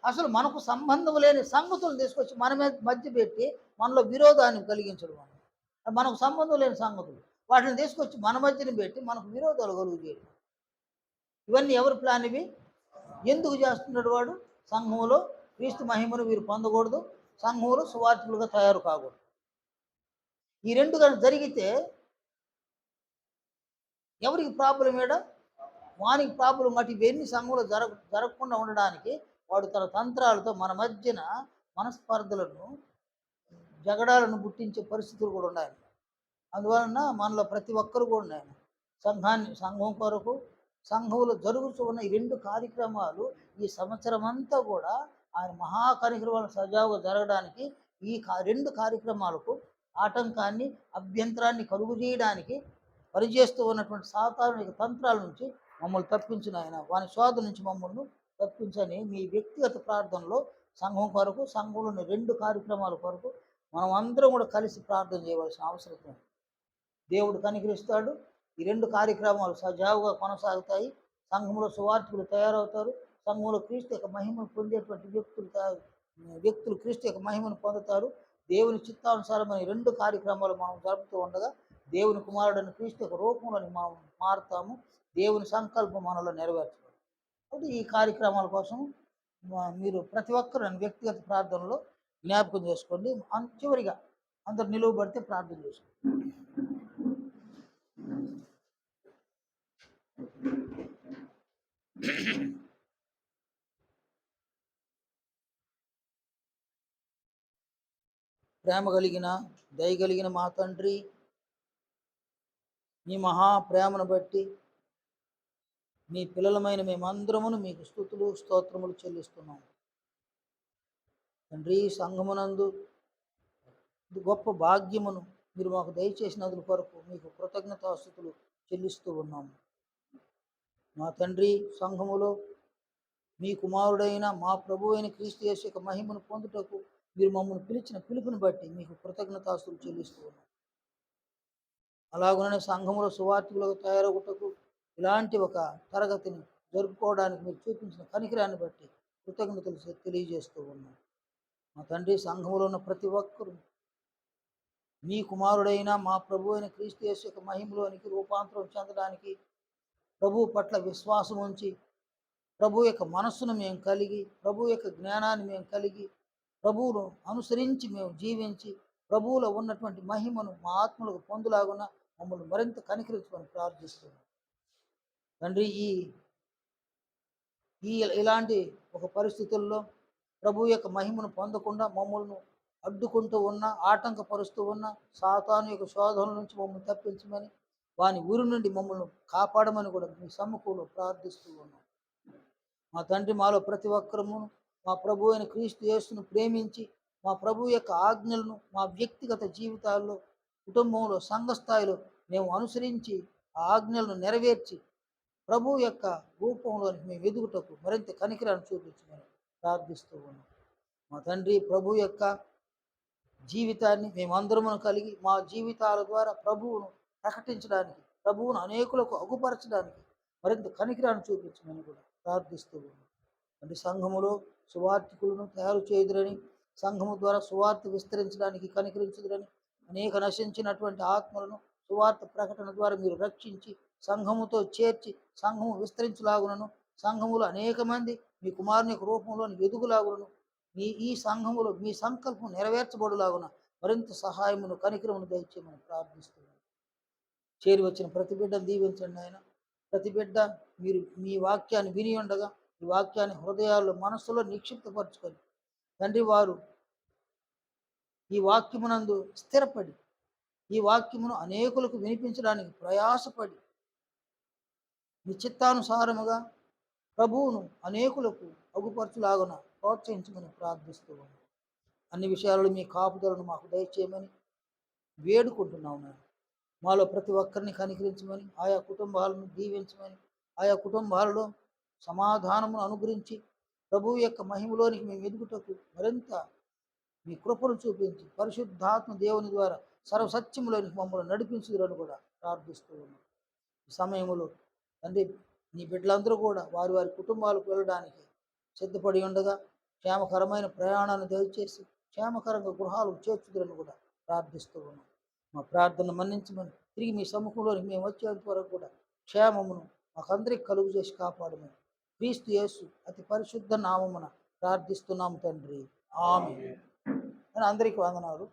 B: అసలు మనకు సంబంధం లేని సంగతులు తీసుకొచ్చి మన మధ్య పెట్టి మనలో విరోధాన్ని కలిగించడం అన్నమాట. మనకు సంబంధం లేని సంగతులు వాటిని తీసుకొచ్చి మన మధ్యని పెట్టి మనకు విరోధాలు కలుగు చేయడం. ఇవన్నీ ఎవరి ప్లాన్ ఇవి? ఎందుకు చేస్తున్నాడు వాడు? సంఘంలో క్రీస్తు మహిమను వీరు పొందకూడదు, సంఘంలో సువార్థికులుగా తయారు కాకూడదు. ఈ 2 కనుక జరిగితే ఎవరికి ప్రాబ్లం ఏడా? వానికి ప్రాబ్లం. కాబట్టి ఇవన్నీ సంఘంలో జరగకుండా ఉండడానికి వాడు తన తంత్రాలతో మన మధ్యన మనస్పర్ధలను, జగడాలను పుట్టించే పరిస్థితులు కూడా ఉన్నాయి. అందువలన మనలో ప్రతి ఒక్కరు కూడా సంఘం కొరకు సంఘంలో జరుగుతూ ఉన్న ఈ 2 కార్యక్రమాలు ఈ సంవత్సరం అంతా కూడా ఆయన మహాకనికరం సజావుగా జరగడానికి ఈ 2 కార్యక్రమాలకు ఆటంకాన్ని, అభ్యంతరాన్ని కలుగు చేయడానికి పనిచేస్తూ ఉన్నటువంటి సాతాను తంత్రాల నుంచి మమ్మల్ని తప్పించిన ఆయన, వాని శోధ నుంచి మమ్మల్ని తప్పించని మీ వ్యక్తిగత ప్రార్థనలో సంఘం కొరకు, సంఘంలోని 2 కార్యక్రమాల కొరకు మనం అందరం కూడా కలిసి ప్రార్థన చేయవలసిన అవసరం ఉంది. దేవుడు కనికరిస్తాడు. ఈ 2 కార్యక్రమాలు సజావుగా కొనసాగుతాయి. సంఘంలో సువార్థికులు తయారవుతారు. సంఘంలో క్రీస్తు యొక్క మహిమను పొందేటువంటి వ్యక్తులు క్రీస్తు యొక్క మహిమను పొందుతారు. దేవుని చిత్తానుసారమైన 2 కార్యక్రమాలు మనం జరుపుతూ ఉండగా దేవుని కుమారుడైన క్రీస్తు యొక్క రూపంలో మనం మారుతాము. దేవుని సంకల్పం మనలో నెరవేర్చడం. కాబట్టి ఈ కార్యక్రమాల కోసం మీరు ప్రతి ఒక్కరు నన్ను వ్యక్తిగత ప్రార్థనలో జ్ఞాపకం చేసుకోండి. చివరిగా అందరు నిలువబడితే ప్రార్థన చేసుకోండి. ప్రేమ కలిగిన దయ కలిగిన మా తండ్రి, మీ మహాప్రేమను బట్టి మీ పిల్లలమైన మేమందరమును మీకు స్తుతులు స్తోత్రములు చెల్లిస్తున్నాం. తండ్రి, సంఘమునందు గొప్ప భాగ్యమును మీరు మాకు దయచేసినందుకు కొరకు మీకు కృతజ్ఞతాస్తుతులు చెల్లిస్తూ ఉన్నాము. మా తండ్రి, సంఘములో మీ కుమారుడైన మా ప్రభు అయిన క్రీస్తు యేసు యొక్క మహిమను పొందుటకు మీరు మమ్మల్ని పిలిచిన పిలుపుని బట్టి మీకు కృతజ్ఞతాస్తులు చెల్లిస్తూ ఉన్నాం. అలాగనే సంఘములో సువార్థికులకు తయారవుటకు ఇలాంటి ఒక తరగతిని జరుపుకోవడానికి మీరు చూపించిన కనికరాన్ని బట్టి కృతజ్ఞతలు తెలియజేస్తూ ఉన్నాం. మా తండ్రి, సంఘములో ఉన్న ప్రతి ఒక్కరూ మీ కుమారుడైన మా ప్రభు అయిన క్రీస్తు యేసు యొక్క మహిమలోనికి రూపాంతరం చెందడానికి ప్రభు పట్ల విశ్వాసం ఉంచి, ప్రభు యొక్క మనస్సును మేము కలిగి, ప్రభు యొక్క జ్ఞానాన్ని మేము కలిగి, ప్రభువును అనుసరించి మేము జీవించి, ప్రభువులో ఉన్నటువంటి మహిమను మా ఆత్మలకు పొందులాగున మమ్మల్ని మరింత కనికరించమని ప్రార్థిస్తున్నాం. తండ్రి, ఈ ఇలాంటి ఒక పరిస్థితుల్లో ప్రభు యొక్క మహిమను పొందకుండా మమ్మల్ని అడ్డుకుంటూ ఉన్న, ఆటంకపరుస్తూ ఉన్న సాతాను యొక్క శోధనల నుంచి మమ్మల్ని తప్పించమని, వాని ఊరి నుండి మమ్మల్ని కాపాడమని కూడా మీ సమ్ముఖంలో ప్రార్థిస్తూ ఉన్నాం. మా తండ్రి, మాలో ప్రతి ఒక్కరము మా ప్రభు అయిన క్రీస్తు యేసును ప్రేమించి, మా ప్రభు యొక్క ఆజ్ఞలను మా వ్యక్తిగత జీవితాల్లో, కుటుంబంలో, సంఘ స్థాయిలో మేము అనుసరించి ఆ ఆజ్ఞలను నెరవేర్చి ప్రభు యొక్క రూపంలోనికి మేము ఎదుగుటకు మరింత కనికరాన్ని చూపించమని ప్రార్థిస్తూ ఉన్నాం. మా తండ్రి, ప్రభు యొక్క జీవితాన్ని మేమందరమును కలిగి మా జీవితాల ద్వారా ప్రభువును ప్రకటించడానికి, ప్రభువును అనేకులకు అగుపరచడానికి మరింత కనికరాన్ని చూపించమని కూడా ప్రార్థిస్తూ ఉన్నాం. అంటే సంఘములో సువార్థికులను తయారు చేయుదురని, సంఘము ద్వారా సువార్త విస్తరించడానికి కనికరించుదురని, అనేక నశించినటువంటి ఆత్మలను సువార్త ప్రకటన ద్వారా మీరు రక్షించి సంఘముతో చేర్చి సంఘము విస్తరించలాగునను, సంఘములో అనేక మంది మీ కుమారుని యొక్క రూపంలో ఎదుగులాగునను, ఈ సంఘములో మీ సంకల్పం నెరవేర్చబడులాగున మరింత సహాయమును కనికరమును దయచేయమని ప్రార్థిస్తున్నాను. చేరి వచ్చిన ప్రతి బిడ్డను దీవించండి ఆయన. ప్రతి బిడ్డ మీరు మీ వాక్యాన్ని విని ఉండగా ఈ వాక్యాన్ని హృదయాల్లో, మనస్సులో నిక్షిప్తపరచుకొని తండ్రి, వారు ఈ వాక్యమునందు స్థిరపడి ఈ వాక్యమును అనేకులకు వినిపించడానికి ప్రయాసపడి మీ చిత్తానుసారముగా ప్రభువును అనేకులకు అగుపరచులాగున ప్రోత్సహించమని ప్రార్థిస్తూ ఉన్నాను. అన్ని విషయాలలో మీ కాపుదలను మాకు దయచేయమని వేడుకుంటున్నాము. నేను మాలో ప్రతి ఒక్కరిని కనికరించమని, ఆయా కుటుంబాలను దీవించమని, ఆయా కుటుంబాలలో సమాధానమును అనుగ్రహించి ప్రభువు యొక్క మహిమలోనికి మేము ఎదుగుటకు మరింత మీ కృపను చూపించి పరిశుద్ధాత్మ దేవుని ద్వారా సర్వసత్యములోనికి మమ్మల్ని నడిపించుదురని కూడా ప్రార్థిస్తూ ఉన్నాం. ఈ సమయంలో తండ్రి, నీ బిడ్డలందరూ కూడా వారి వారి కుటుంబాలకు వెళ్ళడానికి సిద్ధపడి ఉండగా క్షేమకరమైన ప్రయాణాన్ని దయచేసి క్షేమకరంగా గృహాలకు చేర్చుదురని కూడా ప్రార్థిస్తూ ఉన్నాం. మా ప్రార్థన మన్నించమని, తిరిగి మీ సముఖంలోని మేము వచ్చేంత వరకు కూడా క్షేమమును మాకందరికి కలుగు చేసి కాపాడమని క్రీస్తు యేసు అతి పరిశుద్ధ నామమున ప్రార్థిస్తున్నాము తండ్రి. ఆమేన్. అందరికీ వందనాలు.